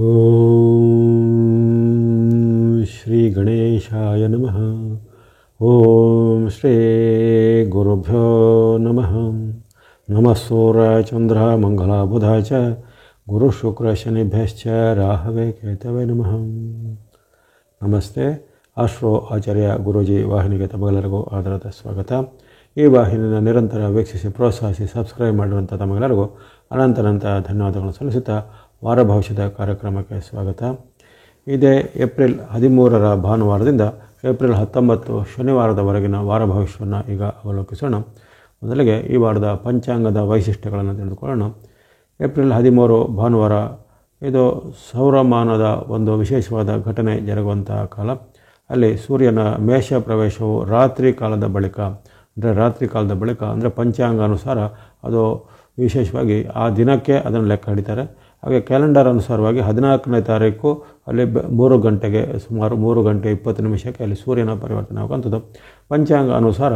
ಓಂ ಶ್ರೀ ಗಣೇಶಾಯ ನಮಃ. ಓಂ ಶ್ರೀ ಗುರುಭ್ಯೋ ನಮಃ. ನಮಃ ಸೂರ್ಯ ಚಂದ್ರ ಮಂಗಳ ಬುಧ ಚ ಗುರು ಶುಕ್ರ ಶನಿಭ್ಯಶ್ಚ ರಾಹವೇ ಕೇತವೇ ನಮಃ. ನಮಸ್ತೆ. ಆಸ್ಟ್ರೋ ಆಚಾರ್ಯ ಗುರೂಜಿ ವಾಹಿನಿಗೆ ತಮಗೆಲ್ಲರಿಗೂ ಆದರದ ಸ್ವಾಗತ. ಈ ವಾಹಿನಿಯನ್ನು ನಿರಂತರ ವೀಕ್ಷಿಸಿ ಪ್ರೋತ್ಸಾಹಿಸಿ ಸಬ್ಸ್ಕ್ರೈಬ್ ಮಾಡಿರುವಂಥ ತಮಗೆಲ್ಲರಿಗೂ ಅನಂತ ಧನ್ಯವಾದಗಳನ್ನು ಸಲ್ಲಿಸುತ್ತಾ ವಾರ ಭವಿಷ್ಯದ ಕಾರ್ಯಕ್ರಮಕ್ಕೆ ಸ್ವಾಗತ. ಇದೇ ಏಪ್ರಿಲ್ 13ರ ಭಾನುವಾರದಿಂದ ಏಪ್ರಿಲ್ 19 ಶನಿವಾರದವರೆಗಿನ ವಾರ ಭವಿಷ್ಯವನ್ನು ಈಗ ಅವಲೋಕಿಸೋಣ. ಮೊದಲಿಗೆ ಈ ವಾರದ ಪಂಚಾಂಗದ ವೈಶಿಷ್ಟ್ಯಗಳನ್ನು ತಿಳಿದುಕೊಳ್ಳೋಣ. ಏಪ್ರಿಲ್ 13 ಭಾನುವಾರ ಇದು ಸೌರಮಾನದ ಒಂದು ವಿಶೇಷವಾದ ಘಟನೆ ಜರುಗುವಂತಹ ಕಾಲ. ಅಲ್ಲಿ ಸೂರ್ಯನ ಮೇಷ ಪ್ರವೇಶವು ರಾತ್ರಿ ಕಾಲದ ಬಳಿಕ ಅಂದರೆ ಪಂಚಾಂಗಾನುಸಾರ ಅದು ವಿಶೇಷವಾಗಿ ಆ ದಿನಕ್ಕೆ ಅದನ್ನು ಲೆಕ್ಕ ಹಿಡಿತಾರೆ. ಹಾಗೆ ಕ್ಯಾಲೆಂಡರ್ ಅನುಸಾರವಾಗಿ 14ನೇ ತಾರೀಕು ಅಲ್ಲಿ 3 ಗಂಟೆಗೆ ಸುಮಾರು 3 ಗಂಟೆ 20 ನಿಮಿಷಕ್ಕೆ ಅಲ್ಲಿ ಸೂರ್ಯನ ಪರಿವರ್ತನೆ ಆಗುವಂಥದ್ದು. ಪಂಚಾಂಗ ಅನುಸಾರ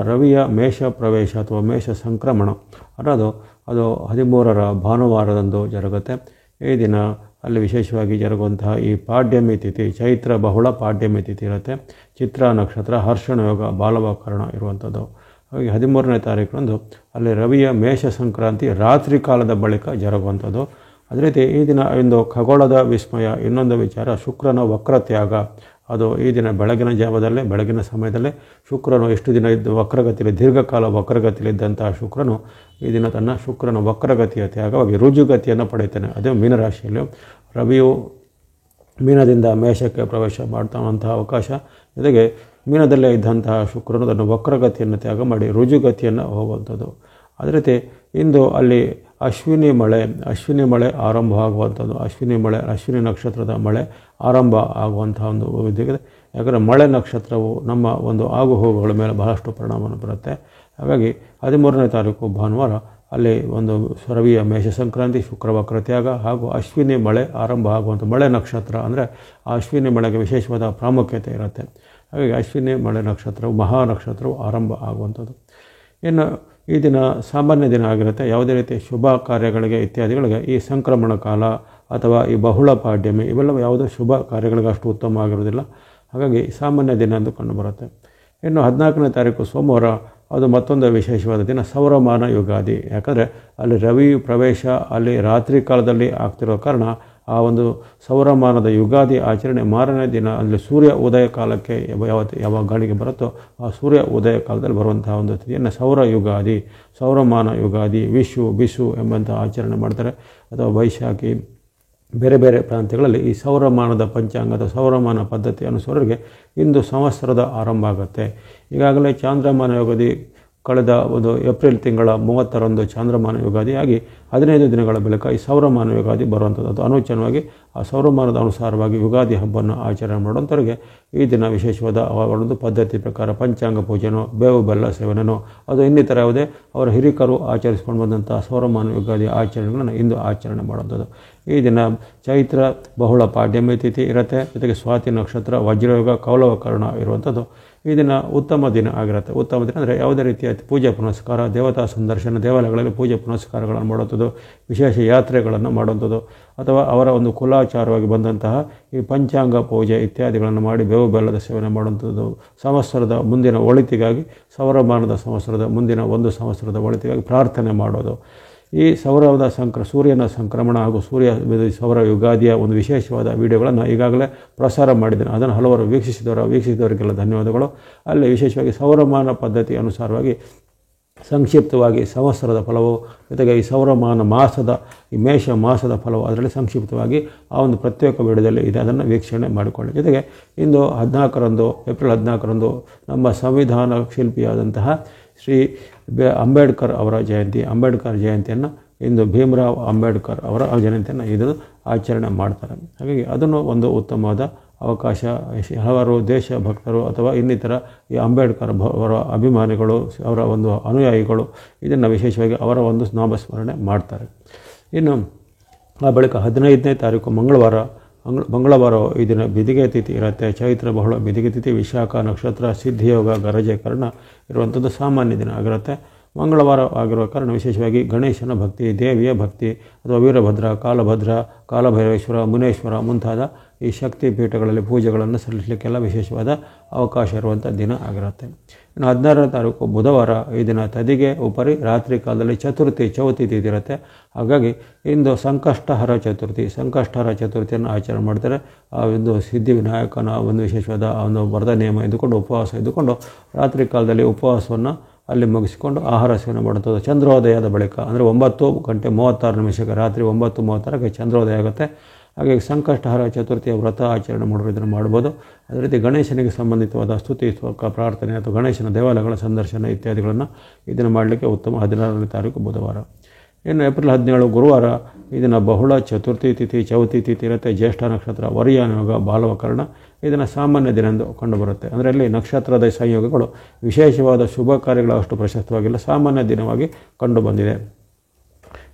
ರವಿಯ ಮೇಷ ಪ್ರವೇಶ ಅಥವಾ ಮೇಷ ಸಂಕ್ರಮಣ ಅನ್ನೋದು ಅದು 13ರ ಭಾನುವಾರದಂದು ಜರುಗುತ್ತೆ. ಈ ದಿನ ಅಲ್ಲಿ ವಿಶೇಷವಾಗಿ ಜರುಗುವಂತಹ ಈ ಪಾಡ್ಯಮಿ ತಿಥಿ ಚೈತ್ರ ಬಹುಳ ಪಾಡ್ಯಮಿ ತಿಥಿ ಇರುತ್ತೆ. ಚಿತ್ರ ನಕ್ಷತ್ರ ಹರ್ಷಣ ಯೋಗ ಬಾಲವಕರಣ ಇರುವಂಥದ್ದು. ಹಾಗೆ 13ನೇ ತಾರೀಕರಂದು ಅಲ್ಲಿ ರವಿಯ ಮೇಷ ಸಂಕ್ರಾಂತಿ ರಾತ್ರಿ ಕಾಲದ ಬಳಿಕ ಜರುಗುವಂಥದ್ದು. ಅದೇ ರೀತಿ ಈ ದಿನ ಒಂದು ಖಗೋಳದ ವಿಸ್ಮಯ ಇನ್ನೊಂದು ವಿಚಾರ, ಶುಕ್ರನ ವಕ್ರತ್ಯಾಗ. ಅದು ಈ ದಿನ ಬೆಳಗಿನ ಸಮಯದಲ್ಲೇ ಶುಕ್ರನು ಎಷ್ಟು ದಿನ ಇದ್ದು ವಕ್ರಗತಿಯಲ್ಲಿ ದೀರ್ಘಕಾಲ ವಕ್ರಗತಿಯಲ್ಲಿದ್ದಂತಹ ಶುಕ್ರನು ಈ ದಿನ ತನ್ನ ಶುಕ್ರನ ವಕ್ರಗತಿಯ ತ್ಯಾಗವಾಗಿ ರುಜುಗತಿಯನ್ನು ಪಡೆಯುತ್ತಾನೆ. ಅದೇ ಮೀನರಾಶಿಯಲ್ಲಿ ರವಿಯು ಮೀನದಿಂದ ಮೇಷಕ್ಕೆ ಪ್ರವೇಶ ಮಾಡ್ತಾವಂತಹ ಅವಕಾಶ, ಜೊತೆಗೆ ಮೀನದಲ್ಲೇ ಇದ್ದಂತಹ ಶುಕ್ರನು ತನ್ನ ವಕ್ರಗತಿಯನ್ನು ತ್ಯಾಗ ಮಾಡಿ ರುಜುಗತಿಯನ್ನು ಹೋಗುವಂಥದ್ದು. ಅದೇ ರೀತಿ ಇಂದು ಅಲ್ಲಿ ಅಶ್ವಿನಿ ಮಳೆ ಆರಂಭ ಆಗುವಂಥದ್ದು. ಅಶ್ವಿನಿ ನಕ್ಷತ್ರದ ಮಳೆ ಆರಂಭ ಆಗುವಂತಹ ಒಂದು ವಿದ್ಯೆ. ಯಾಕಂದರೆ ಮಳೆ ನಕ್ಷತ್ರವು ನಮ್ಮ ಒಂದು ಆಗುಹೋಗುಗಳ ಮೇಲೆ ಬಹಳಷ್ಟು ಪರಿಣಾಮವನ್ನು ಬರುತ್ತೆ. ಹಾಗಾಗಿ 13ನೇ ತಾರೀಕು ಭಾನುವಾರ ಅಲ್ಲಿ ಒಂದು ರವಿಯ ಮೇಷ ಸಂಕ್ರಾಂತಿ, ಶುಕ್ರ ವಕ್ರತ್ಯಾಗ ಹಾಗೂ ಅಶ್ವಿನಿ ಮಳೆ ಆರಂಭ ಆಗುವಂಥ ಮಳೆ ನಕ್ಷತ್ರ ಅಂದರೆ ಆ ಅಶ್ವಿನಿ ಮಳೆಗೆ ವಿಶೇಷವಾದ ಪ್ರಾಮುಖ್ಯತೆ ಇರುತ್ತೆ. ಹಾಗಾಗಿ ಅಶ್ವಿನಿ ಮಳೆ ನಕ್ಷತ್ರವು ಮಹಾ ನಕ್ಷತ್ರವು ಆರಂಭ ಆಗುವಂಥದ್ದು. ಇನ್ನು ಈ ದಿನ ಸಾಮಾನ್ಯ ದಿನ ಆಗಿರುತ್ತೆ. ಯಾವುದೇ ರೀತಿಯ ಶುಭ ಕಾರ್ಯಗಳಿಗೆ ಇತ್ಯಾದಿಗಳಿಗೆ ಈ ಸಂಕ್ರಮಣ ಕಾಲ ಅಥವಾ ಈ ಬಹುಳ ಪಾಡ್ಯಮಿ ಇವೆಲ್ಲವೂ ಯಾವುದೇ ಶುಭ ಕಾರ್ಯಗಳಿಗೆ ಅಷ್ಟು ಉತ್ತಮ ಆಗಿರೋದಿಲ್ಲ. ಹಾಗಾಗಿ ಸಾಮಾನ್ಯ ದಿನ ಎಂದು ಕಂಡುಬರುತ್ತೆ. ಇನ್ನು 14ನೇ ತಾರೀಕು ಸೋಮವಾರ ಅದು ಮತ್ತೊಂದು ವಿಶೇಷವಾದ ದಿನ, ಸೌರಮಾನ ಯುಗಾದಿ. ಯಾಕಂದರೆ ಅಲ್ಲಿ ರವಿ ಪ್ರವೇಶ ಅಲ್ಲಿ ರಾತ್ರಿ ಕಾಲದಲ್ಲಿ ಆಗ್ತಿರೋ ಕಾರಣ ಆ ಒಂದು ಸೌರಮಾನದ ಯುಗಾದಿ ಆಚರಣೆ ಮಾರನೇ ದಿನ ಅಲ್ಲಿ ಸೂರ್ಯ ಉದಯ ಕಾಲಕ್ಕೆ ಯಾವ ಗಾಳಿಗೆ ಬರುತ್ತೋ ಆ ಸೂರ್ಯ ಉದಯ ಕಾಲದಲ್ಲಿ ಬರುವಂತಹ ಒಂದು ತಿಥಿಯನ್ನು ಸೌರಮಾನ ಯುಗಾದಿ, ವಿಷು ಬಿಸು ಎಂಬಂಥ ಆಚರಣೆ ಮಾಡ್ತಾರೆ. ಅಥವಾ ವೈಶಾಖಿ, ಬೇರೆ ಬೇರೆ ಪ್ರಾಂತ್ಯಗಳಲ್ಲಿ ಈ ಸೌರಮಾನದ ಪಂಚಾಂಗದ ಸೌರಮಾನ ಪದ್ಧತಿ ಅನುಸಾರರಿಗೆ ಇಂದು ಸಂವತ್ಸರದ ಆರಂಭ ಆಗುತ್ತೆ. ಈಗಾಗಲೇ ಚಾಂದ್ರಮಾನ ಯುಗಾದಿ ಕಳೆದ ಒಂದು ಏಪ್ರಿಲ್ ತಿಂಗಳ 30ರಂದು ಚಾಂದ್ರಮಾನ ಯುಗಾದಿ ಆಗಿ 15 ದಿನಗಳ ಬಳಿಕ ಈ ಸೌರಮಾನ ಯುಗಾದಿ ಬರುವಂಥದ್ದು. ಅದು ಅನುಚನವಾಗಿ ಆ ಸೌರಮಾನದ ಅನುಸಾರವಾಗಿ ಯುಗಾದಿ ಹಬ್ಬವನ್ನು ಆಚರಣೆ ಮಾಡುವಂಥವ್ರಿಗೆ ಈ ದಿನ ವಿಶೇಷವಾದ ಒಂದು ಪದ್ಧತಿ ಪ್ರಕಾರ ಪಂಚಾಂಗ ಪೂಜೆನೋ ಬೇವು ಬೆಲ್ಲ ಸೇವನೆನೋ ಅದು ಇನ್ನಿತರ ಯಾವುದೇ ಅವರ ಹಿರಿಕರು ಆಚರಿಸ್ಕೊಂಡು ಬಂದಂಥ ಸೌರಮಾನ ಯುಗಾದಿ ಆಚರಣೆಗಳನ್ನು ಇಂದು ಆಚರಣೆ ಮಾಡುವಂಥದ್ದು. ಈ ದಿನ ಚೈತ್ರ ಬಹುಳ ಪಾಡ್ಯಮಿ ತಿಥಿ ಇರುತ್ತೆ. ಜೊತೆಗೆ ಸ್ವಾತಿ ನಕ್ಷತ್ರ ವಜ್ರಯೋಗ ಕೌಲವಕರಣ ಇರುವಂಥದ್ದು. ಈ ದಿನ ಉತ್ತಮ ದಿನ ಆಗಿರುತ್ತೆ. ಉತ್ತಮ ದಿನ ಅಂದರೆ ಯಾವುದೇ ರೀತಿಯ ಪೂಜೆ ಪುನಸ್ಕಾರ, ದೇವತಾ ಸಂದರ್ಶನ, ದೇವಾಲಯಗಳಲ್ಲಿ ಪೂಜೆ ಪುನಸ್ಕಾರಗಳನ್ನು ಮಾಡುವಂಥದ್ದು, ವಿಶೇಷ ಯಾತ್ರೆಗಳನ್ನು ಮಾಡುವಂಥದ್ದು, ಅಥವಾ ಅವರ ಒಂದು ಕುಲಾಚಾರವಾಗಿ ಬಂದಂತಹ ಈ ಪಂಚಾಂಗ ಪೂಜೆ ಇತ್ಯಾದಿಗಳನ್ನು ಮಾಡಿ ಬೇವು ಬೆಲ್ಲದ ಸೇವನೆ ಮಾಡುವಂಥದ್ದು. ಸಂವತ್ಸರದ ಮುಂದಿನ ಒಳಿತಿಗಾಗಿ ಸೌರಮಾನದ ಸಂವತ್ಸರದ ಮುಂದಿನ ಒಂದು ಸಂವತ್ಸರದ ಒಳಿತಿಗಾಗಿ ಪ್ರಾರ್ಥನೆ ಮಾಡೋದು. ಈ ಸೂರ್ಯನ ಸಂಕ್ರಮಣ ಹಾಗೂ ಸೌರ ಯುಗಾದಿಯ ಒಂದು ವಿಶೇಷವಾದ ವಿಡಿಯೋಗಳನ್ನು ಈಗಾಗಲೇ ಪ್ರಸಾರ ಮಾಡಿದ್ದೇನೆ. ಅದನ್ನು ಹಲವರು ವೀಕ್ಷಿಸಿದವರಿಗೆಲ್ಲ ಧನ್ಯವಾದಗಳು. ಅಲ್ಲಿ ವಿಶೇಷವಾಗಿ ಸೌರಮಾನ ಪದ್ಧತಿ ಅನುಸಾರವಾಗಿ ಸಂಕ್ಷಿಪ್ತವಾಗಿ ಸಂವತ್ಸರದ ಫಲವು, ಜೊತೆಗೆ ಈ ಸೌರಮಾನ ಮಾಸದ ಈ ಮೇಷ ಮಾಸದ ಫಲವು ಅದರಲ್ಲಿ ಸಂಕ್ಷಿಪ್ತವಾಗಿ ಆ ಒಂದು ಪ್ರತ್ಯೇಕ ವಿಡಿಯೋದಲ್ಲಿ ಇದೆ. ಅದನ್ನು ವೀಕ್ಷಣೆ ಮಾಡಿಕೊಳ್ಳಿ. ಜೊತೆಗೆ ಇಂದು ಏಪ್ರಿಲ್ 14ರಂದು ನಮ್ಮ ಸಂವಿಧಾನ ಶಿಲ್ಪಿಯಾದಂತಹ ಶ್ರೀ ಅಂಬೇಡ್ಕರ್ ಅವರ ಜಯಂತಿಯನ್ನು ಇಂದು ಭೀಮರಾವ್ ಅಂಬೇಡ್ಕರ್ ಅವರ ಜಯಂತಿಯನ್ನು ಇದು ಆಚರಣೆ ಮಾಡ್ತಾರೆ. ಹಾಗಾಗಿ ಅದನ್ನು ಒಂದು ಉತ್ತಮವಾದ ಅವಕಾಶ. ಹಲವಾರು ದೇಶಭಕ್ತರು ಅಥವಾ ಇನ್ನಿತರ ಈ ಅಂಬೇಡ್ಕರ್ ಅವರ ಅಭಿಮಾನಿಗಳು, ಅವರ ಒಂದು ಅನುಯಾಯಿಗಳು ಇದನ್ನು ವಿಶೇಷವಾಗಿ ಅವರ ಒಂದು ನಾಮಸ್ಮರಣೆ ಮಾಡ್ತಾರೆ. ಇನ್ನು ಆ ಬಳಿಕ 15ನೇ ತಾರೀಕು ಮಂಗಳವಾರ ಈ ದಿನ ಬಿದಿಗೆ ತಿಥಿ ಇರುತ್ತೆ. ಚೈತ್ರ ಬಹುಳ ಬಿದಿಗೆ ತಿಥಿ, ವಿಶಾಖ ನಕ್ಷತ್ರ, ಸಿದ್ಧಿಯೋಗ ಗರಜೆ ಕರ್ಣ ಇರುವಂಥದ್ದು ಸಾಮಾನ್ಯ ದಿನ ಆಗಿರುತ್ತೆ. ಮಂಗಳವಾರ ಆಗಿರುವ ಕಾರಣ ವಿಶೇಷವಾಗಿ ಗಣೇಶನ ಭಕ್ತಿ, ದೇವಿಯ ಭಕ್ತಿ ಅಥವಾ ವೀರಭದ್ರ, ಕಾಲಭದ್ರ, ಕಾಲಭೈರವೇಶ್ವರ, ಮುನೇಶ್ವರ ಮುಂತಾದ ಈ ಶಕ್ತಿ ಪೀಠಗಳಲ್ಲಿ ಪೂಜೆಗಳನ್ನು ಸಲ್ಲಿಸಲಿಕ್ಕೆಲ್ಲ ವಿಶೇಷವಾದ ಅವಕಾಶ ಇರುವಂಥ ದಿನ ಆಗಿರುತ್ತೆ. ಇನ್ನು 16ನೇ ತಾರೀಕು ಬುಧವಾರ, ಈ ದಿನ ತದಿಗೆ ಉಪರಿ ರಾತ್ರಿ ಕಾಲದಲ್ಲಿ ಚತುರ್ಥಿ ತಿಥಿ ಇರುತ್ತೆ. ಹಾಗಾಗಿ ಇಂದು ಸಂಕಷ್ಟಹರ ಚತುರ್ಥಿಯನ್ನು ಆಚರಣೆ ಮಾಡ್ತಾರೆ. ಆ ಒಂದು ಸಿದ್ಧಿವಿನಾಯಕನ ಒಂದು ವಿಶೇಷವಾದ ಒಂದು ವ್ರತ ನಿಯಮ ಇದ್ದುಕೊಂಡು ಉಪವಾಸ ಇದ್ದುಕೊಂಡು ರಾತ್ರಿ ಕಾಲದಲ್ಲಿ ಉಪವಾಸವನ್ನು ಅಲ್ಲಿ ಮುಗಿಸಿಕೊಂಡು ಆಹಾರ ಸೇವನೆ ಮಾಡುತ್ತದೆ. ಚಂದ್ರೋದಯದ ಬಳಿಕ ಅಂದರೆ 9:36 ರಾತ್ರಿ 9:36ಕ್ಕೆ ಚಂದ್ರೋದಯ ಆಗುತ್ತೆ. ಹಾಗಾಗಿ ಸಂಕಷ್ಟಹರ ಚತುರ್ಥಿಯ ವ್ರತ ಆಚರಣೆ ಮಾಡೋರು ಇದನ್ನು ಮಾಡ್ಬೋದು. ಅದೇ ರೀತಿ ಗಣೇಶನಿಗೆ ಸಂಬಂಧಿತವಾದ ಸ್ತುತಿ, ಪ್ರಾರ್ಥನೆ ಅಥವಾ ಗಣೇಶನ ದೇವಾಲಯಗಳ ಸಂದರ್ಶನ ಇತ್ಯಾದಿಗಳನ್ನು ಇದನ್ನು ಮಾಡಲಿಕ್ಕೆ ಉತ್ತಮ. 16ನೇ ತಾರೀಕು ಬುಧವಾರ. ಇನ್ನು ಏಪ್ರಿಲ್ 17 ಗುರುವಾರ, ಇದನ್ನು ಬಹುಳ ಚತುರ್ಥಿ ತಿಥಿ ಇರುತ್ತೆ. ಜ್ಯೇಷ್ಠ ನಕ್ಷತ್ರ, ವರಿಯಾನಯೋಗ, ಬಾಲವಕರಣ ಇದನ್ನು ಸಾಮಾನ್ಯ ದಿನ ಎಂದು ಕಂಡುಬರುತ್ತೆ. ಅಂದರೆ ಇಲ್ಲಿ ನಕ್ಷತ್ರದ ಸಂಯೋಗಗಳು ವಿಶೇಷವಾದ ಶುಭ ಕಾರ್ಯಗಳು ಅಷ್ಟು ಪ್ರಶಸ್ತವಾಗಿಲ್ಲ, ಸಾಮಾನ್ಯ ದಿನವಾಗಿ ಕಂಡುಬಂದಿದೆ.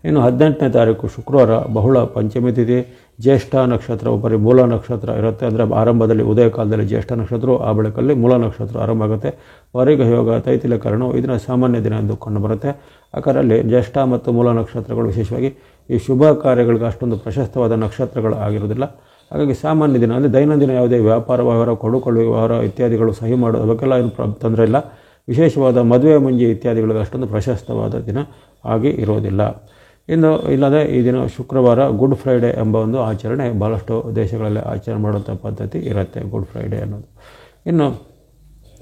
ಇನ್ನು 18ನೇ ತಾರೀಕು ಶುಕ್ರವಾರ, ಬಹುಳ ಪಂಚಮಿ ತಿಥಿ, ಜ್ಯೇಷ್ಠ ನಕ್ಷತ್ರ ಉಪರಿ ಮೂಲ ನಕ್ಷತ್ರ ಇರುತ್ತೆ. ಅಂದರೆ ಆರಂಭದಲ್ಲಿ ಉದಯ ಕಾಲದಲ್ಲಿ ಜ್ಯೇಷ್ಠ ನಕ್ಷತ್ರವು, ಆ ಬಳಿಕಲ್ಲಿ ಮೂಲ ನಕ್ಷತ್ರ ಆರಂಭ ಆಗುತ್ತೆ. ವರಿಗ ಯೋಗ, ತೈತಿಲಕರಣವು ಇದನ್ನು ಸಾಮಾನ್ಯ ದಿನ ಎಂದು ಕಂಡುಬರುತ್ತೆ. ಯಾಕಂದರೆ ಜ್ಯೇಷ್ಠ ಮತ್ತು ಮೂಲ ನಕ್ಷತ್ರಗಳು ವಿಶೇಷವಾಗಿ ಈ ಶುಭ ಕಾರ್ಯಗಳಿಗೆ ಅಷ್ಟೊಂದು ಪ್ರಶಸ್ತವಾದ ನಕ್ಷತ್ರಗಳು ಆಗಿರೋದಿಲ್ಲ. ಹಾಗಾಗಿ ಸಾಮಾನ್ಯ ದಿನ ಅಂದರೆ ದೈನಂದಿನ ಯಾವುದೇ ವ್ಯಾಪಾರ ವ್ಯವಹಾರ, ಕೊಡುಕೊಳ್ಳುವ ವ್ಯವಹಾರ ಇತ್ಯಾದಿಗಳು ಸಹಿ ಮಾಡೋದು ಅದಕ್ಕೆಲ್ಲ ಏನು ತೊಂದರೆ ಇಲ್ಲ. ವಿಶೇಷವಾದ ಮದುವೆ ಮುಂಜಿ ಇತ್ಯಾದಿಗಳಿಗೆ ಅಷ್ಟೊಂದು ಪ್ರಶಸ್ತವಾದ ದಿನ ಆಗಿ ಇರೋದಿಲ್ಲ. ಇನ್ನು ಇಲ್ಲದೆ ಈ ದಿನ ಶುಕ್ರವಾರ ಗುಡ್ ಫ್ರೈಡೇ ಎಂಬ ಒಂದು ಆಚರಣೆ ಭಾಳಷ್ಟು ದೇಶಗಳಲ್ಲಿ ಆಚರಣೆ ಮಾಡುವಂಥ ಪದ್ಧತಿ ಇರುತ್ತೆ, ಗುಡ್ ಫ್ರೈಡೇ ಅನ್ನೋದು. ಇನ್ನು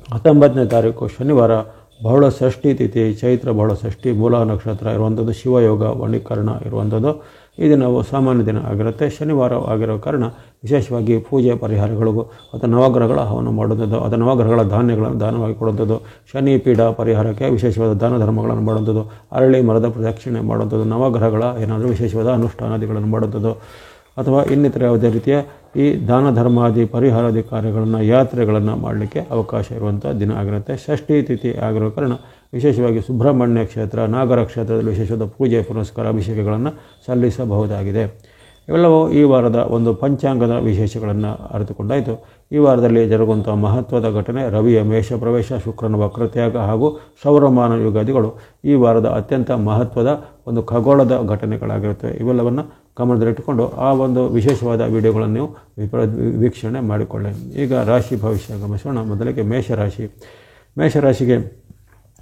19ನೇ ತಾರೀಕು ಶನಿವಾರ, ಬಹುಳ ಷಷ್ಠಿ ತಿಥಿ, ಚೈತ್ರ ಬಹುಳ ಷಷ್ಠಿ, ಮೂಲ ನಕ್ಷತ್ರ ಇರುವಂಥದ್ದು, ಶಿವಯೋಗ, ವಣಿಕರಣ ಇರುವಂಥದ್ದು. ಈ ದಿನವು ಸಾಮಾನ್ಯ ದಿನ ಆಗಿರುತ್ತೆ. ಶನಿವಾರ ಆಗಿರೋ ಕಾರಣ ವಿಶೇಷವಾಗಿ ಪೂಜೆ ಪರಿಹಾರಗಳಿಗೂ ಅಥವಾ ನವಗ್ರಹಗಳ ಹವನ ಮಾಡುವಂಥದ್ದು, ಅಥವಾ ನವಗ್ರಹಗಳ ಧಾನ್ಯಗಳನ್ನು ದಾನವಾಗಿ ಕೊಡುವಂಥದ್ದು, ಶನಿ ಪೀಡ ಪರಿಹಾರಕ್ಕೆ ವಿಶೇಷವಾದ ದಾನ ಧರ್ಮಗಳನ್ನು ಮಾಡುವಂಥದ್ದು, ಅರಳಿ ಮರದ ಪ್ರದಕ್ಷಿಣೆ ಮಾಡುವಂಥದ್ದು, ನವಗ್ರಹಗಳ ಏನಾದರೂ ವಿಶೇಷವಾದ ಅನುಷ್ಠಾನಾದಿಗಳನ್ನು ಮಾಡುವಂಥದ್ದು, ಅಥವಾ ಇನ್ನಿತರ ಯಾವುದೇ ರೀತಿಯ ಈ ದಾನ ಧರ್ಮಾದಿ ಪರಿಹಾರಾದಿ ಕಾರ್ಯಗಳನ್ನು, ಯಾತ್ರೆಗಳನ್ನು ಮಾಡಲಿಕ್ಕೆ ಅವಕಾಶ ಇರುವಂಥ ದಿನ ಆಗಿರುತ್ತೆ. ಷಷ್ಠಿ ತಿಥಿ ಆಗಿರೋ ಕಾರಣ ವಿಶೇಷವಾಗಿ ಸುಬ್ರಹ್ಮಣ್ಯ ಕ್ಷೇತ್ರ, ನಾಗರ ಕ್ಷೇತ್ರದಲ್ಲಿ ವಿಶೇಷವಾದ ಪೂಜೆ ಪುನಸ್ಕಾರ ಅಭಿಷೇಕಗಳನ್ನು ಸಲ್ಲಿಸಬಹುದಾಗಿದೆ. ಇವೆಲ್ಲವೂ ಈ ವಾರದ ಒಂದು ಪಂಚಾಂಗದ ವಿಶೇಷಗಳನ್ನು ಅರಿತುಕೊಂಡಾಯಿತು. ಈ ವಾರದಲ್ಲಿ ಜರುಗುವಂಥ ಮಹತ್ವದ ಘಟನೆ ರವಿಯ ಮೇಷ ಪ್ರವೇಶ, ಶುಕ್ರನ ವಕ್ರತ್ಯಾಗ ಹಾಗೂ ಸೌರಮಾನ ಯುಗಾದಿಗಳು ಈ ವಾರದ ಅತ್ಯಂತ ಮಹತ್ವದ ಒಂದು ಖಗೋಳದ ಘಟನೆಗಳಾಗಿರುತ್ತವೆ. ಇವೆಲ್ಲವನ್ನು ಗಮನದಲ್ಲಿಟ್ಟುಕೊಂಡು ಆ ಒಂದು ವಿಶೇಷವಾದ ವಿಡಿಯೋಗಳನ್ನು ನೀವು ವೀಕ್ಷಣೆ ಮಾಡಿಕೊಳ್ಳಿ. ಈಗ ರಾಶಿ ಭವಿಷ್ಯ ಗಮನಿಸೋಣ. ಮೊದಲಿಗೆ ಮೇಷರಾಶಿಗೆ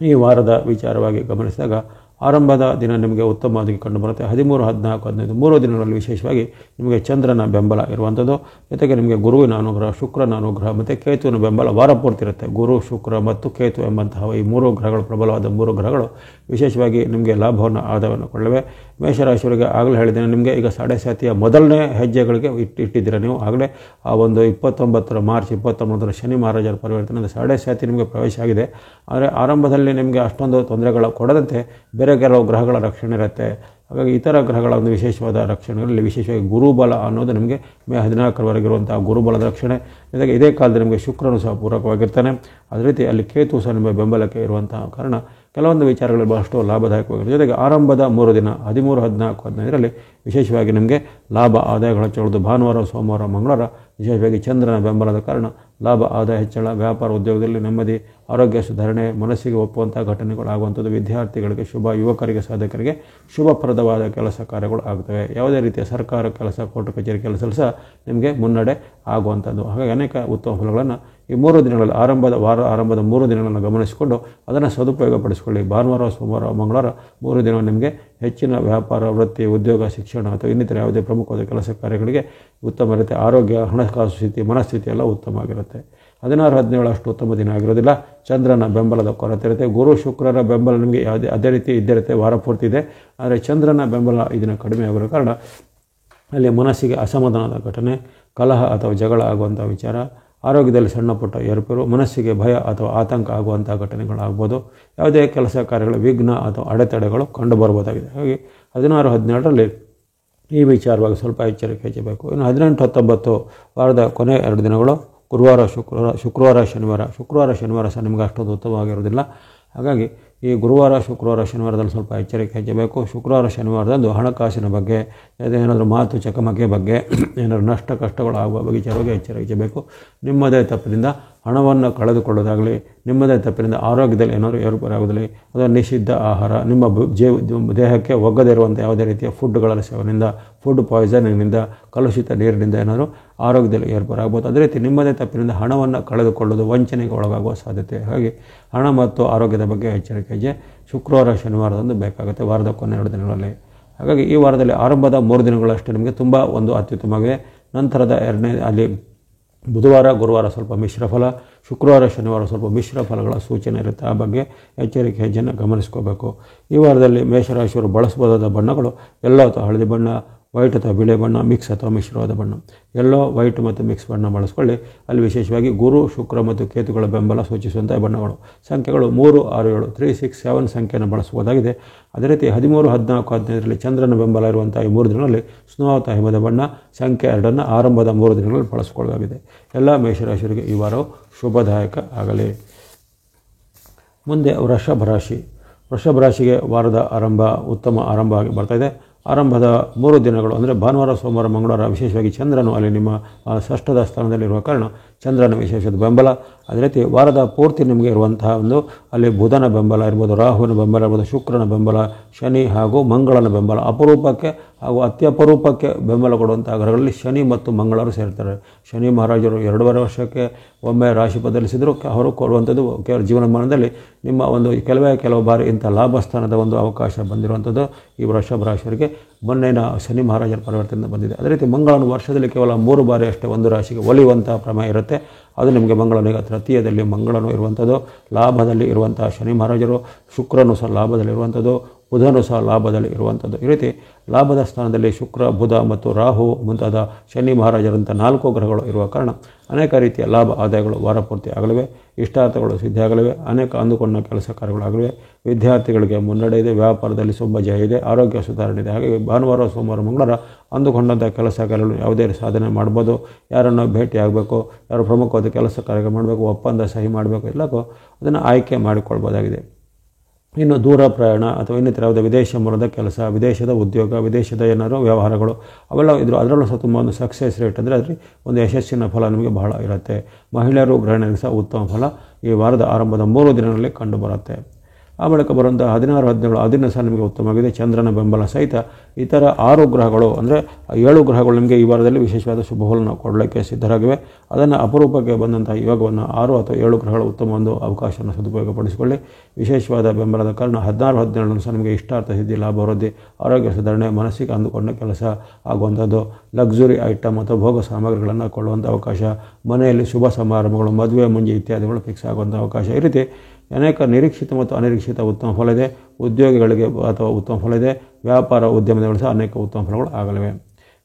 ಈ ವಾರದ ವಿಚಾರವಾಗಿ ಗಮನಿಸಿದಾಗ ಆರಂಭದ ದಿನ ನಿಮಗೆ ಉತ್ತಮವಾಗಿ ಕಂಡುಬರುತ್ತೆ. 13, 14, 15 3 ದಿನಗಳಲ್ಲಿ ವಿಶೇಷವಾಗಿ ನಿಮಗೆ ಚಂದ್ರನ ಬೆಂಬಲ ಇರುವಂಥದ್ದು, ಜೊತೆಗೆ ನಿಮಗೆ ಗುರುವಿನ ಅನುಗ್ರಹ, ಶುಕ್ರನ ಅನುಗ್ರಹ ಮತ್ತು ಕೇತುವಿನ ಬೆಂಬಲ ವಾರ ಪೂರ್ತಿ ಇರುತ್ತೆ. ಗುರು, ಶುಕ್ರ ಮತ್ತು ಕೇತು ಎಂಬಂತಹ ಈ 3 ಗ್ರಹಗಳು, ಪ್ರಬಲವಾದ 3 ಗ್ರಹಗಳು ವಿಶೇಷವಾಗಿ ನಿಮಗೆ ಲಾಭವನ್ನು, ಆದಾಯವನ್ನು ಕೊಡಲಿವೆ. ಮೇಷರಾಶಿಯವರಿಗೆ ಆಗಲೇ ಹೇಳಿದ್ದೇನೆ, ನಿಮಗೆ ಈಗ ಸಾಡೆ ಸಾತಿಯ ಮೊದಲನೇ ಹೆಜ್ಜೆಗಳಿಗೆ ಇಟ್ಟಿದ್ದೀರ. ನೀವು ಆಗಲೇ ಆ ಒಂದು 29 ಮಾರ್ಚ್ 29 ಶನಿ ಮಹಾರಾಜರ ಪರಿವರ್ತನೆ ಸಾಡೆ ಸಾತಿ ನಿಮಗೆ ಪ್ರವೇಶ ಆಗಿದೆ. ಆದರೆ ಆರಂಭದಲ್ಲಿ ನಿಮಗೆ ಅಷ್ಟೊಂದು ತೊಂದರೆಗಳ ಕೊಡದಂತೆ ಬೇರೆ ಕೆಲವು ಗ್ರಹಗಳ ರಕ್ಷಣೆ ಇರುತ್ತೆ. ಹಾಗಾಗಿ ಇತರ ಗ್ರಹಗಳ ಒಂದು ವಿಶೇಷವಾದ ರಕ್ಷಣೆಗಳಲ್ಲಿ ವಿಶೇಷವಾಗಿ ಗುರುಬಲ ಅನ್ನೋದು ನಿಮಗೆ ಮೇ 14ರವರೆಗೆ ಇರುವಂತಹ ಗುರುಬಲದ ರಕ್ಷಣೆ. ಜೊತೆಗೆ ಇದೇ ಕಾಲದಲ್ಲಿ ನಿಮಗೆ ಶುಕ್ರನು ಸಹ ಪೂರಕವಾಗಿರ್ತಾನೆ. ಅದೇ ರೀತಿ ಅಲ್ಲಿ ಕೇತು ಸಹ ನಿಮ್ಮ ಬೆಂಬಲಕ್ಕೆ ಇರುವಂತಹ ಕಾರಣ ಕೆಲವೊಂದು ವಿಚಾರಗಳಲ್ಲಿ ಬಹಳಷ್ಟು ಲಾಭದಾಯಕವಾಗಿರುತ್ತೆ. ಜೊತೆಗೆ ಆರಂಭದ 3 ದಿನ 13, 14, 15ರಲ್ಲಿ ವಿಶೇಷವಾಗಿ ನಿಮಗೆ ಲಾಭ ಆದಾಯಗಳು ಹೆಚ್ಚಳದು. ಭಾನುವಾರ, ಸೋಮವಾರ, ಮಂಗಳವಾರ ವಿಶೇಷವಾಗಿ ಚಂದ್ರನ ಬೆಂಬಲದ ಕಾರಣ ಲಾಭ ಆದಾಯ ಹೆಚ್ಚಳ, ವ್ಯಾಪಾರ ಉದ್ಯೋಗದಲ್ಲಿ ನೆಮ್ಮದಿ, ಆರೋಗ್ಯ ಸುಧಾರಣೆ, ಮನಸ್ಸಿಗೆ ಒಪ್ಪುವಂಥ ಘಟನೆಗಳು ಆಗುವಂಥದ್ದು, ವಿದ್ಯಾರ್ಥಿಗಳಿಗೆ ಶುಭ, ಯುವಕರಿಗೆ ಸಾಧಕರಿಗೆ ಶುಭಪ್ರದವಾದ ಕೆಲಸ ಕಾರ್ಯಗಳು ಆಗ್ತವೆ. ಯಾವುದೇ ರೀತಿಯ ಸರ್ಕಾರ ಕೆಲಸ, ಕೋರ್ಟ್ ಕಚೇರಿ ಕೆಲಸ ಸಹ ನಿಮಗೆ ಮುನ್ನಡೆ ಆಗುವಂಥದ್ದು. ಹಾಗಾಗಿ ಅನೇಕ ಉತ್ತಮ ಫಲಗಳನ್ನು ಈ 3 ದಿನಗಳಲ್ಲಿ ಆರಂಭದ 3 ದಿನಗಳನ್ನು ಗಮನಿಸಿಕೊಂಡು ಅದನ್ನು ಸದುಪಯೋಗಪಡಿಸಿಕೊಳ್ಳಿ. ಭಾನುವಾರ, ಸೋಮವಾರ, ಮಂಗಳವಾರ 3 ದಿನ ನಿಮಗೆ ಹೆಚ್ಚಿನ ವ್ಯಾಪಾರ, ವೃತ್ತಿ, ಉದ್ಯೋಗ, ಶಿಕ್ಷಣ ಅಥವಾ ಇನ್ನಿತರ ಯಾವುದೇ ಪ್ರಮುಖವಾದ ಕೆಲಸ ಕಾರ್ಯಗಳಿಗೆ ಉತ್ತಮ ಇರುತ್ತೆ. ಆರೋಗ್ಯ, ಹಣಕಾಸು ಸ್ಥಿತಿ, ಮನಸ್ಥಿತಿ ಎಲ್ಲ ಉತ್ತಮವಾಗಿರುತ್ತೆ. 16, 17 ಅಷ್ಟು ಉತ್ತಮ ದಿನ ಆಗಿರೋದಿಲ್ಲ. ಚಂದ್ರನ ಬೆಂಬಲದ ಕೊರತೆ ಇರುತ್ತೆ. ಗುರು, ಶುಕ್ರರ ಬೆಂಬಲ ನಿಮಗೆ ಅದೇ ರೀತಿ ಇದ್ದೇ ಇರುತ್ತೆ, ವಾರ ಪೂರ್ತಿ ಇದೆ. ಆದರೆ ಚಂದ್ರನ ಬೆಂಬಲ ಇದನ್ನು ಕಡಿಮೆ ಆಗಿರೋ ಕಾರಣ ಅಲ್ಲಿ ಮನಸ್ಸಿಗೆ ಅಸಮಾಧಾನದ ಘಟನೆ, ಕಲಹ ಅಥವಾ ಜಗಳ ಆಗುವಂಥ ವಿಚಾರ, ಆರೋಗ್ಯದಲ್ಲಿ ಸಣ್ಣ ಪುಟ್ಟ ಏರುಪೇರು, ಮನಸ್ಸಿಗೆ ಭಯ ಅಥವಾ ಆತಂಕ ಆಗುವಂಥ ಘಟನೆಗಳಾಗ್ಬೋದು. ಯಾವುದೇ ಕೆಲಸ ಕಾರ್ಯಗಳ ವಿಘ್ನ ಅಥವಾ ಅಡೆತಡೆಗಳು ಕಂಡುಬರ್ಬೋದಾಗಿದೆ. ಹಾಗೆ 16, 17ರಲ್ಲಿ ಈ ವಿಚಾರವಾಗಿ ಸ್ವಲ್ಪ ಎಚ್ಚರಿಕೆ ವಹಿಸಬೇಕು. ಇನ್ನು 18, 19 ವಾರದ ಕೊನೆ 2 ದಿನಗಳು ಗುರುವಾರ, ಶುಕ್ರವಾರ, ಶನಿವಾರ ಸಹ ನಿಮಗೆ ಅಷ್ಟೊಂದು ಉತ್ತಮವಾಗಿರೋದಿಲ್ಲ. ಹಾಗಾಗಿ ಈ ಗುರುವಾರ, ಶುಕ್ರವಾರ, ಶನಿವಾರದಲ್ಲಿ ಸ್ವಲ್ಪ ಎಚ್ಚರಿಕೆ ವಹಿಸಬೇಕು. ಶುಕ್ರವಾರ, ಶನಿವಾರದಂದು ಹಣಕಾಸಿನ ಬಗ್ಗೆ, ಏನಾದರೂ ಮಾತು ಚಕಮಕಿ ಬಗ್ಗೆ, ಏನಾದರೂ ನಷ್ಟ ಕಷ್ಟಗಳು ಆಗುವ ವಿಚಾರವಾಗಿ ಎಚ್ಚರಿಕೆ ವಹಿಸಬೇಕು. ನಿಮ್ಮದೇ ತಪ್ಪಿನಿಂದ ಹಣವನ್ನು ಕಳೆದುಕೊಳ್ಳೋದಾಗಲಿ, ನಿಮ್ಮದೇ ತಪ್ಪಿನಿಂದ ಆರೋಗ್ಯದಲ್ಲಿ ಏನಾದರೂ ಏರ್ಪೇರಾಗೋದಾಗಲಿ, ಅಥವಾ ನಿಷಿದ್ಧ ಆಹಾರ, ನಿಮ್ಮ ದೇಹಕ್ಕೆ ಒಗ್ಗದೇ ಇರುವಂಥ ಯಾವುದೇ ರೀತಿಯ ಫುಡ್ಗಳ ಸೇವನೆಯಿಂದ, ಫುಡ್ ಪಾಯ್ಸನಿಂದ, ಕಲುಷಿತ ನೀರಿನಿಂದ ಏನಾದರೂ ಆರೋಗ್ಯದಲ್ಲಿ ಏರ್ಪೇರಾಗ್ಬೋದು. ಅದೇ ರೀತಿ ನಿಮ್ಮದೇ ತಪ್ಪಿನಿಂದ ಹಣವನ್ನು ಕಳೆದುಕೊಳ್ಳೋದು, ವಂಚನೆಗೆ ಒಳಗಾಗುವ ಸಾಧ್ಯತೆ. ಹಾಗೆ ಹಣ ಮತ್ತು ಆರೋಗ್ಯದ ಬಗ್ಗೆ ಎಚ್ಚರಿಕೆ ಹೆಜ್ಜೆ ಶುಕ್ರವಾರ ಶನಿವಾರದಂದು ಬೇಕಾಗುತ್ತೆ, ವಾರದ ಕೊನೆ 2 ದಿನಗಳಲ್ಲಿ. ಹಾಗಾಗಿ ಈ ವಾರದಲ್ಲಿ ಆರಂಭದ 3 ದಿನಗಳಷ್ಟೇ ನಿಮಗೆ ತುಂಬ ಒಂದು ಅತ್ಯುತ್ತಮವಾಗಿದೆ. ನಂತರದ ಅಲ್ಲಿ ಬುಧವಾರ ಗುರುವಾರ ಸ್ವಲ್ಪ ಮಿಶ್ರ ಫಲ, ಶುಕ್ರವಾರ ಶನಿವಾರ ಸ್ವಲ್ಪ ಮಿಶ್ರ ಫಲಗಳ ಸೂಚನೆ ಇರುತ್ತೆ. ಆ ಬಗ್ಗೆ ಎಚ್ಚರಿಕೆ ಹೆಜ್ಜೆಯನ್ನು ಗಮನಿಸ್ಕೋಬೇಕು. ಈ ವಾರದಲ್ಲಿ ಮೇಷರಾಶಿಯವರು ಬಳಸಬಹುದಾದ ಬಣ್ಣಗಳು ಎಲ್ಲೋ ಅಥವಾ ಹಳದಿ ಬಣ್ಣ, ವೈಟ್ ಅಥವಾ ಬಿಳಿ ಬಣ್ಣ, ಮಿಕ್ಸ್ ಅಥವಾ ಮಿಶ್ರವಾದ ಬಣ್ಣ. ಎಲ್ಲೋ, ವೈಟ್ ಮತ್ತು ಮಿಕ್ಸ್ ಬಣ್ಣ ಬಳಸ್ಕೊಳ್ಳಿ. ಅಲ್ಲಿ ವಿಶೇಷವಾಗಿ ಗುರು, ಶುಕ್ರ ಮತ್ತು ಕೇತುಗಳ ಬೆಂಬಲ ಸೂಚಿಸುವಂಥ ಬಣ್ಣಗಳು. ಸಂಖ್ಯೆಗಳು 3, 6, 7, 3, 6, 7 ಸಂಖ್ಯೆಯನ್ನು ಬಳಸಬಹುದಾಗಿದೆ. ಅದೇ ರೀತಿ 13, 14, 15ರಲ್ಲಿ ಚಂದ್ರನ ಬೆಂಬಲ ಇರುವಂಥ ಈ 3 ದಿನಗಳಲ್ಲಿ ಸ್ನೋ ಅಥವಾ ಹಿಮದ ಬಣ್ಣ ಸಂಖ್ಯೆ 2 ಆರಂಭದ 3 ದಿನಗಳಲ್ಲಿ ಬಳಸಿಕೊಳ್ಳಲಾಗಿದೆ. ಎಲ್ಲ ಮೇಷರಾಶಿಯವರಿಗೆ ಈ ವಾರವು ಶುಭದಾಯಕ ಆಗಲಿ. ಮುಂದೆ ವೃಷಭ ರಾಶಿ. ವೃಷಭ ರಾಶಿಗೆ ವಾರದ ಉತ್ತಮ ಆರಂಭ ಆಗಿ ಬರ್ತಾಯಿದೆ. ಆರಂಭದ 3 ದಿನಗಳು ಅಂದರೆ ಭಾನುವಾರ, ಸೋಮವಾರ, ಮಂಗಳವಾರ ವಿಶೇಷವಾಗಿ ಚಂದ್ರನು ಅಲ್ಲಿ ನಿಮ್ಮ ಷಷ್ಠದ ಸ್ಥಾನದಲ್ಲಿರುವ ಕಾರಣ ಚಂದ್ರನ ವಿಶೇಷದ ಬೆಂಬಲ. ಅದೇ ರೀತಿ ವಾರದ ಪೂರ್ತಿ ನಿಮಗೆ ಇರುವಂತಹ ಅಲ್ಲಿ ಬುಧನ ಬೆಂಬಲ ಇರ್ಬೋದು, ರಾಹುವಿನ ಬೆಂಬಲ ಇರ್ಬೋದು, ಶುಕ್ರನ ಬೆಂಬಲ, ಶನಿ ಹಾಗೂ ಮಂಗಳನ ಬೆಂಬಲ. ಅಪರೂಪಕ್ಕೆ ಹಾಗೂ ಅತ್ಯಪರೂಪಕ್ಕೆ ಬೆಂಬಲ ಕೊಡುವಂಥ ಗ್ರಹಗಳಲ್ಲಿ ಶನಿ ಮತ್ತು ಮಂಗಳರು ಸೇರ್ತಾರೆ. ಶನಿ ಮಹಾರಾಜರು 2.5 ವರ್ಷಕ್ಕೆ ಒಮ್ಮೆ ರಾಶಿ ಬದಲಿಸಿದರೂ ಅವರು ಕೊಡುವಂಥದ್ದು ಕೇವಲ ಜೀವನಮಾನದಲ್ಲಿ ನಿಮ್ಮ ಕೆಲವು ಬಾರಿ ಇಂಥ ಲಾಭ ಸ್ಥಾನದ ಅವಕಾಶ ಬಂದಿರುವಂಥದ್ದು ಈ ವೃಷಭ ರಾಶಿಯವರಿಗೆ ಮೊನ್ನೆನ ಶನಿ ಮಹಾರಾಜರ ಪರಿವರ್ತನೆ ಬಂದಿದೆ. ಅದೇ ರೀತಿ ಮಂಗಳನು ವರ್ಷದಲ್ಲಿ ಕೇವಲ 3 ಬಾರಿ ಅಷ್ಟೇ ಒಂದು ರಾಶಿಗೆ ಒಲಿಯುವಂಥ ಪ್ರಮೇಯ ಇರುತ್ತೆ. ಅದು ನಿಮಗೆ ಮಂಗಳನಿಗೆ ತೃತೀಯದಲ್ಲಿ ಮಂಗಳನು ಇರುವಂಥದ್ದು, ಲಾಭದಲ್ಲಿ ಇರುವಂಥ ಶನಿ ಮಹಾರಾಜರು, ಶುಕ್ರನು ಸಹ ಲಾಭದಲ್ಲಿರುವಂಥದ್ದು, ಬುಧನು ಸಹ ಲಾಭದಲ್ಲಿ ಇರುವಂಥದ್ದು. ಈ ರೀತಿ ಲಾಭದ ಸ್ಥಾನದಲ್ಲಿ ಶುಕ್ರ, ಬುಧ ಮತ್ತು ರಾಹು ಮುಂತಾದ ಶನಿ ಮಹಾರಾಜರಂಥ 4 ಗ್ರಹಗಳು ಇರುವ ಕಾರಣ ಅನೇಕ ರೀತಿಯ ಲಾಭ ಆದಾಯಗಳು ವಾರಪೂರ್ತಿ ಆಗಲಿವೆ. ಇಷ್ಟಾರ್ಥಗಳು ಸಿದ್ಧಿಯಾಗಲಿವೆ. ಅನೇಕ ಅಂದುಕೊಂಡ ಕೆಲಸ ಕಾರ್ಯಗಳಾಗಲಿವೆ. ವಿದ್ಯಾರ್ಥಿಗಳಿಗೆ ಮುನ್ನಡೆ ಇದೆ. ವ್ಯಾಪಾರದಲ್ಲಿ ತುಂಬ ಜಯ ಇದೆ. ಆರೋಗ್ಯ ಸುಧಾರಣೆ ಇದೆ. ಹಾಗಾಗಿ ಭಾನುವಾರ, ಸೋಮವಾರ, ಮಂಗಳವಾರ ಅಂದುಕೊಂಡಂಥ ಕೆಲಸ ಕಾರ್ಯಗಳು ಯಾವುದೇ ಸಾಧನೆ ಮಾಡ್ಬೋದು. ಯಾರನ್ನು ಭೇಟಿ ಆಗಬೇಕು, ಯಾರು ಪ್ರಮುಖವಾದ ಕೆಲಸ ಕಾರ್ಯಗಳು ಮಾಡಬೇಕು, ಒಪ್ಪಂದ ಸಹಿ ಮಾಡಬೇಕು, ಎಲ್ಲಕ್ಕೂ ಅದನ್ನು ಆಯ್ಕೆ ಮಾಡಿಕೊಳ್ಬೋದಾಗಿದೆ. ಇನ್ನು ದೂರ ಪ್ರಯಾಣ ಅಥವಾ ಇನ್ನಿತರ ಯಾವುದೇ ವಿದೇಶ ಮೂಲದ ಕೆಲಸ, ವಿದೇಶದ ಉದ್ಯೋಗ, ವಿದೇಶದ ಏನಾದರೂ ವ್ಯವಹಾರಗಳು ಅವೆಲ್ಲ ಇದ್ದರೂ ಅದರಲ್ಲೂ ಸಹ ತುಂಬ ಸಕ್ಸಸ್ ರೇಟ್ ಅಂದರೆ ಅದರಲ್ಲಿ ಯಶಸ್ಸಿನ ಫಲ ನಿಮಗೆ ಬಹಳ ಇರುತ್ತೆ. ಮಹಿಳೆಯರು, ಗೃಹಿಣಿಯರಿಗೆ ಸಹ ಉತ್ತಮ ಫಲ ಈ ವಾರದ ಆರಂಭದ 3 ದಿನಗಳಲ್ಲಿ ಕಂಡುಬರುತ್ತೆ. ಆ ಬಳಿಕ ಬರುವಂಥ 16, 17 ಅದನ್ನು ಸಹ ನಿಮಗೆ ಉತ್ತಮವಾಗಿದೆ. ಚಂದ್ರನ ಬೆಂಬಲ ಸಹಿತ ಇತರ 6 ಗ್ರಹಗಳು ಅಂದರೆ 7 ಗ್ರಹಗಳು ನಿಮಗೆ ಈ ವಾರದಲ್ಲಿ ವಿಶೇಷವಾದ ಶುಭ ಫಲವನ್ನು ಕೊಡಲಿಕ್ಕೆ ಸಿದ್ಧರಾಗಿವೆ. ಅದನ್ನು ಅಪರೂಪಕ್ಕೆ ಬಂದಂಥ ಯೋಗವನ್ನು 6 ಅಥವಾ 7 ಗ್ರಹಗಳ ಉತ್ತಮ ಅವಕಾಶವನ್ನು ಸದುಪಯೋಗಪಡಿಸಿಕೊಳ್ಳಿ. ವಿಶೇಷವಾದ ಬೆಂಬಲದ ಕಾರಣ 16, 17 ಸಹ ನಿಮಗೆ ಇಷ್ಟಾರ್ಥ ಸಿದ್ಧಿ, ಲಾಭ ವೃದ್ಧಿ, ಆರೋಗ್ಯ ಸುಧಾರಣೆ, ಮನಸ್ಸಿಗೆ ಅಂದುಕೊಂಡ ಕೆಲಸ ಆಗುವಂಥದ್ದು, ಲಕ್ಸುರಿ ಐಟಮ್ ಅಥವಾ ಭೋಗ ಸಾಮಗ್ರಿಗಳನ್ನು ಕೊಳ್ಳುವಂಥ ಅವಕಾಶ, ಮನೆಯಲ್ಲಿ ಶುಭ ಸಮಾರಂಭಗಳು, ಮದುವೆ ಮುಂಜಿ ಇತ್ಯಾದಿಗಳು ಫಿಕ್ಸ್ ಆಗುವಂಥ ಅವಕಾಶ. ಈ ರೀತಿ ಅನೇಕ ನಿರೀಕ್ಷಿತ ಮತ್ತು ಅನಿರೀಕ್ಷಿತ ಉತ್ತಮ ಫಲ ಇದೆ. ಉದ್ಯೋಗಿಗಳಿಗೆ ಅಥವಾ ಉತ್ತಮ ಫಲ ಇದೆ. ವ್ಯಾಪಾರ ಉದ್ಯಮಗಳು ಸಹ ಅನೇಕ ಉತ್ತಮ ಫಲಗಳು ಆಗಲಿವೆ.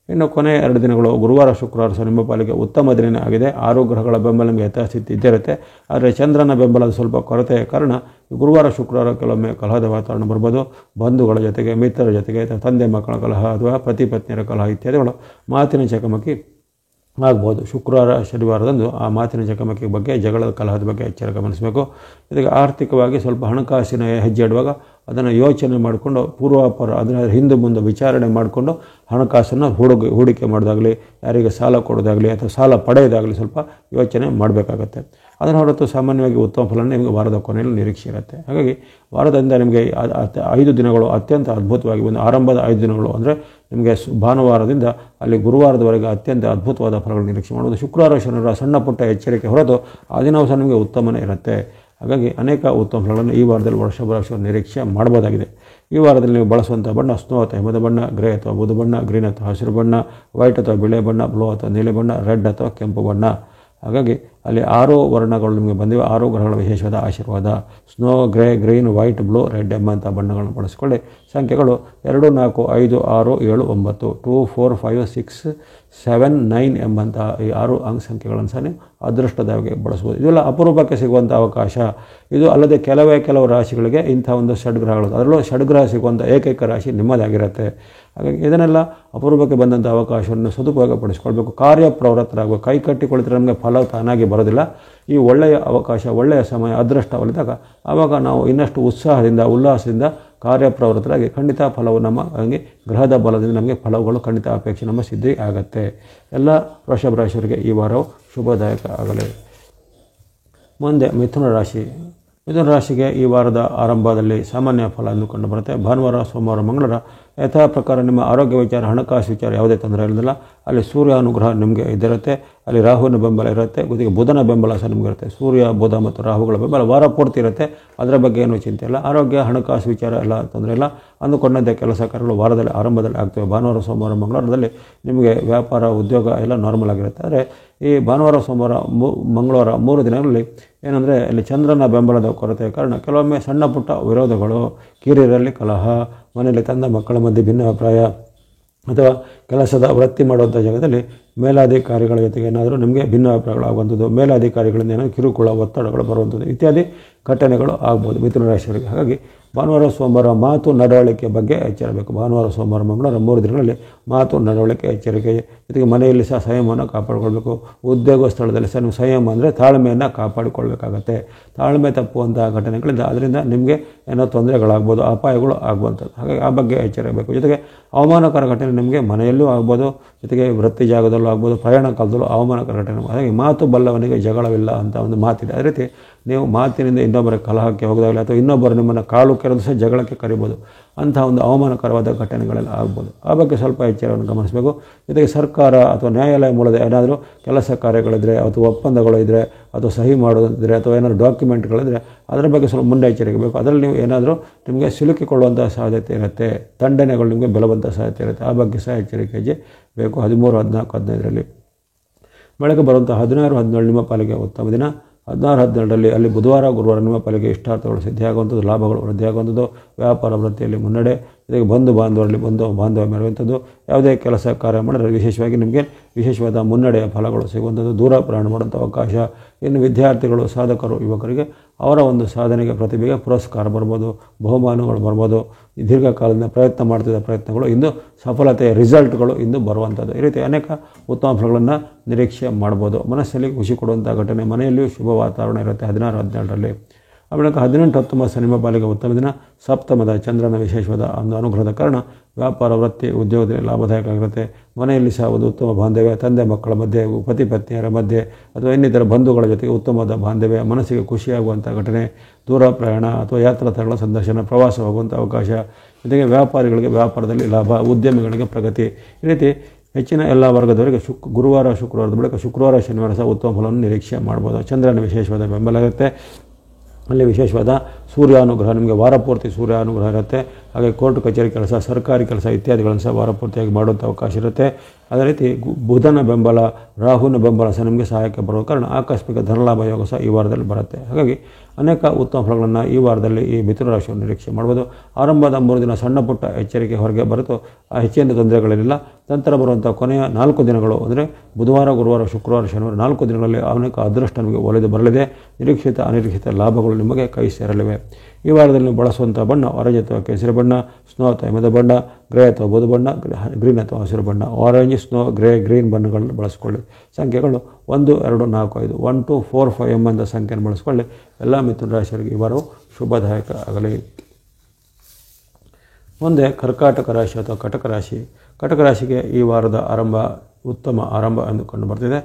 ಇನ್ನು ಕೊನೆ 2 ದಿನಗಳು ಗುರುವಾರ, ಶುಕ್ರವಾರ ಸಹ ನಿಮ್ಮ ಪಾಲಿಗೆ ಉತ್ತಮ ದಿನ ಆಗಿದೆ. 6 ಗ್ರಹಗಳ ಬೆಂಬಲ ನಿಮಗೆ ಯಥಾಸ್ಥಿತಿ ಇದ್ದೇ ಇರುತ್ತೆ. ಆದರೆ ಚಂದ್ರನ ಬೆಂಬಲದ ಸ್ವಲ್ಪ ಕೊರತೆಯ ಕಾರಣ ಗುರುವಾರ, ಶುಕ್ರವಾರ ಕೆಲವೊಮ್ಮೆ ಕಲಹದ ವಾತಾವರಣ ಬರ್ಬೋದು. ಬಂಧುಗಳ ಜೊತೆಗೆ, ಮಿತ್ರರ ಜೊತೆಗೆ, ತಂದೆ ಮಕ್ಕಳ ಕಲಹ ಅಥವಾ ಪತಿ ಪತ್ನಿಯರ ಕಲಹ ಇತ್ಯಾದಿಗಳು ಮಾತಿನ ಚಕಮಕಿ ಆಗ್ಬೋದು. ಶುಕ್ರವಾರ, ಶನಿವಾರದಂದು ಆ ಮಾತಿನ ಚಕಮಕಿ ಬಗ್ಗೆ, ಜಗಳದ ಕಲಹದ ಬಗ್ಗೆ ಎಚ್ಚರ ಗಮನಿಸಬೇಕು. ಜೊತೆಗೆ ಆರ್ಥಿಕವಾಗಿ ಸ್ವಲ್ಪ ಹಣಕಾಸಿನ ಹೆಜ್ಜೆ ಇಡುವಾಗ ಅದನ್ನು ಯೋಚನೆ ಮಾಡಿಕೊಂಡು ಪೂರ್ವಾಪರ ಅದನ್ನು ಹಿಂದೆ ಮುಂದೆ ವಿಚಾರಣೆ ಮಾಡಿಕೊಂಡು ಹಣಕಾಸನ್ನು ಹೂಡಿಕೆ ಮಾಡೋದಾಗಲಿ, ಯಾರಿಗೆ ಸಾಲ ಕೊಡೋದಾಗಲಿ ಅಥವಾ ಸಾಲ ಪಡೆಯೋದಾಗಲಿ ಸ್ವಲ್ಪ ಯೋಚನೆ ಮಾಡಬೇಕಾಗತ್ತೆ. ಅದನ್ನು ಹೊರತು ಸಾಮಾನ್ಯವಾಗಿ ಉತ್ತಮ ಫಲನೇ ನಿಮಗೆ ವಾರದ ಕೊನೆಯಲ್ಲಿ ನಿರೀಕ್ಷೆ ಇರುತ್ತೆ. ಹಾಗಾಗಿ ವಾರದಿಂದ ನಿಮಗೆ 5 ದಿನಗಳು ಅತ್ಯಂತ ಅದ್ಭುತವಾಗಿ ಆರಂಭದ 5 ದಿನಗಳು ಅಂದರೆ ನಿಮಗೆ ಭಾನುವಾರದಿಂದ ಅಲ್ಲಿ ಗುರುವಾರದವರೆಗೆ ಅತ್ಯಂತ ಅದ್ಭುತವಾದ ಫಲಗಳು ನಿರೀಕ್ಷೆ ಮಾಡುವುದು. ಶುಕ್ರವಾರ, ಶನಿವಾರ ಸಣ್ಣ ಪುಟ್ಟ ಎಚ್ಚರಿಕೆ ಹೊರತು ಆ ದಿನವೂ ಸಹ ನಿಮಗೆ ಉತ್ತಮನೇ ಇರುತ್ತೆ. ಹಾಗಾಗಿ ಅನೇಕ ಉತ್ತಮ ಫಲಗಳನ್ನು ಈ ವಾರದಲ್ಲಿ ವೃಷಭ ರಾಶಿಯವರು ನಿರೀಕ್ಷೆ ಮಾಡಬಹುದಾಗಿದೆ. ಈ ವಾರದಲ್ಲಿ ನೀವು ಬಳಸುವಂಥ ಬಣ್ಣ ಸ್ನೋ ಅಥವಾ ಹಿಮದ ಬಣ್ಣ, ಗ್ರೇ ಅಥವಾ ಬೂದು ಬಣ್ಣ, ಗ್ರೀನ್ ಅಥವಾ ಹಸಿರು ಬಣ್ಣ, ವೈಟ್ ಅಥವಾ ಬಿಳಿ ಬಣ್ಣ, ಬ್ಲೂ ಅಥವಾ ನೀಲಿ ಬಣ್ಣ, ರೆಡ್ ಅಥವಾ ಕೆಂಪು ಬಣ್ಣ. ಹಾಗಾಗಿ ಅಲ್ಲಿ 6 ವರ್ಣಗಳು ನಿಮಗೆ ಬಂದಿವೆ. 6 ಗ್ರಹಗಳ ವಿಶೇಷವಾದ ಆಶೀರ್ವಾದ. Snow, grey, green, white, blue, red ಎಂಬಂಥ ಬಣ್ಣಗಳನ್ನು ಬಳಸಿಕೊಳ್ಳಿ. ಸಂಖ್ಯೆಗಳು 2, 4, 5, 6, 7, 9, 2, 4, 5, 6, 7, 9 ಎಂಬಂಥ ಈ 6 ಅಂಕ ಸಂಖ್ಯೆಗಳನ್ನು ಸಹ ನೀವು ಅದೃಷ್ಟದಾಗಿ ಬಳಸ್ಬೋದು. ಇದೆಲ್ಲ ಅಪರೂಪಕ್ಕೆ ಸಿಗುವಂಥ ಅವಕಾಶ. ಇದು ಅಲ್ಲದೆ ಕೆಲವು ರಾಶಿಗಳಿಗೆ ಇಂಥ ಷಡ್ಗ್ರಹಗಳು, ಅದರಲ್ಲೂ ಷಡ್ಗ್ರಹ ಸಿಗುವಂಥ ಏಕೈಕ ರಾಶಿ ನಿಮ್ಮದಾಗಿರುತ್ತೆ. ಹಾಗಾಗಿ ಇದನ್ನೆಲ್ಲ ಅಪರೂಪಕ್ಕೆ ಬಂದಂಥ ಅವಕಾಶವನ್ನು ಸದುಪಯೋಗಪಡಿಸ್ಕೊಳ್ಬೇಕು. ಕಾರ್ಯಪ್ರವೃತ್ತರಾಗಬೇಕು. ಕೈ ಕಟ್ಟಿಕೊಳ್ತಾರೆ ನಮಗೆ ಫಲ ತಾನಾಗಿ ಬರೋದಿಲ್ಲ. ಈ ಒಳ್ಳೆಯ ಅವಕಾಶ, ಒಳ್ಳೆಯ ಸಮಯ, ಅದೃಷ್ಟ ಒಲಿದಾಗ ಆವಾಗ ನಾವು ಇನ್ನಷ್ಟು ಉತ್ಸಾಹದಿಂದ, ಉಲ್ಲಾಸದಿಂದ ಕಾರ್ಯಪ್ರವೃತ್ತರಾಗಿ ಖಂಡಿತ ಫಲವು ನಮಗೆ ಗ್ರಹದ ಬಲದಿಂದ ನಮಗೆ ಫಲಗಳು ಖಂಡಿತ ಅಪೇಕ್ಷೆ ನಮ್ಮ ಸಿದ್ಧಿ ಆಗುತ್ತೆ. ಎಲ್ಲ ವೃಷಭ ರಾಶಿಯವರಿಗೆ ಈ ವಾರವು ಶುಭದಾಯಕ ಆಗಲಿ. ಮುಂದೆ ಮಿಥುನ ರಾಶಿ. ಮಿಥುನ ರಾಶಿಗೆ ಈ ವಾರದ ಆರಂಭದಲ್ಲಿ ಸಾಮಾನ್ಯ ಫಲ ಎಂದು ಕಂಡುಬರುತ್ತೆ. ಭಾನುವಾರ, ಸೋಮವಾರ, ಮಂಗಳವಾರ ಯಥಾ ಪ್ರಕಾರ ನಿಮ್ಮ ಆರೋಗ್ಯ ವಿಚಾರ, ಹಣಕಾಸು ವಿಚಾರ ಯಾವುದೇ ತೊಂದರೆ ಇರೋದಿಲ್ಲ. ಅಲ್ಲಿ ಸೂರ್ಯ ಅನುಗ್ರಹ ನಿಮಗೆ ಇದಿರುತ್ತೆ. ಅಲ್ಲಿ ರಾಹುವಿನ ಬೆಂಬಲ ಇರುತ್ತೆ. ಜೊತೆಗೆ ಬುಧನ ಬೆಂಬಲ ಸಹ ನಿಮಗೆ ಇರುತ್ತೆ. ಸೂರ್ಯ, ಬುಧ ಮತ್ತು ರಾಹುಗಳ ಬೆಂಬಲ ವಾರ ಪೂರ್ತಿ ಇರುತ್ತೆ. ಅದರ ಬಗ್ಗೆ ಏನೂ ಚಿಂತೆ ಇಲ್ಲ. ಆರೋಗ್ಯ, ಹಣಕಾಸು ವಿಚಾರ ಎಲ್ಲ ತೊಂದರೆ ಇಲ್ಲ. ಅಂದುಕೊಂಡಂತೆ ಕೆಲಸ ಕಾರ್ಯಗಳು ವಾರದಲ್ಲಿ ಆರಂಭದಲ್ಲಿ ಆಗ್ತವೆ. ಭಾನುವಾರ, ಸೋಮವಾರ, ಮಂಗಳವಾರದಲ್ಲಿ ನಿಮಗೆ ವ್ಯಾಪಾರ, ಉದ್ಯೋಗ ಎಲ್ಲ ನಾರ್ಮಲ್ ಆಗಿರುತ್ತೆ. ಆದರೆ ಈ ಭಾನುವಾರ, ಸೋಮವಾರ, ಮಂಗಳವಾರ 3 ದಿನಗಳಲ್ಲಿ ಏನಂದರೆ ಇಲ್ಲಿ ಚಂದ್ರನ ಬೆಂಬಲದ ಕೊರತೆ ಕಾರಣ ಕೆಲವೊಮ್ಮೆ ಸಣ್ಣ ಪುಟ್ಟ ವಿರೋಧಗಳು, ಕಿರಿಯರಲ್ಲಿ ಕಲಹ, ಮನೆಯಲ್ಲಿ ತಂದ ಮಕ್ಕಳ ಮಧ್ಯೆ ಭಿನ್ನಾಭಿಪ್ರಾಯ ಅಥವಾ ಕೆಲಸದ ವೃತ್ತಿ ಮಾಡುವಂಥ ಜಾಗದಲ್ಲಿ ಮೇಲಾಧಿಕಾರಿಗಳ ಜೊತೆಗೆ ಏನಾದರೂ ನಿಮಗೆ ಭಿನ್ನಾಭಿಪ್ರಾಯಗಳಾಗುವಂಥದ್ದು, ಮೇಲಾಧಿಕಾರಿಗಳಿಂದ ಏನಾದರೂ ಕಿರುಕುಳ, ಒತ್ತಡಗಳು ಬರುವಂಥದ್ದು ಇತ್ಯಾದಿ ಘಟನೆಗಳು ಆಗ್ಬೋದು ಮಿಥುನ ರಾಶಿಯವರಿಗೆ. ಹಾಗಾಗಿ ಭಾನುವಾರ, ಸೋಮವಾರ ಮಾತು ನಡವಳಿಕೆ ಬಗ್ಗೆ ಎಚ್ಚರಬೇಕು. ಭಾನುವಾರ, ಸೋಮವಾರ, ಮಂಗಳವಾರ 3 ದಿನಗಳಲ್ಲಿ ಮಾತು ನಡವಳಿಕೆ ಎಚ್ಚರಿಕೆ. ಜೊತೆಗೆ ಮನೆಯಲ್ಲಿ ಸಹ ಸಂಯಮವನ್ನು ಕಾಪಾಡಿಕೊಳ್ಬೇಕು. ಉದ್ಯೋಗ ಸ್ಥಳದಲ್ಲಿ ಸಹ ನೀವು ಸಂಯಮ ಅಂದರೆ ತಾಳ್ಮೆಯನ್ನು ಕಾಪಾಡಿಕೊಳ್ಬೇಕಾಗತ್ತೆ. ತಾಳ್ಮೆ ತಪ್ಪುವಂತಹ ಘಟನೆಗಳಿಂದ ಅದರಿಂದ ನಿಮಗೆ ಏನೋ ತೊಂದರೆಗಳಾಗ್ಬೋದು, ಅಪಾಯಗಳು ಆಗುವಂಥದ್ದು. ಹಾಗಾಗಿ ಆ ಬಗ್ಗೆ ಎಚ್ಚರಬೇಕು. ಜೊತೆಗೆ ಅವಮಾನಕರ ಘಟನೆ ನಿಮಗೆ ಮನೆಯಲ್ಲೂ ಆಗ್ಬೋದು, ಜೊತೆಗೆ ವೃತ್ತಿ ಜಾಗದಲ್ಲೂ ಆಗ್ಬೋದು, ಪ್ರಯಾಣ ಕಾಲದಲ್ಲೂ ಅವಮಾನಕರ ಘಟನೆ. ಹಾಗಾಗಿ ಮಾತು ಬಲ್ಲವನಿಗೆ ಜಗಳವಿಲ್ಲ ಅಂತ ಒಂದು ಮಾತಿದೆ. ಅದೇ ರೀತಿ ನೀವು ಮಾತಿನಿಂದ ಇನ್ನೊಬ್ಬರ ಕಲಹಕ್ಕೆ ಹೋಗೋದಾಗಲಿ ಅಥವಾ ಇನ್ನೊಬ್ಬರು ನಿಮ್ಮನ್ನು ಕಾಲು ಕೆರೆದು ಸಹ ಜಗಳಕ್ಕೆ ಕರಿಬೋದು. ಅಂತಹ ಒಂದು ಅವಮಾನಕರವಾದ ಘಟನೆಗಳೆಲ್ಲ ಆಗ್ಬೋದು. ಆ ಬಗ್ಗೆ ಸ್ವಲ್ಪ ಎಚ್ಚರವನ್ನು ಗಮನಿಸಬೇಕು. ಜೊತೆಗೆ ಸರ್ಕಾರ ಅಥವಾ ನ್ಯಾಯಾಲಯ ಮೂಲದ ಏನಾದರೂ ಕೆಲಸ ಕಾರ್ಯಗಳಿದ್ದರೆ ಅಥವಾ ಒಪ್ಪಂದಗಳು ಇದ್ದರೆ ಅಥವಾ ಸಹಿ ಮಾಡೋದಿದ್ದರೆ ಅಥವಾ ಏನಾದರೂ ಡಾಕ್ಯುಮೆಂಟ್ಗಳಿದ್ದರೆ ಅದರ ಬಗ್ಗೆ ಸ್ವಲ್ಪ ಮುನ್ನೆಚ್ಚರಿಕೆ ಬೇಕು. ಅದರಲ್ಲಿ ನೀವು ಏನಾದರೂ ನಿಮಗೆ ಸಿಲುಕಿಕೊಳ್ಳುವಂಥ ಸಾಧ್ಯತೆ ಇರುತ್ತೆ. ದಂಡನೆಗಳು ನಿಮಗೆ ಬೆಲುವಂಥ ಸಾಧ್ಯತೆ ಇರುತ್ತೆ. ಆ ಬಗ್ಗೆ ಸಹ ಎಚ್ಚರಿಕೆ ಬೇಕು. 13, 14, 15ರಲ್ಲಿ ಬೆಳಗ್ಗೆ ಬರುವಂಥ 16, 17 ನಿಮ್ಮ ಪಾಲಿಗೆ ಉತ್ತಮ ದಿನ. 16, 17ರಲ್ಲಿ ಅಲ್ಲಿ ಬುಧವಾರ, ಗುರುವಾರ ನಿಮ್ಮ ಪಾಲಿಗೆ ಇಷ್ಟಾರ್ಥಗಳು ಸಿದ್ಧಿಯಾಗುವಂಥದ್ದು, ಲಾಭಗಳು ವೃದ್ಧಿಯಾಗುವಂಥದ್ದು, ವ್ಯಾಪಾರ ವೃತ್ತಿಯಲ್ಲಿ ಮುನ್ನಡೆ, ಜೊತೆಗೆ ಬಂಧು ಬಾಂಧವರಲ್ಲಿ ಬಾಂಧವ್ಯ ಮೆರೆಯುವಂಥದ್ದು, ಯಾವುದೇ ಕೆಲಸ ಕಾರ್ಯ ಮಾಡಿದ್ರೆ ವಿಶೇಷವಾಗಿ ನಿಮಗೆ ವಿಶೇಷವಾದ ಮುನ್ನಡೆಯ ಫಲಗಳು ಸಿಗುವಂಥದ್ದು, ದೂರ ಪ್ರಯಾಣ ಮಾಡುವಂಥ ಅವಕಾಶ. ಇನ್ನು ವಿದ್ಯಾರ್ಥಿಗಳು, ಸಾಧಕರು, ಯುವಕರಿಗೆ ಅವರ ಒಂದು ಸಾಧನೆಗೆ, ಪ್ರತಿಭೆಗೆ ಪುರಸ್ಕಾರ ಬರ್ಬೋದು, ಬಹುಮಾನಗಳು ಬರ್ಬೋದು. ದೀರ್ಘಕಾಲದಿಂದ ಪ್ರಯತ್ನ ಮಾಡ್ತಿದ್ದ ಪ್ರಯತ್ನಗಳು ಇಂದು ಸಫಲತೆಯ ರಿಸಲ್ಟ್ಗಳು ಇಂದು ಬರುವಂಥದ್ದು. ಈ ರೀತಿ ಅನೇಕ ಉತ್ತಮ ಫಲಗಳನ್ನು ನಿರೀಕ್ಷೆ ಮಾಡ್ಬೋದು. ಮನಸ್ಸಲ್ಲಿ ಖುಷಿ ಕೊಡುವಂಥ ಘಟನೆ, ಮನೆಯಲ್ಲಿಯೂ ಶುಭ ವಾತಾವರಣ ಇರುತ್ತೆ 16, 17ರಲ್ಲಿ. ಆಮೇಲೆ 18, 19 ನಿಮ್ಮ ಪಾಲಿಗೆ ಉತ್ತಮ ದಿನ. ಸಪ್ತಮದ ಚಂದ್ರನ ವಿಶೇಷವಾದ ಒಂದು ಅನುಗ್ರಹದ ಕಾರಣ ವ್ಯಾಪಾರ, ವೃತ್ತಿ, ಉದ್ಯೋಗದಲ್ಲಿ ಲಾಭದಾಯಕ ಆಗಿರುತ್ತೆ. ಮನೆಯಲ್ಲಿ ಸಹ ಒಂದು ಉತ್ತಮ ಬಾಂಧವ್ಯ, ತಂದೆ ಮಕ್ಕಳ ಮಧ್ಯೆ, ಪತಿ ಪತ್ನಿಯರ ಮಧ್ಯೆ ಅಥವಾ ಇನ್ನಿತರ ಬಂಧುಗಳ ಜೊತೆಗೆ ಉತ್ತಮವಾದ ಬಾಂಧವ್ಯ, ಮನಸ್ಸಿಗೆ ಖುಷಿಯಾಗುವಂಥ ಘಟನೆ, ದೂರ ಪ್ರಯಾಣ ಅಥವಾ ಯಾತ್ರಾ ಸ್ಥಳಗಳ ಸಂದರ್ಶನ, ಪ್ರವಾಸ ಹೋಗುವಂಥ ಅವಕಾಶ. ಜೊತೆಗೆ ವ್ಯಾಪಾರಿಗಳಿಗೆ ವ್ಯಾಪಾರದಲ್ಲಿ ಲಾಭ, ಉದ್ಯಮಿಗಳಿಗೆ ಪ್ರಗತಿ. ಈ ರೀತಿ ಹೆಚ್ಚಿನ ಎಲ್ಲ ವರ್ಗದವರಿಗೆ ಗುರುವಾರ, ಶುಕ್ರವಾರದ ಬಳಿಕ ಶುಕ್ರವಾರ, ಶನಿವಾರ ಸಹ ಉತ್ತಮ ಫಲವನ್ನು ನಿರೀಕ್ಷೆ ಮಾಡ್ಬೋದು. ಚಂದ್ರನ ವಿಶೇಷವಾದ ಬೆಂಬಲ ಇರುತ್ತೆ. ಅಲ್ಲಿ ವಿಶೇಷವಾದ ಸೂರ್ಯಾನುಗ್ರಹ ನಿಮಗೆ ವಾರ ಪೂರ್ತಿ ಸೂರ್ಯಾನುಗ್ರಹ ಇರುತ್ತೆ. ಹಾಗೆ ಕೋರ್ಟ್ ಕಚೇರಿ ಕೆಲಸ, ಸರ್ಕಾರಿ ಕೆಲಸ ಇತ್ಯಾದಿಗಳನ್ನು ಸಹ ವಾರ ಪೂರ್ತಿಯಾಗಿ ಮಾಡುವಂಥ ಅವಕಾಶ ಇರುತ್ತೆ. ಅದೇ ರೀತಿ ಬುಧನ ಬೆಂಬಲ, ರಾಹುವಿನ ಬೆಂಬಲ ಸಹ ನಿಮಗೆ ಸಹಾಯಕ್ಕೆ ಬರುವ ಕಾರಣ ಆಕಸ್ಮಿಕ ಧನಲಾಭ ಯೋಗ ಸಹ ಈ ವಾರದಲ್ಲಿ ಬರುತ್ತೆ. ಹಾಗಾಗಿ ಅನೇಕ ಉತ್ತಮ ಫಲಗಳನ್ನು ಈ ವಾರದಲ್ಲಿ ಈ ಮಿಥುನ ರಾಶಿಯನ್ನು ನಿರೀಕ್ಷೆ ಮಾಡ್ಬೋದು. ಆರಂಭದ 3 ದಿನ ಸಣ್ಣ ಪುಟ್ಟ ಎಚ್ಚರಿಕೆ ಹೊರಗೆ ಬರುತ್ತೋ ಹೆಚ್ಚಿನ ತೊಂದರೆಗಳಿರಲಿಲ್ಲ. ನಂತರ ಬರುವಂಥ ಕೊನೆಯ 4 ದಿನಗಳು ಅಂದರೆ ಬುಧವಾರ, ಗುರುವಾರ, ಶುಕ್ರವಾರ, ಶನಿವಾರ 4 ದಿನಗಳಲ್ಲಿ ಅನೇಕ ಅದೃಷ್ಟ ನಿಮಗೆ ಒಲಿದು ಬರಲಿದೆ. ನಿರೀಕ್ಷಿತ ಅನಿರೀಕ್ಷಿತ ಲಾಭಗಳು ನಿಮಗೆ ಕೈ ಸೇರಲಿವೆ. ಈ ವಾರದಲ್ಲಿ ಬಳಸುವಂಥ ಬಣ್ಣ ಆರೆಂಜ್ ಅಥವಾ ಕೇಸರಿ ಬಣ್ಣ, ಸ್ನೋ ಅಥವಾ ಹಿಮದ ಬಣ್ಣ, ಗ್ರೇ ಅಥವಾ ಬೂದು ಬಣ್ಣ, ಗ್ರೀನ್ ಅಥವಾ ಹಸಿರು ಬಣ್ಣ. ಆರೆಂಜ್, ಸ್ನೋ, ಗ್ರೇ, ಗ್ರೀನ್ ಬಣ್ಣಗಳನ್ನು ಬಳಸಿಕೊಳ್ಳಿ. ಸಂಖ್ಯೆಗಳು 1, 2, 4, 5 1, 2, 4, 5 ಎಂಬಂಥ ಸಂಖ್ಯೆಯನ್ನು ಬಳಸಿಕೊಳ್ಳಿ. ಎಲ್ಲ ಮಿಥುನ ರಾಶಿಯವರಿಗೆ ಈ ವಾರವು ಶುಭದಾಯಕ ಆಗಲಿ. ಮುಂದೆ ಕರ್ಕಾಟಕ ರಾಶಿ ಅಥವಾ ಕಟಕ ರಾಶಿ. ಕಟಕ ರಾಶಿಗೆ ಈ ವಾರದ ಉತ್ತಮ ಆರಂಭ ಎಂದು ಕಂಡು ಬರ್ತಿದೆ.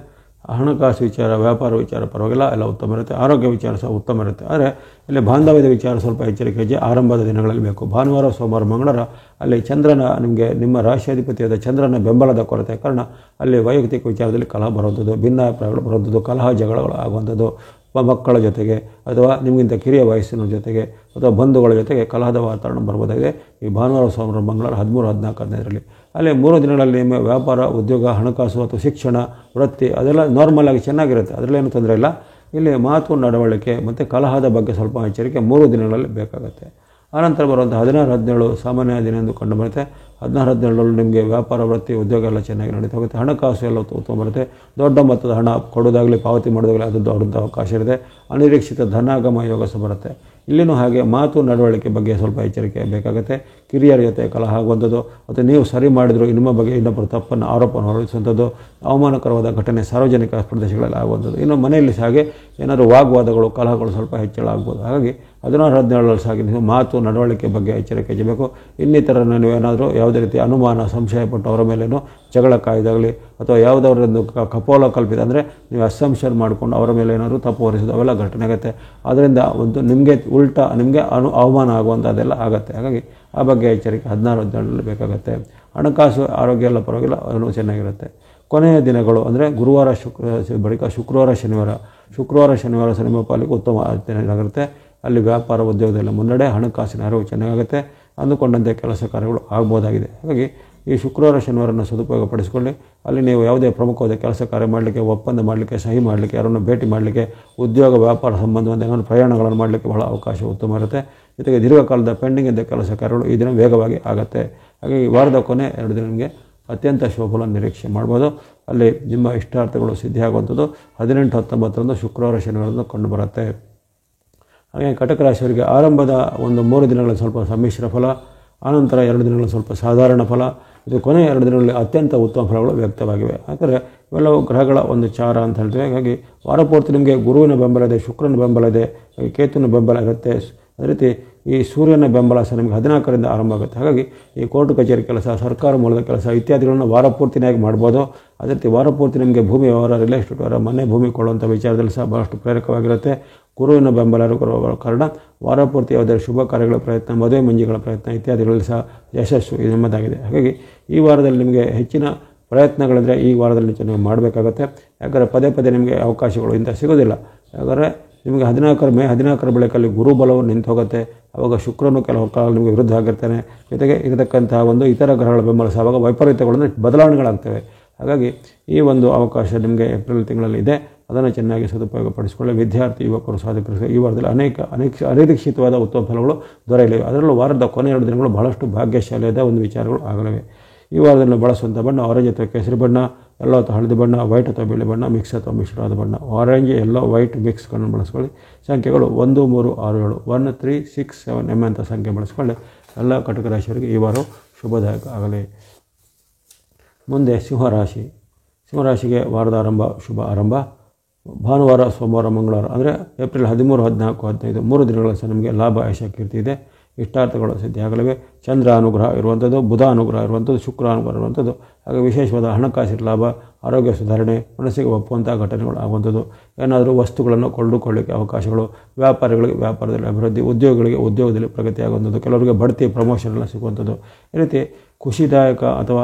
ಹಣಕಾಸು ವಿಚಾರ, ವ್ಯಾಪಾರ ವಿಚಾರ ಪರವಾಗಿಲ್ಲ, ಎಲ್ಲ ಉತ್ತಮ ಇರುತ್ತೆ. ಆರೋಗ್ಯ ವಿಚಾರ ಸಹ ಉತ್ತಮ ಇರುತ್ತೆ. ಆದರೆ ಇಲ್ಲಿ ಬಾಂಧವ್ಯದ ವಿಚಾರ ಸ್ವಲ್ಪ ಎಚ್ಚರಿಕೆ ಆರಂಭದ ದಿನಗಳಲ್ಲಿ ಬೇಕು. ಭಾನುವಾರ, ಸೋಮವಾರ, ಮಂಗಳವಾರ ಅಲ್ಲಿ ಚಂದ್ರನ ನಿಮಗೆ ನಿಮ್ಮ ರಾಶಿಯಾಧಿಪತಿಯಾದ ಚಂದ್ರನ ಬೆಂಬಲದ ಕೊರತೆ ಕಾರಣ ಅಲ್ಲಿ ವೈಯಕ್ತಿಕ ವಿಚಾರದಲ್ಲಿ ಕಲಹ ಬರುವಂಥದ್ದು, ಭಿನ್ನಾಭಿಪ್ರಾಯಗಳು ಬರುವಂಥದ್ದು, ಕಲಹ ಜಗಳಗಳು ಆಗುವಂಥದ್ದು, ಮಕ್ಕಳ ಜೊತೆಗೆ ಅಥವಾ ನಿಮಗಿಂತ ಕಿರಿಯ ವಯಸ್ಸಿನ ಜೊತೆಗೆ ಅಥವಾ ಬಂಧುಗಳ ಜೊತೆಗೆ ಕಲಹದ ವಾತಾವರಣ ಬರ್ಬೋದಾಗಿದೆ ಈ ಭಾನುವಾರ, ಸೋಮವಾರ, ಮಂಗಳವಾರ 13, 14, 15ರಲ್ಲಿ. ಅಲ್ಲಿ 3 ದಿನಗಳಲ್ಲಿ ನಿಮ್ಮ ವ್ಯಾಪಾರ, ಉದ್ಯೋಗ, ಹಣಕಾಸು ಅಥವಾ ಶಿಕ್ಷಣ, ವೃತ್ತಿ ಅದೆಲ್ಲ ನಾರ್ಮಲ್ ಆಗಿ ಚೆನ್ನಾಗಿರುತ್ತೆ. ಅದರಲ್ಲೇನು ತೊಂದರೆ ಇಲ್ಲ. ಇಲ್ಲಿ ಮಾತು ನಡವಳಿಕೆ ಮತ್ತು ಕಲಹದ ಬಗ್ಗೆ ಸ್ವಲ್ಪ ಎಚ್ಚರಿಕೆ 3 ದಿನಗಳಲ್ಲಿ ಬೇಕಾಗುತ್ತೆ. ಆನಂತರ ಬರುವಂಥ 16, 17 ಸಾಮಾನ್ಯ ದಿನ ಎಂದು ಕಂಡು ಬರುತ್ತೆ. 16, 17ರಲ್ಲಿ ನಿಮಗೆ ವ್ಯಾಪಾರ, ವೃತ್ತಿ, ಉದ್ಯೋಗ ಎಲ್ಲ ಚೆನ್ನಾಗಿ ನಡೀತಾ ಹೋಗುತ್ತೆ. ಹಣಕಾಸು ಎಲ್ಲ ಉತ್ತಮ ಬರುತ್ತೆ. ದೊಡ್ಡ ಮೊತ್ತದ ಹಣ ಕೊಡೋದಾಗಲಿ, ಪಾವತಿ ಮಾಡೋದಾಗಲಿ ಅದು ದೊಡ್ಡ ಅವಕಾಶ ಇದೆ. ಅನಿರೀಕ್ಷಿತ ಧನಾಗಮ ಯೋಗ ಸಹ ಬರುತ್ತೆ. ಇಲ್ಲಿನೂ ಹಾಗೆ ಮಾತು ನಡವಳಿಕೆ ಬಗ್ಗೆ ಸ್ವಲ್ಪ ಎಚ್ಚರಿಕೆ ಬೇಕಾಗುತ್ತೆ. ಕಿರಿಯರ ಜೊತೆ ಕಲಹ ಆಗುವಂಥದ್ದು, ಅಥವಾ ನೀವು ಸರಿ ಮಾಡಿದರೂ ನಿಮ್ಮ ಬಗ್ಗೆ ಇನ್ನೊಬ್ಬರು ತಪ್ಪನ್ನು ಆರೋಪವನ್ನು ಹೊರಡಿಸುವಂಥದ್ದು, ಅವಮಾನಕರವಾದ ಘಟನೆ ಸಾರ್ವಜನಿಕ ಪ್ರದೇಶಗಳಲ್ಲಿ ಆಗುವಂಥದ್ದು. ಇನ್ನು ಮನೆಯಲ್ಲಿ ಸಹ ಹಾಗೆ ಏನಾದರೂ ವಾಗ್ವಾದಗಳು ಕಲಹಗಳು ಸ್ವಲ್ಪ ಹೆಚ್ಚಳ ಆಗ್ಬೋದು. ಹಾಗಾಗಿ 16-17 ಸಾಗಿ ನೀವು ಮಾತು ನಡವಳಿಕೆ ಬಗ್ಗೆ ಎಚ್ಚರಿಕೆ ವಹಿಸಬೇಕು. ಇನ್ನಿತರನ್ನು ನೀವು ಏನಾದರೂ ಯಾವುದೇ ರೀತಿ ಅನುಮಾನ ಸಂಶಯಪಟ್ಟು ಅವರ ಮೇಲೇನೋ ಜಗಳ ಕಾಯ್ದಾಗಲಿ ಅಥವಾ ಯಾವುದವರೊಂದು ಕಪೋಲ ಕಲ್ಪಿತ ಅಂದರೆ ನೀವು ಅಸಂಪ್ಷನ್ ಮಾಡಿಕೊಂಡು ಅವರ ಮೇಲೆ ಏನಾದರೂ ತಪ್ಪು ಹೊರಿಸೋದು ಅವೆಲ್ಲ ಘಟನೆ ಆಗುತ್ತೆ. ಅದರಿಂದ ಒಂದು ನಿಮಗೆ ನಿಮಗೆ ಅವಮಾನ ಆಗುವಂಥದ್ದೆಲ್ಲ ಆಗುತ್ತೆ. ಹಾಗಾಗಿ ಆ ಬಗ್ಗೆ ಎಚ್ಚರಿಕೆ 16-17 ಬೇಕಾಗುತ್ತೆ. ಹಣಕಾಸು ಆರೋಗ್ಯ ಎಲ್ಲ ಪರವಾಗಿಲ್ಲ, ಅದನ್ನು ಚೆನ್ನಾಗಿರುತ್ತೆ. ಕೊನೆಯ ದಿನಗಳು ಅಂದರೆ ಗುರುವಾರ ಬಳಿಕ ಶುಕ್ರವಾರ ಶನಿವಾರ ನಿಮ್ಮ ಪಾಲಿಗೆ ಉತ್ತಮ ದಿನಗಳಾಗಿರುತ್ತೆ. ಅಲ್ಲಿ ವ್ಯಾಪಾರ ಉದ್ಯೋಗದಲ್ಲಿ ಮುನ್ನಡೆ, ಹಣಕಾಸಿನ ಆರೋಗ್ಯ ಚೆನ್ನಾಗುತ್ತೆ, ಅಂದುಕೊಂಡಂತೆ ಕೆಲಸ ಕಾರ್ಯಗಳು ಆಗ್ಬೋದಾಗಿದೆ. ಹಾಗಾಗಿ ಈ ಶುಕ್ರವಾರ ಶನಿವಾರನ ಸದುಪಯೋಗಪಡಿಸಿಕೊಳ್ಳಿ. ಅಲ್ಲಿ ನೀವು ಯಾವುದೇ ಪ್ರಮುಖವಾದ ಕೆಲಸ ಕಾರ್ಯ ಮಾಡಲಿಕ್ಕೆ, ಒಪ್ಪಂದ ಮಾಡಲಿಕ್ಕೆ, ಸಹಿ ಮಾಡಲಿಕ್ಕೆ, ಯಾರನ್ನು ಭೇಟಿ ಮಾಡಲಿಕ್ಕೆ, ಉದ್ಯೋಗ ವ್ಯಾಪಾರ ಸಂಬಂಧವಾದ ಏನಾದರೂ ಪ್ರಯಾಣಗಳನ್ನು ಮಾಡಲಿಕ್ಕೆ ಬಹಳ ಅವಕಾಶ ಉತ್ತಮ ಇರುತ್ತೆ. ಜೊತೆಗೆ ದೀರ್ಘಕಾಲದ ಪೆಂಡಿಂಗ್ ಇದ್ದ ಕೆಲಸ ಕಾರ್ಯಗಳು ಈ ದಿನ ವೇಗವಾಗಿ ಆಗುತ್ತೆ. ಹಾಗಾಗಿ ವಾರದ ಕೊನೆ 2 ದಿನ ನಿಮಗೆ ಅತ್ಯಂತ ಶುಭಫಲ ನಿರೀಕ್ಷೆ ಮಾಡ್ಬೋದು. ಅಲ್ಲಿ ನಿಮ್ಮ ಇಷ್ಟಾರ್ಥಗಳು ಸಿದ್ಧಿಯಾಗುವಂಥದ್ದು 18-19 ಶುಕ್ರವಾರ ಶನಿವಾರದಿಂದ ಕಂಡುಬರುತ್ತೆ. ಹಾಗೆ ಕಟಕ ರಾಶಿಯವರಿಗೆ ಆರಂಭದ ಒಂದು 3 ದಿನಗಳಲ್ಲಿ ಸ್ವಲ್ಪ ಸಮ್ಮಿಶ್ರ ಫಲ, ಆನಂತರ 2 ದಿನಗಳಲ್ಲಿ ಸ್ವಲ್ಪ ಸಾಧಾರಣ ಫಲ, ಇದು ಕೊನೆಯ 2 ದಿನಗಳಲ್ಲಿ ಅತ್ಯಂತ ಉತ್ತಮ ಫಲಗಳು ವ್ಯಕ್ತವಾಗಿವೆ. ಯಾಕಂದರೆ ಇವೆಲ್ಲವೂ ಗ್ರಹಗಳ ಒಂದು ಚಾರ ಅಂತ ಹೇಳ್ತೀವಿ. ಹಾಗಾಗಿ ವಾರಪೂರ್ತಿ ನಿಮಗೆ ಗುರುವಿನ ಬೆಂಬಲ ಇದೆ, ಶುಕ್ರನ ಬೆಂಬಲ ಇದೆ, ಕೇತುವಿನ ಬೆಂಬಲ ಇರುತ್ತೆ. ಅದೇ ರೀತಿ ಈ ಸೂರ್ಯನ ಬೆಂಬಲ ಸಹ ನಿಮಗೆ 14ರಿಂದ ಆರಂಭ ಆಗುತ್ತೆ. ಹಾಗಾಗಿ ಈ ಕೋರ್ಟ್ ಕಚೇರಿ ಕೆಲಸ, ಸರ್ಕಾರ ಮೂಲದ ಕೆಲಸ ಇತ್ಯಾದಿಗಳನ್ನು ವಾರಪೂರ್ತಿನಾಗಿ ಮಾಡ್ಬೋದು. ಅದೇ ರೀತಿ ವಾರಪೂರ್ತಿ ನಿಮಗೆ ಭೂಮಿ ವ್ಯವಹಾರ, ರಿಯಲ್ ಎಸ್ಟೇಟ್ ವ್ಯವಹಾರ, ಮನೆ ಭೂಮಿ ಕೊಳ್ಳುವಂಥ ವಿಚಾರದಲ್ಲಿ ಸಹ ಬಹಳಷ್ಟು ಪ್ರೇರಕವಾಗಿರುತ್ತೆ. ಗುರುವಿನ ಬೆಂಬಲ ಇರುವ ಕಾರಣ ವಾರಪೂರ್ತಿ ಯಾವುದೇ ಶುಭ ಕಾರ್ಯಗಳ ಪ್ರಯತ್ನ, ಮದುವೆ ಮುಂಜಿಗಳ ಪ್ರಯತ್ನ ಇತ್ಯಾದಿಗಳಲ್ಲಿ ಸಹ ಯಶಸ್ಸು ನಿಮ್ಮದಾಗಿದೆ. ಹಾಗಾಗಿ ಈ ವಾರದಲ್ಲಿ ನಿಮಗೆ ಹೆಚ್ಚಿನ ಪ್ರಯತ್ನಗಳಿದ್ರೆ ಈ ವಾರದಲ್ಲಿ ನೀವು ಮಾಡಬೇಕಾಗತ್ತೆ. ಯಾಕಂದರೆ ಪದೇ ನಿಮಗೆ ಅವಕಾಶಗಳು ಇಂಥ ಸಿಗೋದಿಲ್ಲ. ಯಾಕಂದರೆ ನಿಮಗೆ 14 ಬಳಿಕಲ್ಲಿ ಗುರು ಬಲವು ನಿಂತು ಹೋಗುತ್ತೆ. ಆವಾಗ ಶುಕ್ರನು ಕೆಲವು ಕಾಲ ನಿಮಗೆ ವಿರುದ್ಧ ಆಗಿರ್ತಾನೆ. ಜೊತೆಗೆ ಇರತಕ್ಕಂತಹ ಒಂದು ಇತರ ಗ್ರಹಗಳ ಬೆಂಬಲ ಸಹ ಆವಾಗ ವೈಪರೀತ್ಯಗಳನ್ನು ಬದಲಾವಣೆಗಳಾಗ್ತವೆ. ಹಾಗಾಗಿ ಈ ಒಂದು ಅವಕಾಶ ನಿಮಗೆ ಏಪ್ರಿಲ್ ತಿಂಗಳಲ್ಲಿ ಇದೆ. ಅದನ್ನು ಚೆನ್ನಾಗಿ ಸದುಪಯೋಗಪಡಿಸಿಕೊಳ್ಳಿ. ವಿದ್ಯಾರ್ಥಿ ಯುವಕರು ಸಾಧಕರು ಈ ವಾರದಲ್ಲಿ ಅನಿರೀಕ್ಷಿತವಾದ ಉತ್ತಮ ಫಲಗಳು ದೊರೆಯಲಿವೆ. ಅದರಲ್ಲೂ ವಾರದ ಕೊನೆಯ 2 ದಿನಗಳು ಬಹಳಷ್ಟು ಭಾಗ್ಯಶಾಲಿಯಾದ ಒಂದು ವಿಚಾರಗಳು ಆಗಲಿವೆ. ಈ ವಾರದಲ್ಲಿ ಬಳಸುವಂಥ ಬಣ್ಣ ಆರೆಂಜ್ ಅಥವಾ ಕೇಸರಿ ಬಣ್ಣ, ಎಲ್ಲೋ ಅಥವಾ ಹಳದಿ ಬಣ್ಣ, ವೈಟ್ ಅಥವಾ ಬಿಳಿ ಬಣ್ಣ, ಮಿಕ್ಸ್ ಅಥವಾ ಮಿಶ್ರವಾದ ಬಣ್ಣ. ಆರೆಂಜ್, ಎಲ್ಲೋ, ವೈಟ್ ಮಿಕ್ಸ್ಗಳನ್ನು ಬಳಸ್ಕೊಳ್ಳಿ. ಸಂಖ್ಯೆಗಳು 1, 3, 6, 7 1, 3, 6, 7 ಅಂತ ಸಂಖ್ಯೆ ಬಳಸ್ಕೊಳ್ಳಿ. ಎಲ್ಲ ಕಟಕ ರಾಶಿಯವರಿಗೆ ಈ ವಾರ ಶುಭದಾಯಕ ಆಗಲಿ. ಮುಂದೆ ಸಿಂಹರಾಶಿಗೆ ವಾರದ ಶುಭ ಆರಂಭ. ಭಾನುವಾರ, ಸೋಮವಾರ, ಮಂಗಳವಾರ ಅಂದರೆ ಏಪ್ರಿಲ್ 13, 14, 15 3 ದಿನಗಳ ಸಹ ನಿಮಗೆ ಲಾಭ, ಯಶ, ಕೀರ್ತಿ ಇದೆ. ಇಷ್ಟಾರ್ಥಗಳು ಸಿದ್ಧಿಯಾಗಲಿವೆ. ಚಂದ್ರ ಅನುಗ್ರಹ ಇರುವಂಥದ್ದು, ಬುಧ ಅನುಗ್ರಹ ಇರುವಂಥದ್ದು, ಶುಕ್ರ ಅನುಗ್ರಹ ಇರುವಂಥದ್ದು. ಹಾಗೆ ವಿಶೇಷವಾದ ಹಣಕಾಸಿನ ಲಾಭ, ಆರೋಗ್ಯ ಸುಧಾರಣೆ, ಮನಸ್ಸಿಗೆ ಒಪ್ಪುವಂಥ ಘಟನೆಗಳು ಆಗುವಂಥದ್ದು. ಏನಾದರೂ ವಸ್ತುಗಳನ್ನು ಕೊಳ್ಳಿಕ್ಕೆ ಅವಕಾಶಗಳು, ವ್ಯಾಪಾರಿಗಳಿಗೆ ವ್ಯಾಪಾರದಲ್ಲಿ ಅಭಿವೃದ್ಧಿ, ಉದ್ಯೋಗಿಗಳಿಗೆ ಉದ್ಯೋಗದಲ್ಲಿ ಪ್ರಗತಿ ಆಗುವಂಥದ್ದು, ಕೆಲವರಿಗೆ ಬಡ್ತಿ ಪ್ರಮೋಷನ್ ಎಲ್ಲ ಸಿಗುವಂಥದ್ದು. ಈ ರೀತಿ ಖುಷಿದಾಯಕ ಅಥವಾ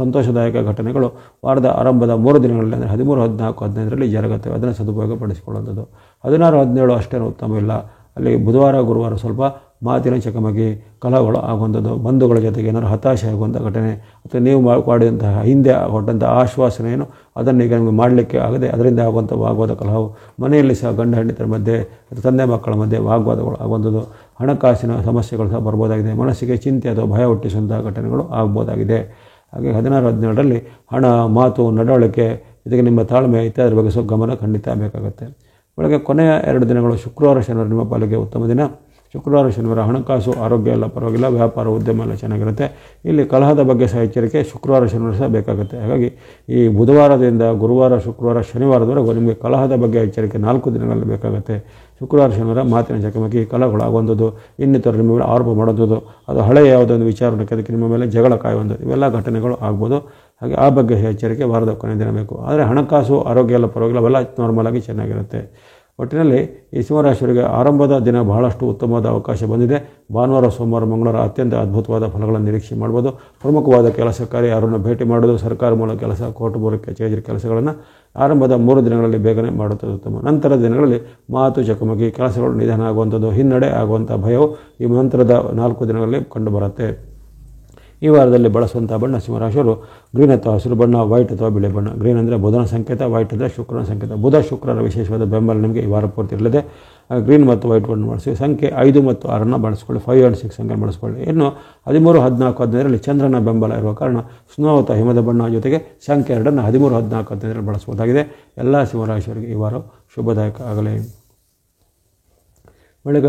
ಸಂತೋಷದಾಯಕ ಘಟನೆಗಳು ವಾರದ ಆರಂಭದ 3 ದಿನಗಳಲ್ಲಿ ಅಂದರೆ 13, 14, 15ರಲ್ಲಿ ಜರುಗುತ್ತವೆ. ಅದನ್ನು ಸದುಪಯೋಗಪಡಿಸಿಕೊಳ್ಳುವಂಥದ್ದು. 16, 17 ಅಷ್ಟೇನು ಉತ್ತಮ ಇಲ್ಲ. ಅಲ್ಲಿ ಬುಧವಾರ, ಗುರುವಾರ ಸ್ವಲ್ಪ ಮಾತಿನ ಚಕಮಕಿ, ಕಲಹಗಳು ಆಗುವಂಥದ್ದು, ಬಂಧುಗಳ ಜೊತೆಗೆ ಏನಾದರೂ ಹತಾಶೆ ಆಗುವಂಥ ಘಟನೆ, ಅಥವಾ ನೀವು ಮಾಡಿದಂತಹ ಹಿಂದೆ ಕೊಟ್ಟಂಥ ಆಶ್ವಾಸನೆ ಏನು ಅದನ್ನು ಈಗ ನಿಮಗೆ ಮಾಡಲಿಕ್ಕೆ ಆಗದೆ ಅದರಿಂದ ಆಗುವಂಥ ವಾಗ್ವಾದ, ಕಲಹವು, ಮನೆಯಲ್ಲಿ ಸಹ ಗಂಡ ಹೆಂಡತಿರ ಮಧ್ಯೆ, ತಂದೆ ಮಕ್ಕಳ ಮಧ್ಯೆ ವಾಗ್ವಾದಗಳು ಆಗುವಂಥದ್ದು, ಹಣಕಾಸಿನ ಸಮಸ್ಯೆಗಳು ಸಹ ಬರ್ಬೋದಾಗಿದೆ. ಮನಸ್ಸಿಗೆ ಚಿಂತೆ ಅಥವಾ ಭಯ ಹುಟ್ಟಿಸುವಂಥ ಘಟನೆಗಳು ಆಗ್ಬೋದಾಗಿದೆ. ಹಾಗೆ 16, 17ರಲ್ಲಿ ಹಣ, ಮಾತು, ನಡವಳಿಕೆ ಜೊತೆಗೆ ನಿಮ್ಮ ತಾಳ್ಮೆ ಇತ್ಯಾದಿ ಬಗ್ಗೆ ಸ್ವಲ್ಪ ಗಮನ ಖಂಡಿತ ಬೇಕಾಗುತ್ತೆ. ಬೆಳಗ್ಗೆ ಕೊನೆಯ 2 ದಿನಗಳು ಶುಕ್ರವಾರ ಶನಿವಾರ ನಿಮ್ಮ ಪಾಲಿಗೆ ಉತ್ತಮ ದಿನ. ಶುಕ್ರವಾರ ಶನಿವಾರ ಹಣಕಾಸು ಆರೋಗ್ಯ ಎಲ್ಲ ಪರವಾಗಿಲ್ಲ, ವ್ಯಾಪಾರ ಉದ್ಯಮ ಎಲ್ಲ ಚೆನ್ನಾಗಿರುತ್ತೆ. ಇಲ್ಲಿ ಕಲಹದ ಬಗ್ಗೆ ಸಹ ಎಚ್ಚರಿಕೆ ಶುಕ್ರವಾರ ಶನಿವಾರ ಸಹ ಬೇಕಾಗುತ್ತೆ. ಹಾಗಾಗಿ ಈ ಬುಧವಾರದಿಂದ ಗುರುವಾರ, ಶುಕ್ರವಾರ, ಶನಿವಾರದವರೆಗೂ ನಿಮಗೆ ಕಲಹದ ಬಗ್ಗೆ ಎಚ್ಚರಿಕೆ 4 ದಿನಗಳಲ್ಲಿ ಬೇಕಾಗುತ್ತೆ. ಶುಕ್ರವಾರ ಶನಿವಾರ ಮಾತಿನ ಚಕಮಕಿ, ಕಲಹಗಳು ಆಗುವಂಥದ್ದು, ಇನ್ನಿತರ ನಿಮ್ಮ ಮೇಲೆ ಆರೋಪ ಮಾಡುವಂಥದ್ದು, ಅದು ಹಳೆಯ ಯಾವುದೊಂದು ವಿಚಾರಕ್ಕೆ ಅದಕ್ಕೆ ನಿಮ್ಮ ಮೇಲೆ ಜಗಳ ಕಾಯುವಂಥದ್ದು, ಇವೆಲ್ಲ ಘಟನೆಗಳು ಆಗ್ಬೋದು. ಹಾಗೆ ಆ ಬಗ್ಗೆ ಎಚ್ಚರಿಕೆ ವಾರದ ಕೊನೆಯ ದಿನ ಬೇಕು. ಆದರೆ ಹಣಕಾಸು ಆರೋಗ್ಯ ಎಲ್ಲ ಪರವಾಗಿಲ್ಲ, ಅವೆಲ್ಲ ನಾರ್ಮಲಾಗಿ ಚೆನ್ನಾಗಿರುತ್ತೆ. ಒಟ್ಟಿನಲ್ಲಿ ಈ ಸಿಂಹರಾಶಿಯವರಿಗೆ ಆರಂಭದ ದಿನ ಬಹಳಷ್ಟು ಉತ್ತಮವಾದ ಅವಕಾಶ ಬಂದಿದೆ. ಭಾನುವಾರ, ಸೋಮವಾರ, ಮಂಗಳವಾರ ಅತ್ಯಂತ ಅದ್ಭುತವಾದ ಫಲಗಳನ್ನು ನಿರೀಕ್ಷೆ ಮಾಡ್ಬೋದು. ಪ್ರಮುಖವಾದ ಕೆಲಸ ಕಾರ್ಯ, ಯಾರನ್ನು ಭೇಟಿ ಮಾಡೋದು, ಸರ್ಕಾರ ಮೂಲಕ ಕೆಲಸ, ಕೋರ್ಟ್ ಬೋರ್ಡ್ ಕಚೇರಿ ಕೆಲಸಗಳನ್ನು ಆರಂಭದ 3 ದಿನಗಳಲ್ಲಿ ಬೇಗನೆ ಮಾಡುತ್ತದೆ ಉತ್ತಮ. ನಂತರದ ದಿನಗಳಲ್ಲಿ ಮಾತು ಚಕಮಕಿ, ಕೆಲಸಗಳು ನಿಧಾನ ಆಗುವಂಥದ್ದು, ಹಿನ್ನಡೆ ಆಗುವಂಥ ಭಯವು ಈ ನಂತರದ 4 ದಿನಗಳಲ್ಲಿ ಕಂಡುಬರುತ್ತೆ. ಈ ವಾರದಲ್ಲಿ ಬಳಸುವಂಥ ಬಣ್ಣ ಸಿಂಹರಾಶಿಯವರು ಗ್ರೀನ್ ಅಥವಾ ಹಸಿರು ಬಣ್ಣ, ವೈಟ್ ಅಥವಾ ಬಿಳಿ ಬಣ್ಣ. ಗ್ರೀನ್ ಅಂದರೆ ಬುಧನ ಸಂಕೇತ, ವೈಟ್ ಅಂದರೆ ಶುಕ್ರನ ಸಂಕೇತ. ಬುಧ, ಶುಕ್ರರ ವಿಶೇಷವಾದ ಬೆಂಬಲ ನಿಮಗೆ ಈ ವಾರ ಪೂರ್ತಿ ಇರಲಿದೆ. ಗ್ರೀನ್ ಮತ್ತು ವೈಟ್ ಬಣ್ಣ ಬಳಸಿ. ಸಂಖ್ಯೆ 5 ಮತ್ತು 6 ಬಳಸ್ಕೊಳ್ಳಿ. 5 and 6 ಸಂಖ್ಯೆ ಬಳಸ್ಕೊಳ್ಳಿ. ಇನ್ನು 13, 14, 15ರಲ್ಲಿ ಚಂದ್ರನ ಬೆಂಬಲ ಇರುವ ಕಾರಣ ಸ್ನೋ ಅಥವಾ ಹಿಮದ ಬಣ್ಣ ಜೊತೆಗೆ ಸಂಖ್ಯೆ 2 13, 14, 15ರಲ್ಲಿ ಬಳಸಬಹುದಾಗಿದೆ. ಎಲ್ಲ ಸಿಂಹರಾಶಿಯವರಿಗೆ ಈ ವಾರ ಶುಭದಾಯಕ ಆಗಲಿ. ಬಳಿಕ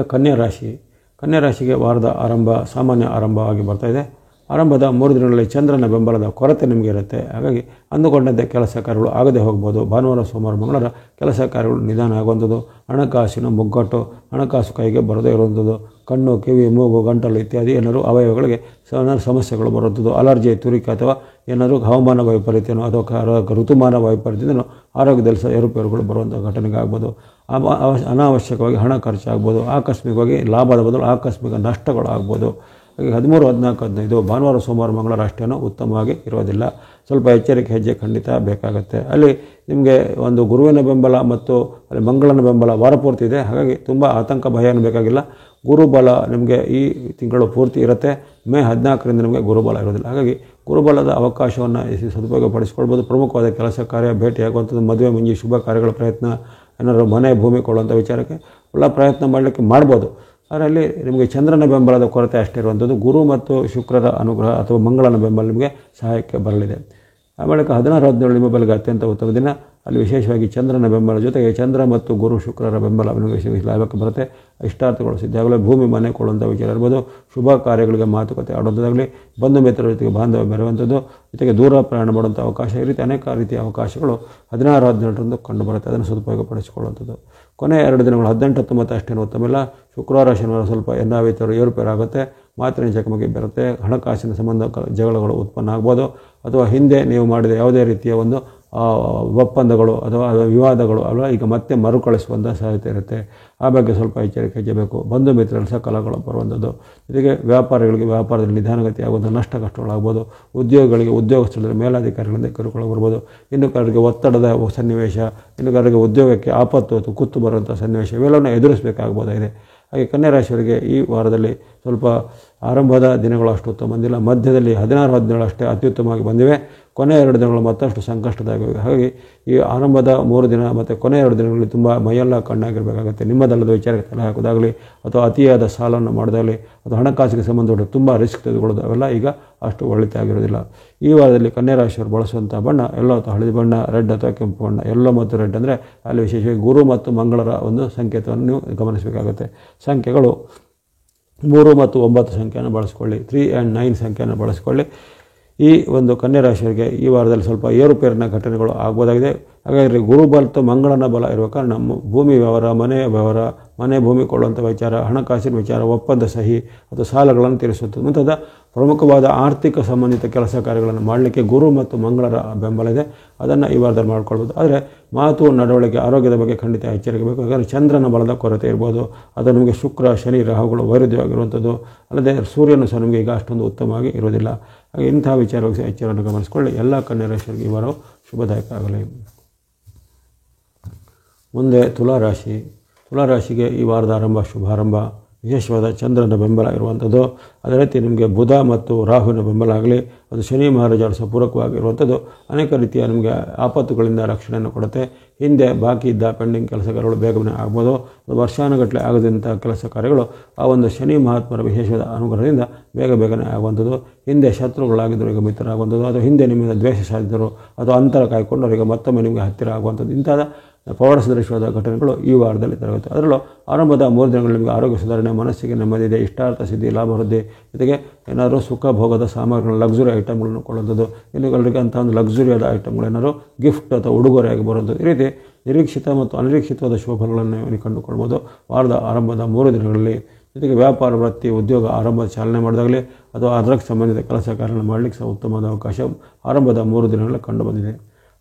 ಕನ್ಯಾ ರಾಶಿಗೆ ವಾರದ ಆರಂಭ ಸಾಮಾನ್ಯ ಆರಂಭವಾಗಿ ಬರ್ತಾಯಿದೆ. ಆರಂಭದ 3 ದಿನಗಳಲ್ಲಿ ಚಂದ್ರನ ಬೆಂಬಲದ ಕೊರತೆ ನಿಮಗೆ ಇರುತ್ತೆ. ಹಾಗಾಗಿ ಅಂದುಕೊಂಡಂತೆ ಕೆಲಸ ಕಾರ್ಯಗಳು ಆಗದೆ ಹೋಗ್ಬೋದು. ಭಾನುವಾರ, ಸೋಮವಾರ, ಮಂಗಳವಾರ ಕೆಲಸ ಕಾರ್ಯಗಳು ನಿಧಾನ ಆಗುವಂಥದ್ದು, ಹಣಕಾಸಿನ ಮುಗ್ಗಟ್ಟು, ಹಣಕಾಸು ಕೈಗೆ ಬರದೇ ಇರುವಂಥದ್ದು, ಕಣ್ಣು, ಕಿವಿ, ಮೂಗು, ಗಂಟಲು ಇತ್ಯಾದಿ ಏನಾದರೂ ಅವಯವಗಳಿಗೆ ಸಮಸ್ಯೆಗಳು ಬರುವಂಥದ್ದು, ಅಲರ್ಜಿ, ತುರಿಕೆ ಅಥವಾ ಏನಾದರೂ ಹವಾಮಾನ ವೈಪರೀತ್ಯನೋ ಅಥವಾ ಋತುಮಾನ ವೈಪರೀತ್ಯದಿಂದನೋ ಆರೋಗ್ಯದಲ್ಲಿ ಏರುಪೇರುಗಳು ಬರುವಂಥ ಘಟನೆಗಳಾಗ್ಬೋದು. ಅನಾವಶ್ಯಕವಾಗಿ ಹಣ ಖರ್ಚಾಗ್ಬೋದು. ಆಕಸ್ಮಿಕವಾಗಿ ಲಾಭದ ಬದಲು ಆಕಸ್ಮಿಕ ನಷ್ಟಗಳು ಆಗ್ಬೋದು. ಹಾಗೆ 13, 14, 15 ಭಾನುವಾರ, ಸೋಮವಾರ, ಮಂಗಳವಾರ ಅಷ್ಟೇನೂ ಉತ್ತಮವಾಗಿ ಇರೋದಿಲ್ಲ. ಸ್ವಲ್ಪ ಎಚ್ಚರಿಕೆ ಹೆಜ್ಜೆ ಖಂಡಿತ ಬೇಕಾಗುತ್ತೆ. ಅಲ್ಲಿ ನಿಮಗೆ ಒಂದು ಗುರುವಿನ ಬೆಂಬಲ ಮತ್ತು ಅಲ್ಲಿ ಮಂಗಳನ ಬೆಂಬಲ ವಾರಪೂರ್ತಿ ಇದೆ. ಹಾಗಾಗಿ ತುಂಬ ಆತಂಕ ಭಯ ಏನು ಬೇಕಾಗಿಲ್ಲ. ಗುರುಬಲ ನಿಮಗೆ ಈ ತಿಂಗಳು ಪೂರ್ತಿ ಇರುತ್ತೆ. ಮೇ 14ರಿಂದ ನಿಮಗೆ ಗುರುಬಲ ಇರೋದಿಲ್ಲ. ಹಾಗಾಗಿ ಗುರುಬಲದ ಅವಕಾಶವನ್ನು ಸದುಪಯೋಗಪಡಿಸ್ಕೊಳ್ಬೋದು. ಪ್ರಮುಖವಾದ ಕೆಲಸ ಕಾರ್ಯ, ಭೇಟಿಯಾಗುವಂಥದ್ದು, ಮದುವೆ ಮುಂಜಿ ಶುಭ ಕಾರ್ಯಗಳ ಪ್ರಯತ್ನ, ಏನಾದರೂ ಮನೆ ಭೂಮಿ ಕೊಳ್ಳುವಂಥ ವಿಚಾರಕ್ಕೆ ಎಲ್ಲ ಪ್ರಯತ್ನ ಮಾಡಲಿಕ್ಕೆ ಮಾಡ್ಬೋದು. ಅದರಲ್ಲಿ ನಿಮಗೆ ಚಂದ್ರನ ಬೆಂಬಲದ ಕೊರತೆ ಅಷ್ಟೇ ಇರುವಂಥದ್ದು. ಗುರು ಮತ್ತು ಶುಕ್ರರ ಅನುಗ್ರಹ ಅಥವಾ ಮಂಗಳನ ಬೆಂಬಲ ನಿಮಗೆ ಸಹಾಯಕ್ಕೆ ಬರಲಿದೆ. ಆ ಬಳಿಕ 16, 17 ನಿಮ್ಮ ಬೆಲೆಗೆ ಅತ್ಯಂತ ಉತ್ತಮ ದಿನ. ಅಲ್ಲಿ ವಿಶೇಷವಾಗಿ ಚಂದ್ರನ ಬೆಂಬಲ ಜೊತೆಗೆ ಚಂದ್ರ ಮತ್ತು ಗುರು ಶುಕ್ರರ ಬೆಂಬಲ ನಿಮಗೆ ಲಾಭಕ್ಕೆ ಬರುತ್ತೆ. ಇಷ್ಟಾರ್ಥಗಳು ಸಿದ್ಧಾಗಲೇ ಭೂಮಿ ಮನೆ ಕೊಳ್ಳುವಂಥ ವಿಚಾರ ಇರ್ಬೋದು. ಶುಭ ಕಾರ್ಯಗಳಿಗೆ ಮಾತುಕತೆ ಆಡುವಂಥದ್ದಾಗಲಿ, ಬಂಧು ಮಿತ್ರರ ಜೊತೆಗೆ ಬಾಂಧವ್ಯ ಬೆರೆಯುವಂಥದ್ದು, ಜೊತೆಗೆ ದೂರ ಪ್ರಯಾಣ ಮಾಡುವಂಥ ಅವಕಾಶ, ಈ ರೀತಿ ಅನೇಕ ರೀತಿಯ ಅವಕಾಶಗಳು 16, 17ರಂದು ಕಂಡುಬರುತ್ತೆ. ಅದನ್ನು ಸದುಪಯೋಗಪಡಿಸಿಕೊಳ್ಳುವಂಥದ್ದು. ಕೊನೆಯ 2 ದಿನಗಳು 18, 19 ಅಷ್ಟೇನು ಉತ್ತಮಿಲ್ಲ. ಶುಕ್ರವಾರ, ಶನಿವಾರ ಸ್ವಲ್ಪ ಎನ್ನಾವಿತರು ಏರುಪೇರಾಗುತ್ತೆ. ಮಾತಿನ ಚಕಮಕಿ ಬರುತ್ತೆ. ಹಣಕಾಸಿನ ಸಂಬಂಧ ಜಗಳಗಳು ಉತ್ಪನ್ನ ಆಗ್ಬೋದು. ಅಥವಾ ಹಿಂದೆ ನೀವು ಮಾಡಿದ ಯಾವುದೇ ರೀತಿಯ ಒಂದು ಒಪ್ಪಂದಗಳು ಅಥವಾ ವಿವಾದಗಳು ಅಲ್ಲ ಈಗ ಮತ್ತೆ ಮರುಕಳಿಸುವಂಥ ಸಾಧ್ಯತೆ ಇರುತ್ತೆ. ಆ ಬಗ್ಗೆ ಸ್ವಲ್ಪ ಎಚ್ಚರಿಕೆ ಹೆಜ್ಜಬೇಕು. ಬಂಧು ಮಿತ್ರರ ಸಕಲಗಳು ಬರುವಂಥದ್ದು, ಜೊತೆಗೆ ವ್ಯಾಪಾರಿಗಳಿಗೆ ವ್ಯಾಪಾರದಲ್ಲಿ ನಿಧಾನಗತಿ ಆಗುವಂಥ ನಷ್ಟ ಕಷ್ಟಗಳಾಗ್ಬೋದು. ಉದ್ಯೋಗಿಗಳಿಗೆ ಉದ್ಯೋಗ ಸ್ಥಳದಲ್ಲಿ ಮೇಲಾಧಿಕಾರಿಗಳಿಂದ ಕಿರುಕುಳ ಬರ್ಬೋದು. ಇನ್ನು ಕೆಲವರಿಗೆ ಒತ್ತಡದ ಸನ್ನಿವೇಶ, ಇನ್ನು ಕೆಲವರಿಗೆ ಉದ್ಯೋಗಕ್ಕೆ ಆಪತ್ತು ಅಥವಾ ಕುತ್ತು ಬರುವಂಥ ಸನ್ನಿವೇಶ ಇವೆಲ್ಲವನ್ನು ಎದುರಿಸಬೇಕಾಗ್ಬೋದಾಗಿದೆ. ಹಾಗೆ ಕನ್ಯಾ ರಾಶಿಯವರಿಗೆ ಈ ವಾರದಲ್ಲಿ ಸ್ವಲ್ಪ ಆರಂಭದ ದಿನಗಳು ಅಷ್ಟು ಉತ್ತಮ ಬಂದಿಲ್ಲ. ಮಧ್ಯದಲ್ಲಿ 16, 17 ಅಷ್ಟೇ ಅತ್ಯುತ್ತಮವಾಗಿ ಬಂದಿವೆ. ಕೊನೆಯ 2 ದಿನಗಳು ಮತ್ತಷ್ಟು ಸಂಕಷ್ಟದಾಗಿವೆ. ಹಾಗಾಗಿ ಈ ಆರಂಭದ 3 ದಿನ ಮತ್ತು ಕೊನೆಯ 2 ದಿನಗಳಲ್ಲಿ ತುಂಬ ಮೈಯೆಲ್ಲ ಕಣ್ಣಾಗಿರಬೇಕಾಗುತ್ತೆ. ನಿಮ್ಮದಲ್ಲದ ವಿಚಾರಕ್ಕೆ ತಲೆ ಹಾಕೋದಾಗಲಿ ಅಥವಾ ಅತಿಯಾದ ಸಾಲವನ್ನು ಮಾಡೋದಾಗಲಿ ಅಥವಾ ಹಣಕಾಸಿಗೆ ಸಂಬಂಧಪಟ್ಟ ತುಂಬ ರಿಸ್ಕ್ ತೆಗೆದುಕೊಳ್ಳೋದು ಅವೆಲ್ಲ ಈಗ ಅಷ್ಟು ಒಳಿತಾಗಿರೋದಿಲ್ಲ. ಈ ವಾರದಲ್ಲಿ ಕನ್ಯಾ ರಾಶಿಯವರು ಬಳಸುವಂಥ ಬಣ್ಣ ಎಲ್ಲೋ ಅಥವಾ ಹಳದಿ ಬಣ್ಣ, ರೆಡ್ ಅಥವಾ ಕೆಂಪು ಬಣ್ಣ. ಎಲ್ಲೋ ಮತ್ತು ರೆಡ್ ಅಂದರೆ ಅಲ್ಲಿ ವಿಶೇಷವಾಗಿ ಗುರು ಮತ್ತು ಮಂಗಳರ ಒಂದು ಸಂಕೇತವನ್ನು ನೀವು ಗಮನಿಸಬೇಕಾಗುತ್ತೆ. ಸಂಖ್ಯೆಗಳು 3 ಮತ್ತು 9 ಸಂಖ್ಯೆಯನ್ನು ಬಳಸ್ಕೊಳ್ಳಿ. 3 and 9 ಸಂಖ್ಯೆಯನ್ನು ಬಳಸಿಕೊಳ್ಳಿ. ಈ ಒಂದು ಕನ್ಯಾ ರಾಶಿಯವರಿಗೆ ಈ ವಾರದಲ್ಲಿ ಸ್ವಲ್ಪ ಏರುಪೇರಿನ ಘಟನೆಗಳು ಆಗ್ಬೋದಾಗಿದೆ. ಹಾಗಾಗಿ ಗುರು ಬಲ ಮತ್ತು ಮಂಗಳನ ಬಲ ಇರುವ ಕಾರಣ ಭೂಮಿ ವ್ಯವಹಾರ, ಮನೆಯ ವ್ಯವಹಾರ, ಮನೆ ಭೂಮಿ ಕೊಳ್ಳುವಂಥ ವಿಚಾರ, ಹಣಕಾಸಿನ ವಿಚಾರ, ಒಪ್ಪಂದ ಸಹಿ ಅಥವಾ ಸಾಲಗಳನ್ನು ತೀರಿಸುತ್ತದೆ ಮುಂತಾದ ಪ್ರಮುಖವಾದ ಆರ್ಥಿಕ ಸಂಬಂಧಿತ ಕೆಲಸ ಕಾರ್ಯಗಳನ್ನು ಮಾಡಲಿಕ್ಕೆ ಗುರು ಮತ್ತು ಮಂಗಳರ ಬೆಂಬಲ ಇದೆ. ಅದನ್ನು ಈ ವಾರದಲ್ಲಿ ಮಾಡ್ಕೊಳ್ಬೋದು. ಆದರೆ ಮಾತು, ನಡವಳಿಕೆ, ಆರೋಗ್ಯದ ಬಗ್ಗೆ ಖಂಡಿತ ಎಚ್ಚರಿಕೆ ಬೇಕು. ಯಾಕಂದರೆ ಚಂದ್ರನ ಬಲದ ಕೊರತೆ ಇರ್ಬೋದು. ಅದು ನಿಮಗೆ ಶುಕ್ರ, ಶನಿ, ರಾಹುಗಳು ವೈರುಧ್ಯವಾಗಿರುವಂಥದ್ದು. ಅಲ್ಲದೆ ಸೂರ್ಯನು ಸಹ ನಿಮಗೆ ಈಗ ಅಷ್ಟೊಂದು ಉತ್ತಮವಾಗಿ ಇರೋದಿಲ್ಲ. ಹಾಗೆ ಇಂತಹ ವಿಚಾರವಾಗಿ ಎಚ್ಚರವನ್ನು ಗಮನಿಸಿಕೊಳ್ಳಿ. ಎಲ್ಲ ಕನ್ಯಾ ರಾಶಿಯವರಿಗೆ ಈ ವಾರವು ಶುಭದಾಯಕ ಆಗಲಿ. ಮುಂದೆ ತುಲಾರಾಶಿ. ತುಲಾರಾಶಿಗೆ ಈ ವಾರದ ಆರಂಭ ಶುಭಾರಂಭ. ವಿಶೇಷವಾದ ಚಂದ್ರನ ಬೆಂಬಲ ಇರುವಂಥದ್ದು. ಅದೇ ರೀತಿ ನಿಮಗೆ ಬುಧ ಮತ್ತು ರಾಹುವಿನ ಬೆಂಬಲ ಆಗಲಿ, ಅದು ಶನಿ ಮಹಾರಾಜರ ಸಹ ಪೂರಕವಾಗಿರುವಂಥದ್ದು ಅನೇಕ ರೀತಿಯ ನಿಮಗೆ ಆಪತ್ತುಗಳಿಂದ ರಕ್ಷಣೆಯನ್ನು ಕೊಡುತ್ತೆ. ಹಿಂದೆ ಬಾಕಿ ಇದ್ದ ಪೆಂಡಿಂಗ್ ಕೆಲಸ ಕಾರ್ಯಗಳು ಬೇಗನೆ ಆಗ್ಬೋದು. ವರ್ಷಾನುಗಟ್ಟಲೆ ಆಗದಂಥ ಕೆಲಸ ಕಾರ್ಯಗಳು ಆ ಒಂದು ಶನಿ ಮಹಾತ್ಮರ ವಿಶೇಷವಾದ ಅನುಗ್ರಹದಿಂದ ಬೇಗನೆ ಆಗುವಂಥದ್ದು. ಹಿಂದೆ ಶತ್ರುಗಳಾಗಿದ್ದರು ಈಗ ಮಿತ್ರರಾಗುವಂಥದ್ದು, ಅಥವಾ ಹಿಂದೆ ನಿಮ್ಮಿಂದ ದ್ವೇಷ ಸಾಧಿಸಿದರು ಅಥವಾ ಅಂತರ ಕಾಯ್ಕೊಂಡವರು ಈಗ ಮತ್ತೊಮ್ಮೆ ನಿಮಗೆ ಹತ್ತಿರ ಆಗುವಂಥದ್ದು. ಇಂಥದ ಪವಾಡ ಸದೃಶವಾದ ಘಟನೆಗಳು ಈ ವಾರದಲ್ಲಿ ತರಗುತ್ತೆ. ಅದರಲ್ಲೂ ಆರಂಭದ 3 ದಿನಗಳು ನಿಮಗೆ ಆರೋಗ್ಯ ಸುಧಾರಣೆ, ಮನಸ್ಸಿಗೆ ನೆಮ್ಮದಿ ಇದೆ, ಇಷ್ಟಾರ್ಥ ಸಿದ್ಧಿ, ಲಾಭ ವೃದ್ಧಿ, ಜೊತೆಗೆ ಏನಾದರೂ ಸುಖ ಭೋಗದ ಸಾಮಗ್ರಿಗಳು, ಲಕ್ಸುರಿ ಐಟಮ್ಗಳನ್ನು ಕೊಳ್ಳುವಂಥದ್ದು, ಇನ್ನುಗಳಿಗೆ ಅಂಥ ಒಂದು ಲಕ್ಸುರಿಯಾದ ಐಟಮ್ಗಳು ಏನಾದರೂ ಗಿಫ್ಟ್ ಅಥವಾ ಉಡುಗೊರೆಯಾಗಿ ಬರುವಂಥದ್ದು. ಈ ರೀತಿ ನಿರೀಕ್ಷಿತ ಮತ್ತು ಅನಿರೀಕ್ಷಿತವಾದ ಶುಭಫಲಗಳನ್ನು ನೀವು ಕಂಡುಕೊಳ್ಬೋದು ವಾರದ ಆರಂಭದ 3 ದಿನಗಳಲ್ಲಿ. ಜೊತೆಗೆ ವ್ಯಾಪಾರ, ವೃತ್ತಿ, ಉದ್ಯೋಗ ಆರಂಭದ ಚಾಲನೆ ಮಾಡಿದಾಗಲೇ ಅಥವಾ ಅದಕ್ಕೆ ಸಂಬಂಧಿತ ಕೆಲಸ ಕಾರ್ಯಗಳನ್ನು ಮಾಡಲಿಕ್ಕೆ ಸಹ ಉತ್ತಮವಾದ ಅವಕಾಶ ಆರಂಭದ 3 ದಿನಗಳಲ್ಲಿ ಕಂಡುಬಂದಿದೆ.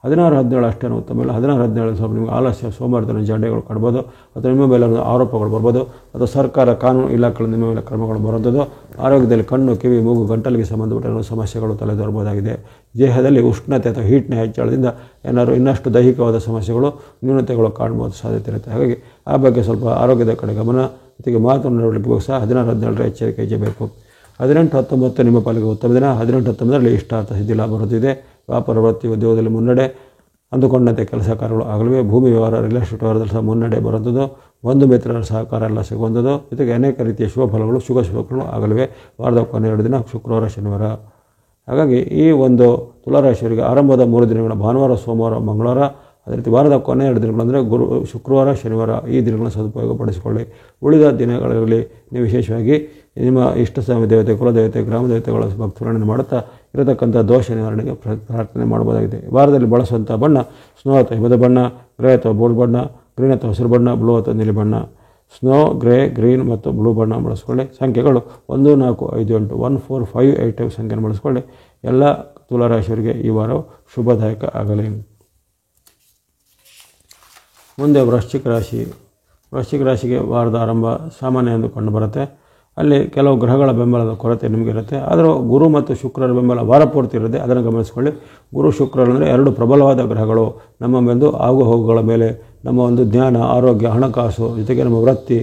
16, 17 ಅಷ್ಟೇನು ಉತ್ತಮ ಇಲ್ಲ. 16, 17 ಸ್ವಲ್ಪ ನಿಮಗೆ ಆಲಸ್ಯ, ಸೋಮಾರಿತನ, ಜಂಡೆಗಳು ಕಾಡ್ಬೋದು. ಅಥವಾ ನಿಮ್ಮ ಮೇಲೆ ಆರೋಪಗಳು ಬರ್ಬೋದು. ಅಥವಾ ಸರ್ಕಾರ, ಕಾನೂನು ಇಲಾಖೆಗಳು ನಿಮ್ಮ ಮೇಲೆ ಕ್ರಮಗಳು ಬರುವಂಥದ್ದು. ಆರೋಗ್ಯದಲ್ಲಿ ಕಣ್ಣು, ಕಿವಿ, ಮೂಗು, ಗಂಟಲಿಗೆ ಸಂಬಂಧಪಟ್ಟ ಸಮಸ್ಯೆಗಳು ತಲೆದೋರಬಹುದಾಗಿದೆ. ದೇಹದಲ್ಲಿ ಉಷ್ಣತೆ ಅಥವಾ ಹೀಟ್ನ ಹೆಚ್ಚಳದಿಂದ ಏನಾದರೂ ಇನ್ನಷ್ಟು ದೈಹಿಕವಾದ ಸಮಸ್ಯೆಗಳು, ನ್ಯೂನತೆಗಳು ಕಾಣಬಹುದು ಸಾಧ್ಯತೆ ಇರುತ್ತೆ. ಹಾಗಾಗಿ ಆ ಬಗ್ಗೆ ಸ್ವಲ್ಪ ಆರೋಗ್ಯದ ಕಡೆ ಗಮನ, ಜೊತೆಗೆ ಮಾತು ನಡವಳಿಕೆಗೂ ಸಹ 16, 17 ಎಚ್ಚರಿಕೆ ಹೆಜ್ಜೆಬೇಕು. 18, 19 ನಿಮ್ಮ ಪಾಲಿಗೆ ಉತ್ತಮ ದಿನ. 18, 19ರಲ್ಲಿ ಇಷ್ಟಾರ್ಥ ಸಿದ್ಧಿ ಲಾಭ ಬರುತ್ತಿದೆ. ವ್ಯಾಪಾರ, ವೃತ್ತಿ, ಉದ್ಯೋಗದಲ್ಲಿ ಮುನ್ನಡೆ, ಅಂದುಕೊಂಡಂತೆ ಕೆಲಸ ಕಾರ್ಯಗಳು ಆಗಲಿವೆ. ಭೂಮಿ ವ್ಯವಹಾರ, ರಿಯಲ್ ಎಸ್ಟೇಟ್ ವ್ಯವಹಾರದಲ್ಲಿ ಸಹ ಮುನ್ನಡೆ ಬರುವಂಥದ್ದು. ಬಂಧು ಮಿತ್ರರ ಸಹಕಾರ ಎಲ್ಲ ಸಿಗುವಂಥದ್ದು. ಜೊತೆಗೆ ಅನೇಕ ರೀತಿಯ ಶುಭ ಫಲಗಳು, ಶುಭಗಳು ಆಗಲಿವೆ ವಾರದ ಕೊನೆಯ 2 ದಿನ ಶುಕ್ರವಾರ, ಶನಿವಾರ. ಹಾಗಾಗಿ ಈ ಒಂದು ತುಲಾರಾಶಿಯವರಿಗೆ ಆರಂಭದ 3 ದಿನಗಳ ಭಾನುವಾರ, ಸೋಮವಾರ, ಮಂಗಳವಾರ ಅದೇ ರೀತಿ ವಾರದ ಕೊನೆ 2 ದಿನಗಳು ಅಂದರೆ ಗುರು ಶುಕ್ರವಾರ ಶನಿವಾರ ಈ ದಿನಗಳನ್ನು ಸದುಪಯೋಗಪಡಿಸಿಕೊಳ್ಳಿ. ಉಳಿದ ದಿನಗಳಲ್ಲಿ ನೀವು ವಿಶೇಷವಾಗಿ ನಿಮ್ಮ ಇಷ್ಟ ದೇವತೆ ಕುಲದೇವತೆ ಗ್ರಾಮ ದೇವತೆಗಳ ಭಕ್ತರನ್ನು ಮಾಡುತ್ತಾ ಇರತಕ್ಕಂಥ ದೋಷ ನಿವಾರಣೆಗೆ ಪ್ರಾರ್ಥನೆ ಮಾಡಬಹುದಾಗಿದೆ. ವಾರದಲ್ಲಿ ಬಳಸುವಂಥ ಬಣ್ಣ ಸ್ನೋ ಅಥವಾ ಹಿಮದ ಬಣ್ಣ, ಗ್ರೇ ಅಥವಾ ಬೋಲ್ಡ್ ಬಣ್ಣ, ಗ್ರೀನ್ ಅಥವಾ ಹಸಿರು ಬಣ್ಣ, ಬ್ಲೂ ಅಥವಾ ನೀಲಿ ಬಣ್ಣ. ಸ್ನೋ, ಗ್ರೇ, ಗ್ರೀನ್ ಮತ್ತು ಬ್ಲೂ ಬಣ್ಣ ಬಳಸ್ಕೊಳ್ಳಿ. ಸಂಖ್ಯೆಗಳು 1, 4, 5, 8 1, 4, 5, 8 ಸಂಖ್ಯೆಯನ್ನು ಬಳಸ್ಕೊಳ್ಳಿ. ಎಲ್ಲ ತುಲಾರಾಶಿಯವರಿಗೆ ಈ ವಾರವು ಶುಭದಾಯಕ ಆಗಲಿ. ಮುಂದೆ ವೃಶ್ಚಿಕ ರಾಶಿ. ವೃಶ್ಚಿಕ ರಾಶಿಗೆ ವಾರದ ಆರಂಭ ಸಾಮಾನ್ಯ ಎಂದು ಕಂಡುಬರುತ್ತೆ. ಅಲ್ಲಿ ಕೆಲವು ಗ್ರಹಗಳ ಬೆಂಬಲದ ಕೊರತೆ ನಿಮಗೆ ಇರುತ್ತೆ. ಆದರೂ ಗುರು ಮತ್ತು ಶುಕ್ರರ ಬೆಂಬಲ ವಾರ ಪೂರ್ತಿ ಇರುತ್ತೆ, ಅದನ್ನು ಗಮನಿಸಿಕೊಳ್ಳಿ. ಗುರು ಶುಕ್ರರು ಅಂದರೆ 2 ಪ್ರಬಲವಾದ ಗ್ರಹಗಳು ನಮ್ಮ ಒಂದು ಆಗುಹೋಗುಗಳ ಮೇಲೆ, ನಮ್ಮ ಒಂದು ಜ್ಞಾನ, ಆರೋಗ್ಯ, ಹಣಕಾಸು, ಜೊತೆಗೆ ನಮ್ಮ ವೃತ್ತಿ,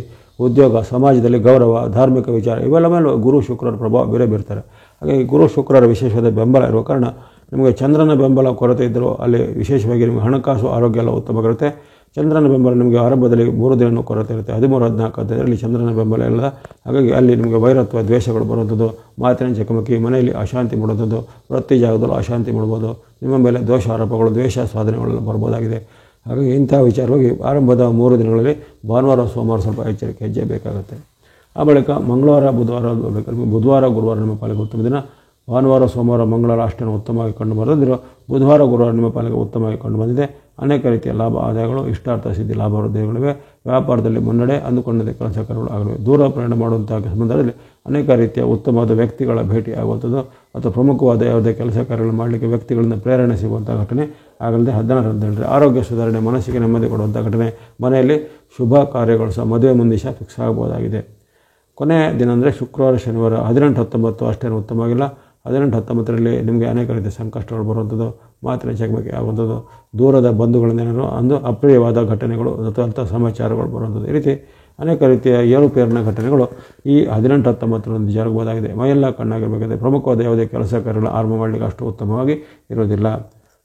ಉದ್ಯೋಗ, ಸಮಾಜದಲ್ಲಿ ಗೌರವ, ಧಾರ್ಮಿಕ ವಿಚಾರ ಇವೆಲ್ಲ ಮೇಲೆ ಗುರು ಶುಕ್ರರ ಪ್ರಭಾವ ಬೇರೆ ಬೀರ್ತಾರೆ. ಹಾಗಾಗಿ ಗುರು ಶುಕ್ರರ ವಿಶೇಷವಾದ ಬೆಂಬಲ ಇರುವ ಕಾರಣ ನಿಮಗೆ ಚಂದ್ರನ ಬೆಂಬಲ ಕೊರತೆ ಇದ್ದರೂ ಅಲ್ಲಿ ವಿಶೇಷವಾಗಿ ನಿಮಗೆ ಹಣಕಾಸು, ಆರೋಗ್ಯ ಎಲ್ಲ ಉತ್ತಮವಾಗಿರುತ್ತೆ. ಚಂದ್ರನ ಬೆಂಬಲ ನಿಮಗೆ ಆರಂಭದಲ್ಲಿ 3 ದಿನ ಕೊರತೆ ಇರುತ್ತೆ, 13, 14 ಅದರಲ್ಲಿ ಚಂದ್ರನ ಬೆಂಬಲ ಇಲ್ಲ. ಹಾಗಾಗಿ ಅಲ್ಲಿ ನಿಮಗೆ ವೈರತ್ವ, ದ್ವೇಷಗಳು ಬರುವಂಥದ್ದು, ಮಾತಿನ ಚಕಮಕಿ, ಮನೆಯಲ್ಲಿ ಅಶಾಂತಿ ಮೂಡುವಂಥದ್ದು, ವೃತ್ತಿ ಜಾಗದಲ್ಲೂ ಅಶಾಂತಿ ಮೂಡ್ಬೋದು, ನಿಮ್ಮ ಮೇಲೆ ದೋಷ ಆರೋಪಗಳು, ದ್ವೇಷ ಸಾಧನೆಗಳೆಲ್ಲ ಬರ್ಬೋದಾಗಿದೆ. ಹಾಗಾಗಿ ಇಂಥ ವಿಚಾರವಾಗಿ ಆರಂಭದ 3 ದಿನಗಳಲ್ಲಿ ಭಾನುವಾರ ಸೋಮವಾರ ಸ್ವಲ್ಪ ಎಚ್ಚರಿಕೆ ಹೆಜ್ಜೆ ಬೇಕಾಗುತ್ತೆ. ಆ ಬಳಿಕ ಮಂಗಳವಾರ ಬುಧವಾರ ಗುರುವಾರ ನಿಮ್ಮ ಪಾಲಿಗೆ ಉತ್ತಮ ದಿನ. ಭಾನುವಾರ ಸೋಮವಾರ ಮಂಗಳವಾರ ಅಷ್ಟೇನು ಉತ್ತಮವಾಗಿ ಕಂಡು ಬರೆದಿರೋ ಬುಧವಾರ ಗುರುವಾರ ನಿಮ್ಮ ಪಾಲಿಗೆ ಉತ್ತಮವಾಗಿ ಕಂಡು ಬಂದಿದೆ. ಅನೇಕ ರೀತಿಯ ಲಾಭ ಆದಾಯಗಳು, ಇಷ್ಟಾರ್ಥ ಸಿದ್ಧಿ ಲಾಭ ವೃದ್ಧಿಗಳಿವೆ. ವ್ಯಾಪಾರದಲ್ಲಿ ಮುನ್ನಡೆ, ಅಂದುಕೊಂಡಂತೆ ಕೆಲಸ ಕಾರ್ಯಗಳು ಆಗಲಿವೆ. ದೂರ ಪ್ರಯಾಣ ಮಾಡುವಂಥ ಸಂದರ್ಭದಲ್ಲಿ ಅನೇಕ ರೀತಿಯ ಉತ್ತಮವಾದ ವ್ಯಕ್ತಿಗಳ ಭೇಟಿ ಆಗುವಂಥದ್ದು ಅಥವಾ ಪ್ರಮುಖವಾದ ಯಾವುದೇ ಕೆಲಸ ಕಾರ್ಯಗಳು ಮಾಡಲಿಕ್ಕೆ ವ್ಯಕ್ತಿಗಳಿಂದ ಪ್ರೇರಣೆ ಸಿಗುವಂಥ ಘಟನೆ ಆಗಲಿದೆ. 16 ಆರೋಗ್ಯ ಸುಧಾರಣೆ, ಮನಸ್ಸಿಗೆ ನೆಮ್ಮದಿ ಕೊಡುವಂಥ ಘಟನೆ, ಮನೆಯಲ್ಲಿ ಶುಭ ಕಾರ್ಯಗಳು ಸಹ ಮದುವೆ ಮುಂದಿಶ ಫಿಕ್ಸ್ ಆಗಬಹುದಾಗಿದೆ. ಕೊನೆಯ ದಿನ ಅಂದರೆ ಶುಕ್ರವಾರ ಶನಿವಾರ 18, 19 ಅಷ್ಟೇನು ಉತ್ತಮವಾಗಿಲ್ಲ. 18, 19ರಲ್ಲಿ ನಿಮಗೆ ಅನೇಕ ರೀತಿಯ ಸಂಕಷ್ಟಗಳು ಬರುವಂಥದ್ದು, ಮಾತಿನ ಚಕಮಕಿ ಆಗುವಂಥದ್ದು, ದೂರದ ಬಂಧುಗಳಿಂದ ಏನಾದರೂ ಒಂದು ಅಪ್ರಿಯವಾದ ಘಟನೆಗಳು ಅಥವಾ ಅಂಥ ಸಮಾಚಾರಗಳು ಬರುವಂಥದ್ದು, ಈ ರೀತಿ ಅನೇಕ ರೀತಿಯ ಏರುಪೇರಿನ ಘಟನೆಗಳು ಈ 18, 19ರಂದು ಜರುಗಬಹುದಾಗಿದೆ. ಮೈಯೆಲ್ಲ ಕಣ್ಣಾಗಿರಬೇಕಾದ್ರೆ ಪ್ರಮುಖವಾದ ಯಾವುದೇ ಕೆಲಸ ಕಾರ್ಯಗಳು ಆರಂಭ ಮಾಡಲಿಕ್ಕೆ ಅಷ್ಟು ಉತ್ತಮವಾಗಿ ಇರೋದಿಲ್ಲ.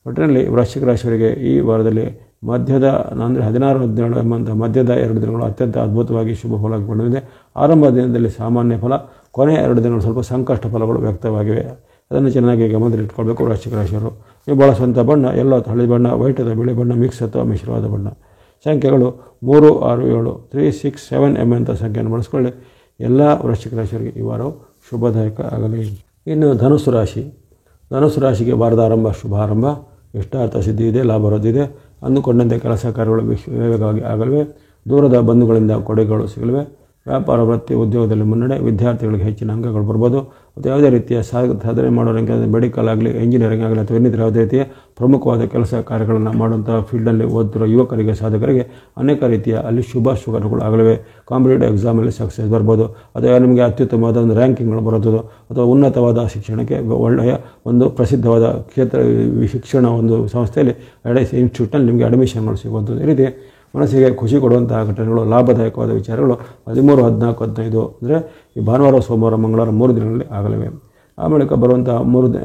ಒಟ್ಟಿನಲ್ಲಿ ವೃಶ್ಚಿಕ ರಾಶಿಯವರಿಗೆ ಈ ವಾರದಲ್ಲಿ ಮಧ್ಯದ ಅಂದರೆ 16, 17 ಎಂಬಂಥ ಮಧ್ಯದ 2 ದಿನಗಳು ಅತ್ಯಂತ ಅದ್ಭುತವಾಗಿ ಶುಭ ಫಲವಾಗಿ ಬಂದಿದೆ. ಆರಂಭ ದಿನದಲ್ಲಿ ಸಾಮಾನ್ಯ ಫಲ, ಕೊನೆಯ 2 ದಿನಗಳು ಸ್ವಲ್ಪ ಸಂಕಷ್ಟ ಫಲಗಳು ವ್ಯಕ್ತವಾಗಿವೆ. ಅದನ್ನು ಚೆನ್ನಾಗಿ ಗಮನದಲ್ಲಿಟ್ಕೊಳ್ಬೇಕು ವೃಶ್ಚಿಕ ರಾಶಿಯವರು. ನೀವು ಬಳಸುವಂಥ ಬಣ್ಣ ಎಲ್ಲೋ ಹಳದಿ ಬಣ್ಣ, ವೈಟ್ ಅಥವಾ ಬಿಳಿ ಬಣ್ಣ, ಮಿಕ್ಸ್ ಅಥವಾ ಮಿಶ್ರವಾದ ಬಣ್ಣ. ಸಂಖ್ಯೆಗಳು 3, 6, 7 3, 6, 7 ಎಂಬಂಥ ಸಂಖ್ಯೆಯನ್ನು ಬಳಸ್ಕೊಳ್ಳಿ. ಎಲ್ಲ ವೃಶ್ಚಿಕ ರಾಶಿಯವರಿಗೆ ಈ ವಾರವು ಶುಭದಾಯಕ ಆಗಲಿ. ಇನ್ನು ಧನುಸ್ಸು ರಾಶಿ. ಧನುಸ್ಸು ರಾಶಿಗೆ ವಾರದ ಆರಂಭ ಶುಭ ಆರಂಭ, ಇಷ್ಟಾರ್ಥ ಸಿದ್ಧಿ ಇದೆ, ಲಾಭ ವೃದ್ಧಿದೆ, ಅಂದುಕೊಂಡಂತೆ ಕೆಲಸ ಕಾರ್ಯಗಳು ವೇಗವಾಗಿ ಆಗಲಿವೆ. ದೂರದ ಬಂಧುಗಳಿಂದ ಕೊಡುಗೆಗಳು ಸಿಗಲಿವೆ. ವ್ಯಾಪಾರ, ವೃತ್ತಿ, ಉದ್ಯೋಗದಲ್ಲಿ ಮುನ್ನಡೆ, ವಿದ್ಯಾರ್ಥಿಗಳಿಗೆ ಹೆಚ್ಚಿನ ಅಂಕಗಳು ಬರ್ಬೋದು. ಮತ್ತು ಯಾವುದೇ ರೀತಿಯ ಸಾಧನೆ ಮಾಡೋರಿಗೆ ಮೆಡಿಕಲ್ ಆಗಲಿ, ಇಂಜಿನಿಯರಿಂಗ್ ಆಗಲಿ ಅಥವಾ ಇನ್ನಿತರ ಯಾವುದೇ ರೀತಿಯ ಪ್ರಮುಖವಾದ ಕೆಲಸ ಕಾರ್ಯಗಳನ್ನು ಮಾಡುವಂಥ ಫೀಲ್ಡಲ್ಲಿ ಓದುತ್ತಿರೋ ಯುವಕರಿಗೆ, ಸಾಧಕರಿಗೆ ಅನೇಕ ರೀತಿಯ ಅಲ್ಲಿ ಶುಭಗಳು ಆಗಲಿವೆ. ಕಾಂಪಿಟೇಟಿವ್ ಎಕ್ಸಾಮಲ್ಲಿ ಸಕ್ಸಸ್ ಬರ್ಬೋದು, ಅಥವಾ ನಿಮಗೆ ಅತ್ಯುತ್ತಮವಾದ ಒಂದು ರ್ಯಾಂಕಿಂಗ್ಗಳು ಬರೋದು, ಅಥವಾ ಉನ್ನತವಾದ ಶಿಕ್ಷಣಕ್ಕೆ ಒಳ್ಳೆಯ ಒಂದು ಪ್ರಸಿದ್ಧವಾದ ಶಿಕ್ಷಣ ಒಂದು ಸಂಸ್ಥೆಯಲ್ಲಿ ಇನ್ಸ್ಟಿಟ್ಯೂಟ್ನಲ್ಲಿ ನಿಮಗೆ ಅಡ್ಮಿಷನ್ಗಳು ಸಿಗುವಂಥದ್ದು, ಈ ರೀತಿ ಮನಸ್ಸಿಗೆ ಖುಷಿ ಕೊಡುವಂತಹ ಘಟನೆಗಳು, ಲಾಭದಾಯಕವಾದ ವಿಚಾರಗಳು 13, 14, 15 ಅಂದರೆ ಈ ಭಾನುವಾರ ಸೋಮವಾರ ಮಂಗಳವಾರ 3 ದಿನಗಳಲ್ಲಿ ಆಗಲಿವೆ. ಆ ಬಳಿಕ ಬರುವಂಥ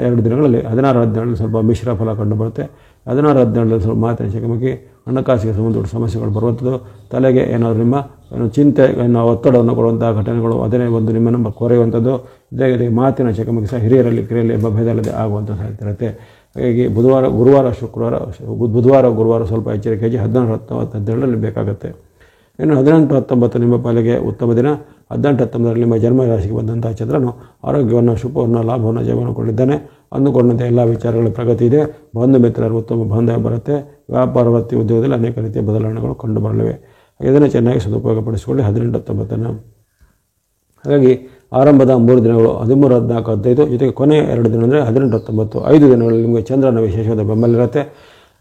2 ದಿನಗಳಲ್ಲಿ 16, 17 ಸ್ವಲ್ಪ ಮಿಶ್ರ ಫಲ ಕಂಡು ಬರುತ್ತೆ. 16, 17 ಸ್ವಲ್ಪ ಮಾತಿನ ಚಕಮಕಿ, ಹಣಕಾಸಿಗೆ ಸಂಬಂಧಪಟ್ಟ ಸಮಸ್ಯೆಗಳು ಬರುವಂಥದ್ದು, ತಲೆಗೆ ಏನಾದರೂ ನಿಮ್ಮ ಚಿಂತೆ ಒತ್ತಡವನ್ನು ಕೊಡುವಂತಹ ಘಟನೆಗಳು, ಅದನ್ನೇ ಒಂದು ನಿಮ್ಮನ್ನು ಕೊರೆಯುವಂಥದ್ದು, ಇದೇ ಮಾತಿನ ಚಕಮಕಿ ಸಹ ಹಿರಿಯರಲ್ಲಿ ಕಿರಿಯರಲ್ಲಿ ಎಂಬ ಭೇದಲ್ಲದೆ ಆಗುವಂಥ ಸಾಧ್ಯತೆ ಇರುತ್ತೆ. ಹಾಗಾಗಿ ಬುಧವಾರ ಗುರುವಾರ ಸ್ವಲ್ಪ ಎಚ್ಚರಿಕೆ ಹೆಜ್ಜೆ 16, 19, 17ರಲ್ಲಿ ಬೇಕಾಗುತ್ತೆ. ಇನ್ನು 18, 19 ನಿಮ್ಮ ಪಾಲಿಗೆ ಉತ್ತಮ ದಿನ. 18, 19ರಲ್ಲಿ ನಿಮ್ಮ ಜನ್ಮ ರಾಶಿಗೆ ಬಂದಂಥ ಚಂದ್ರನು ಆರೋಗ್ಯವನ್ನು, ಶುಭವನ್ನು, ಲಾಭವನ್ನು, ಜಯವನ್ನು ಕೊಂಡಿದ್ದಾನೆ. ಅಂದುಕೊಂಡಂತೆ ಎಲ್ಲ ವಿಚಾರಗಳ ಪ್ರಗತಿ ಇದೆ. ಬಂಧು ಮಿತ್ರರು ಉತ್ತಮ ಬಾಂಧವ್ಯ ಬರುತ್ತೆ. ವ್ಯಾಪಾರ, ವೃತ್ತಿ, ಉದ್ಯೋಗದಲ್ಲಿ ಅನೇಕ ರೀತಿಯ ಬದಲಾವಣೆಗಳು ಕಂಡು ಬರಲಿವೆ. ಇದನ್ನು ಚೆನ್ನಾಗಿ ಸದುಪಯೋಗಪಡಿಸಿಕೊಳ್ಳಿ 18, 19ನ. ಹಾಗಾಗಿ ಆರಂಭದ 3 ದಿನಗಳು 13, 14, 15 ಜೊತೆಗೆ ಕೊನೆಯ 2 ದಿನ ಅಂದರೆ 18, 19 5 ದಿನಗಳಲ್ಲಿ ನಿಮಗೆ ಚಂದ್ರನ ವಿಶೇಷವಾದ ಬೆಂಬಲ ಇರುತ್ತೆ.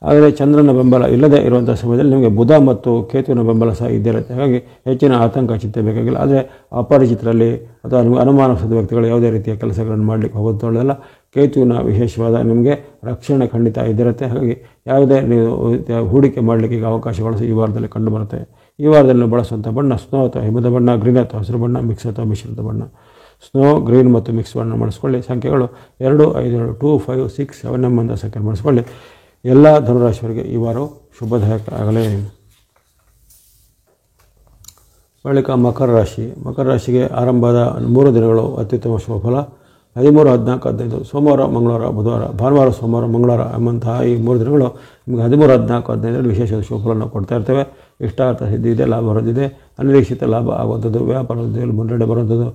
ಆದರೆ ಚಂದ್ರನ ಬೆಂಬಲ ಇಲ್ಲದೆ ಇರುವಂಥ ಸಮಯದಲ್ಲಿ ನಿಮಗೆ ಬುಧ ಮತ್ತು ಕೇತುವಿನ ಬೆಂಬಲ ಸಹ ಇದ್ದೇ ಇರುತ್ತೆ. ಹಾಗಾಗಿ ಹೆಚ್ಚಿನ ಆತಂಕ ಚಿಂತೆ ಬೇಕಾಗಿಲ್ಲ. ಆದರೆ ಅಪರಿಚಿತರಲ್ಲಿ ಅಥವಾ ಅನುಮಾನಾಸ್ಪದ ವ್ಯಕ್ತಿಗಳು ಯಾವುದೇ ರೀತಿಯ ಕೆಲಸಗಳನ್ನು ಮಾಡಲಿಕ್ಕೆ ಹೋಗುತ್ತಲ್ಲ, ಕೇತುವಿನ ವಿಶೇಷವಾದ ನಿಮಗೆ ರಕ್ಷಣೆ ಖಂಡಿತ ಇದ್ದಿರುತ್ತೆ. ಹಾಗಾಗಿ ಯಾವುದೇ ನೀವು ಹೂಡಿಕೆ ಮಾಡಲಿಕ್ಕೆ ಈಗ ಅವಕಾಶಗಳು ಈ ವಾರದಲ್ಲಿ ಕಂಡುಬರುತ್ತೆ. ಈ ವಾರದಲ್ಲಿ ಬಳಸುವಂಥ ಬಣ್ಣ ಸ್ನೋ ಅಥವಾ ಹಿಮದ ಬಣ್ಣ, ಗ್ರೀನ್ ಅಥವಾ ಹಸಿರು ಬಣ್ಣ, ಮಿಕ್ಸ್ ಅಥವಾ ಮಿಶ್ರಿತ ಬಣ್ಣ. ಸ್ನೋ, ಗ್ರೀನ್ ಮತ್ತು ಮಿಕ್ಸ್ ಬಣ್ಣ ಮಾಡಿಸ್ಕೊಳ್ಳಿ. ಸಂಖ್ಯೆಗಳು 2, 5, 2, 5, 6, 7 ಎಂಬಂಥ ಸಂಖ್ಯೆ ಮಾಡಿಸ್ಕೊಳ್ಳಿ. ಎಲ್ಲ ಧನುರಾಶಿಯವರಿಗೆ ಈ ವಾರವು ಶುಭದಾಯಕ ಆಗಲೇ. ಬಳಿಕ ಮಕರ ರಾಶಿ. ಮಕರ ರಾಶಿಗೆ ಆರಂಭದ 3 ದಿನಗಳು ಅತ್ಯುತ್ತಮ ಶುಭ ಫಲ. 13, 14, 15 ಸೋಮವಾರ, ಮಂಗಳವಾರ, ಬುಧವಾರ, ಭಾನುವಾರ, ಸೋಮವಾರ, ಮಂಗಳವಾರ ಎಂಬಂತಹ ಈ 3 ದಿನಗಳು ನಿಮಗೆ 13, 14, 15 ವಿಶೇಷ ಶುಭಫಲವನ್ನು ಕೊಡ್ತಾ ಇರ್ತೇವೆ. ಇಷ್ಟಾರ್ಥ ಸಿದ್ಧಿ ಇದೆ, ಲಾಭ ಹೊರದಿದೆ, ಅನಿರೀಕ್ಷಿತ ಲಾಭ ಆಗುವಂಥದ್ದು, ವ್ಯಾಪಾರದಲ್ಲಿ ಮುನ್ನಡೆ ಬರುವಂಥದ್ದು,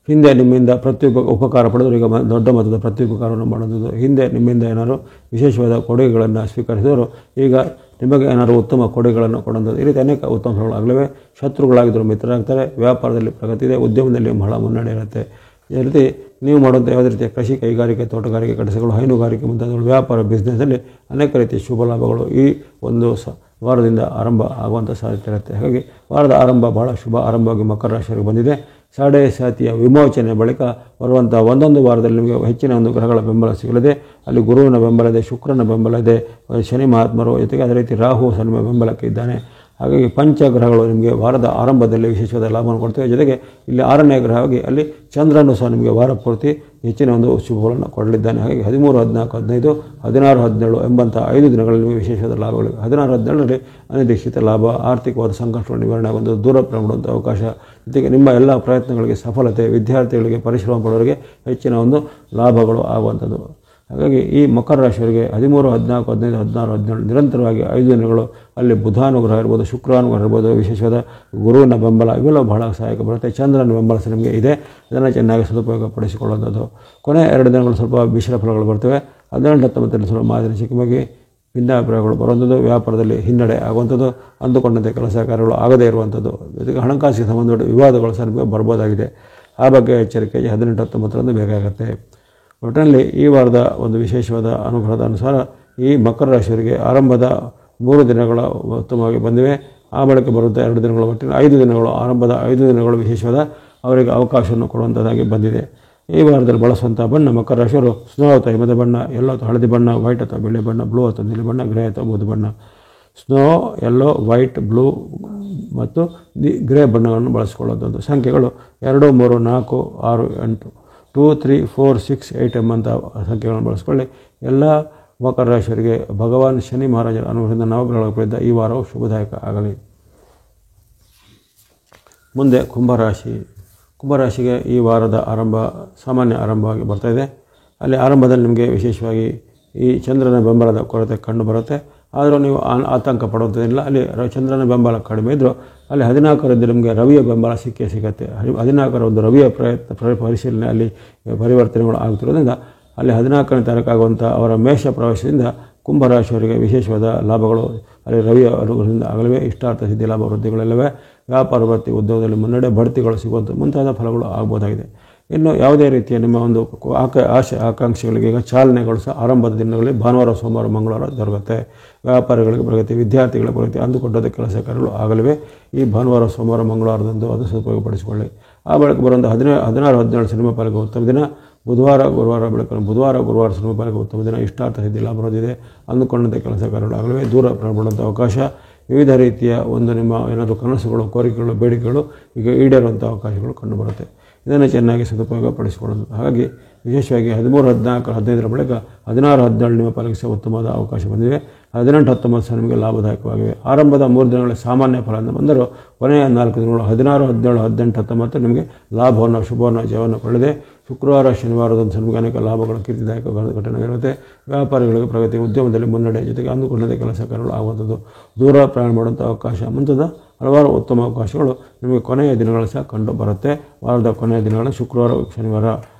ಹಿಂದೆ ನಿಮ್ಮಿಂದ ಪ್ರತ್ಯೇಕ ಉಪಕಾರ ಪಡೆದರು ಈಗ ದೊಡ್ಡ ಮೊತ್ತದ ಪ್ರತ್ಯುಪಕಾರವನ್ನು ಮಾಡುವಂಥದ್ದು, ಹಿಂದೆ ನಿಮ್ಮಿಂದ ಏನಾದರೂ ವಿಶೇಷವಾದ ಕೊಡುಗೆಗಳನ್ನು ಸ್ವೀಕರಿಸಿದವರು ಈಗ ನಿಮಗೆ ಏನಾದರೂ ಉತ್ತಮ ಕೊಡುಗೆಗಳನ್ನು ಕೊಡುವಂಥದ್ದು, ಈ ರೀತಿ ಅನೇಕ ಉತ್ತಮ ಫಲಗಳಾಗಲಿವೆ. ಶತ್ರುಗಳಾಗಿದ್ದರೂ ಮಿತ್ರರಾಗ್ತಾರೆ, ವ್ಯಾಪಾರದಲ್ಲಿ ಪ್ರಗತಿ ಇದೆ, ಉದ್ಯಮದಲ್ಲಿ ಬಹಳ ಮುನ್ನಡೆ ಇರುತ್ತೆ. ಈ ರೀತಿ ನೀವು ಮಾಡುವಂಥ ಯಾವುದೇ ರೀತಿಯ ಕೃಷಿ, ಕೈಗಾರಿಕೆ, ತೋಟಗಾರಿಕೆ ಕೆಲಸಗಳು, ಹೈನುಗಾರಿಕೆ ಮುಂತಾದವುಗಳು, ವ್ಯಾಪಾರ, ಬಿಸ್ನೆಸ್ಸಲ್ಲಿ ಅನೇಕ ರೀತಿಯ ಶುಭ ಲಾಭಗಳು ಈ ಒಂದು ವಾರದಿಂದ ಆರಂಭ ಆಗುವಂಥ ಸಾಧ್ಯತೆ ಇರುತ್ತೆ. ಹಾಗಾಗಿ ವಾರದ ಆರಂಭ ಬಹಳ ಶುಭ ಆರಂಭವಾಗಿ ಮಕರ ರಾಶಿಯವರಿಗೆ ಬಂದಿದೆ. ಸಾಡೆ ಸಾತಿಯ ವಿಮೋಚನೆ ಬಳಿಕ ಬರುವಂಥ ಒಂದೊಂದು ವಾರದಲ್ಲಿ ನಿಮಗೆ ಹೆಚ್ಚಿನ ಒಂದು ಗ್ರಹಗಳ ಬೆಂಬಲ ಸಿಗಲಿದೆ. ಅಲ್ಲಿ ಗುರುವಿನ ಬೆಂಬಲ ಇದೆ, ಶುಕ್ರನ ಬೆಂಬಲ ಇದೆ, ಶನಿ ಮಹಾತ್ಮರು ಜೊತೆಗೆ ಅದೇ ರೀತಿ ರಾಹು ಸನ್ಮ ಬೆಂಬಲಕ್ಕೆ ಇದ್ದಾನೆ. ಹಾಗಾಗಿ ಪಂಚಗ್ರಹಗಳು ನಿಮಗೆ ವಾರದ ಆರಂಭದಲ್ಲಿ ವಿಶೇಷವಾದ ಲಾಭವನ್ನು ಕೊಡ್ತೇವೆ. ಜೊತೆಗೆ ಇಲ್ಲಿ 6ನೇ ಗ್ರಹವಾಗಿ ಅಲ್ಲಿ ಚಂದ್ರನು ಸಹ ನಿಮಗೆ ವಾರ ಪೂರ್ತಿ ಹೆಚ್ಚಿನ ಒಂದು ಶುಭಗಳನ್ನು ಕೊಡಲಿದ್ದಾನೆ. ಹಾಗಾಗಿ 13, 14, 15, 16, 17 ಎಂಬಂಥ 5 ದಿನಗಳಲ್ಲಿ ನಿಮಗೆ ವಿಶೇಷವಾದ ಲಾಭಗಳಿವೆ. 16, 17ರಲ್ಲಿ ಅನಿರೀಕ್ಷಿತ ಲಾಭ, ಆರ್ಥಿಕವಾದ ಸಂಕಷ್ಟಗಳು ನಿವಾರಣೆ ಆಗುವಂಥ, ದೂರ ಪ್ರಯಾಣದ ಅವಕಾಶ, ಜೊತೆಗೆ ನಿಮ್ಮ ಎಲ್ಲ ಪ್ರಯತ್ನಗಳಿಗೆ ಸಫಲತೆ, ವಿದ್ಯಾರ್ಥಿಗಳಿಗೆ, ಪರಿಶ್ರಮ ಪಡೋರಿಗೆ ಹೆಚ್ಚಿನ ಒಂದು ಲಾಭಗಳು ಆಗುವಂಥದ್ದು. ಹಾಗಾಗಿ ಈ ಮಕರ ರಾಶಿಯವರಿಗೆ 13, 14, 15, 16, 17 ನಿರಂತರವಾಗಿ 5 ದಿನಗಳು ಅಲ್ಲಿ ಬುಧಾನುಗ್ರಹ ಇರ್ಬೋದು, ಶುಕ್ರಾನುಗ್ರಹ ಇರ್ಬೋದು, ವಿಶೇಷವಾದ ಗುರುವಿನ ಬೆಂಬಲ ಇವೆಲ್ಲ ಬಹಳ ಸಹಾಯಕ ಬರುತ್ತೆ. ಚಂದ್ರನ ಬೆಂಬಲ ಸಹ ನಿಮಗೆ ಇದೆ, ಇದನ್ನು ಚೆನ್ನಾಗಿ ಸದುಪಯೋಗ ಪಡಿಸಿಕೊಳ್ಳುವಂಥದ್ದು. ಕೊನೆ 2 ದಿನಗಳು ಸ್ವಲ್ಪ ಮಿಶ್ರ ಫಲಗಳು ಬರ್ತವೆ. 18, 19 ಸ್ವಲ್ಪ ಮಾರ್ಗದರ್ಶಕವಾಗಿ ಭಿನ್ನಾಭಿಪ್ರಾಯಗಳು ಬರುವಂಥದ್ದು, ವ್ಯಾಪಾರದಲ್ಲಿ ಹಿನ್ನಡೆ ಆಗುವಂಥದ್ದು, ಅಂದುಕೊಂಡಂತೆ ಕೆಲಸ ಕಾರ್ಯಗಳು ಆಗದೇ ಇರುವಂಥದ್ದು, ಜೊತೆಗೆ ಹಣಕಾಸಿಗೆ ಸಂಬಂಧಪಟ್ಟ ವಿವಾದಗಳು ಸಹ ನಿಮಗೆ ಬರ್ಬೋದಾಗಿದೆ. ಆ ಬಗ್ಗೆ ಎಚ್ಚರಿಕೆಗೆ 18, 19 ಬೇಕಾಗುತ್ತೆ. ಒಟ್ಟಿನಲ್ಲಿ ಈ ವಾರದ ಒಂದು ವಿಶೇಷವಾದ ಅನುಗ್ರಹದ ಅನುಸಾರ ಈ ಮಕರ ರಾಶಿಯವರಿಗೆ ಆರಂಭದ 3 ದಿನಗಳ ಉತ್ತಮವಾಗಿ ಬಂದಿವೆ. ಆ ಬಳಿಕ ಬರುವಂಥ 2 ದಿನಗಳ ಒಟ್ಟಿನ 5 ದಿನಗಳು, ಆರಂಭದ 5 ದಿನಗಳು ವಿಶೇಷವಾದ ಅವರಿಗೆ ಅವಕಾಶವನ್ನು ಕೊಡುವಂಥದ್ದಾಗಿ ಬಂದಿದೆ. ಈ ವಾರದಲ್ಲಿ ಬಳಸುವಂಥ ಬಣ್ಣ ಮಕರ ರಾಶಿಯವರು ಸ್ನೋ ಅಥವಾ ಹಿಮದ ಬಣ್ಣ, ಯೆಲ್ಲೋ ಅಥವಾ ಹಳದಿ ಬಣ್ಣ, ವೈಟ್ ಅಥವಾ ಬಿಳಿ ಬಣ್ಣ, ಬ್ಲೂ ಅಥವಾ ನೀಲಿ ಬಣ್ಣ, ಗ್ರೇ ಅಥವಾ ಬೂದು ಬಣ್ಣ. ಸ್ನೋ, ಯೆಲ್ಲೋ, ವೈಟ್, ಬ್ಲೂ ಮತ್ತು ಗ್ರೇ ಬಣ್ಣಗಳನ್ನು ಬಳಸಿಕೊಳ್ಳುವಂಥದ್ದು. ಸಂಖ್ಯೆಗಳು 2, 3, 4, 6, 8, 2, 3, 4, 6, 8 ಎಂಬಂಥ ಸಂಖ್ಯೆಗಳನ್ನು ಬಳಸಿಕೊಳ್ಳಿ. ಎಲ್ಲ ಮಕರ ರಾಶಿಯವರಿಗೆ ಭಗವಾನ್ ಶನಿ ಮಹಾರಾಜರ ಅನುಗ್ರಹದಿಂದ ನವಗ್ರಹಗಳ ಪ್ರಯುಕ್ತ ಈ ವಾರವು ಶುಭದಾಯಕ ಆಗಲಿ. ಮುಂದೆ ಕುಂಭರಾಶಿಗೆ ಈ ವಾರದ ಆರಂಭ ಸಾಮಾನ್ಯ ಆರಂಭವಾಗಿ ಬರ್ತಾಯಿದೆ. ಅಲ್ಲಿ ಆರಂಭದಲ್ಲಿ ನಿಮಗೆ ವಿಶೇಷವಾಗಿ ಈ ಚಂದ್ರನ ಬೆಂಬಲದ ಕೊರತೆ ಕಂಡು ಬರುತ್ತೆ. ಆದರೂ ನೀವು ಆತಂಕ ಪಡುವಂಥದ್ದಿಲ್ಲ. ಅಲ್ಲಿ ಚಂದ್ರನ ಬೆಂಬಲ ಕಡಿಮೆ ಇದ್ದರೂ ಅಲ್ಲಿ 14ರಂದು ನಿಮಗೆ ರವಿಯ ಬೆಂಬಲ ಸಿಗುತ್ತೆ. 14ರ ಒಂದು ರವಿಯ ಪರಿಶೀಲನೆ ಅಲ್ಲಿ ಪರಿವರ್ತನೆಗಳು ಆಗುತ್ತಿರೋದ್ರಿಂದ ಅಲ್ಲಿ 14ನೇ ತಾರೀಕು ಆಗುವಂಥ ಅವರ ಮೇಷ ಪ್ರವೇಶದಿಂದ ಕುಂಭರಾಶಿಯವರಿಗೆ ವಿಶೇಷವಾದ ಲಾಭಗಳು ಅಲ್ಲಿ ರವಿಯ ಅನುಗ್ರಹದಿಂದ ಆಗಲಿವೆ. ಇಷ್ಟಾರ್ಥ ಸಿದ್ಧಿ ಲಾಭ ವೃದ್ಧಿಗಳೆಲ್ಲವೇ. ವ್ಯಾಪಾರ ವೃತ್ತಿ, ಉದ್ಯೋಗದಲ್ಲಿ ಮುನ್ನಡೆ, ಬಡ್ತಿಗಳು ಸಿಗುವಂಥ ಮುಂತಾದ ಫಲಗಳು ಆಗ್ಬೋದಾಗಿದೆ. ಇನ್ನು ಯಾವುದೇ ರೀತಿಯ ನಿಮ್ಮ ಒಂದು ಆಸೆ ಆಕಾಂಕ್ಷೆಗಳಿಗೆ ಈಗ ಚಾಲನೆಗಳು ಸಹ ಆರಂಭದ ದಿನಗಳಲ್ಲಿ ಭಾನುವಾರ, ಸೋಮವಾರ, ಮಂಗಳವಾರ ದೊರಕುತ್ತೆ. ವ್ಯಾಪಾರಿಗಳಿಗೆ ಪ್ರಗತಿ, ವಿದ್ಯಾರ್ಥಿಗಳ ಪ್ರಗತಿ, ಅಂದುಕೊಂಡದ ಕೆಲಸ ಕಾರ್ಯಗಳು ಆಗಲಿವೆ. ಈ ಭಾನುವಾರ, ಸೋಮವಾರ, ಮಂಗಳವಾರದಂದು ಅದು ಸದುಪಯೋಗಪಡಿಸಿಕೊಳ್ಳಿ. ಆ ಬಳಿಕ ಬರುವಂಥ 16, 17 ಸಿನಿಮಾ ಪಾಲಿಗೆ ಉತ್ತಮ ದಿನ. ಬುಧವಾರ, ಗುರುವಾರ ಸಿನಿಮಾ ಪಾಲಿಗೆ ಉತ್ತಮ ದಿನ. ಇಷ್ಟಾರ್ಥ ಸಿದ್ಧಿ ಲಾಭ ಬರೋದಿದೆ. ಅಂದುಕೊಂಡಂತೆ ಕೆಲಸ ಕಾರ್ಯಗಳು ಆಗಲಿವೆ. ದೂರ ಪ್ರಯಾಣ ಅವಕಾಶ, ವಿವಿಧ ರೀತಿಯ ಒಂದು ನಿಮ್ಮ ಏನಾದರೂ ಕನಸುಗಳು, ಕೋರಿಕೆಗಳು, ಬೇಡಿಕೆಗಳು ಈಗ ಈಡೇರುವಂಥ ಅವಕಾಶಗಳು ಕಂಡುಬರುತ್ತೆ. ಇದನ್ನು ಚೆನ್ನಾಗಿ ಸದುಪಯೋಗ ಪಡಿಸಿಕೊಳ್ಳೋದು. ಹಾಗಾಗಿ ವಿಶೇಷವಾಗಿ 13, 14, 15ರ ಬಳಿಕ 16, 17 ನಿಮ್ಮ ಪಾಲಿಗೆ ಸಹ ಉತ್ತಮವಾದ ಅವಕಾಶ ಬಂದಿವೆ. 18, 19 ಸಹ ನಿಮಗೆ ಲಾಭದಾಯಕವಾಗಿವೆ. ಆರಂಭದ 3 ದಿನಗಳ ಸಾಮಾನ್ಯ ಫಲವನ್ನು ಬಂದರೂ ಕೊನೆಯ 4 ದಿನಗಳು 16, 17, 18, 19 ನಿಮಗೆ ಲಾಭವನ್ನು, ಶುಭವನ್ನು, ಜಯವನ್ನು ಪಡೆದಿದೆ. ಶುಕ್ರವಾರ, ಶನಿವಾರದಂದು ನಿಮಗೆ ಅನೇಕ ಲಾಭಗಳು, ಕೀರ್ತಿದಾಯಕ ಘಟನೆಗಳಿರುತ್ತೆ. ವ್ಯಾಪಾರಿಗಳಿಗೆ ಪ್ರಗತಿ, ಉದ್ಯಮದಲ್ಲಿ ಮುನ್ನಡೆ, ಜೊತೆಗೆ ಅಂದುಕೊಂಡಂತೆ ಕೆಲಸ ಕಾರ್ಯಗಳು ಆಗುವಂಥದ್ದು, ದೂರ ಪ್ರಯಾಣ ಮಾಡುವಂಥ ಅವಕಾಶ ಮುಂತಾದ ಹಲವಾರು ಉತ್ತಮ ಅವಕಾಶಗಳು ನಿಮಗೆ ಕೊನೆಯ ದಿನಗಳು ಸಹ ಕಂಡು ಬರುತ್ತೆ. ವಾರದ ಕೊನೆಯ ದಿನಗಳು ಶುಕ್ರವಾರ, ಶನಿವಾರ.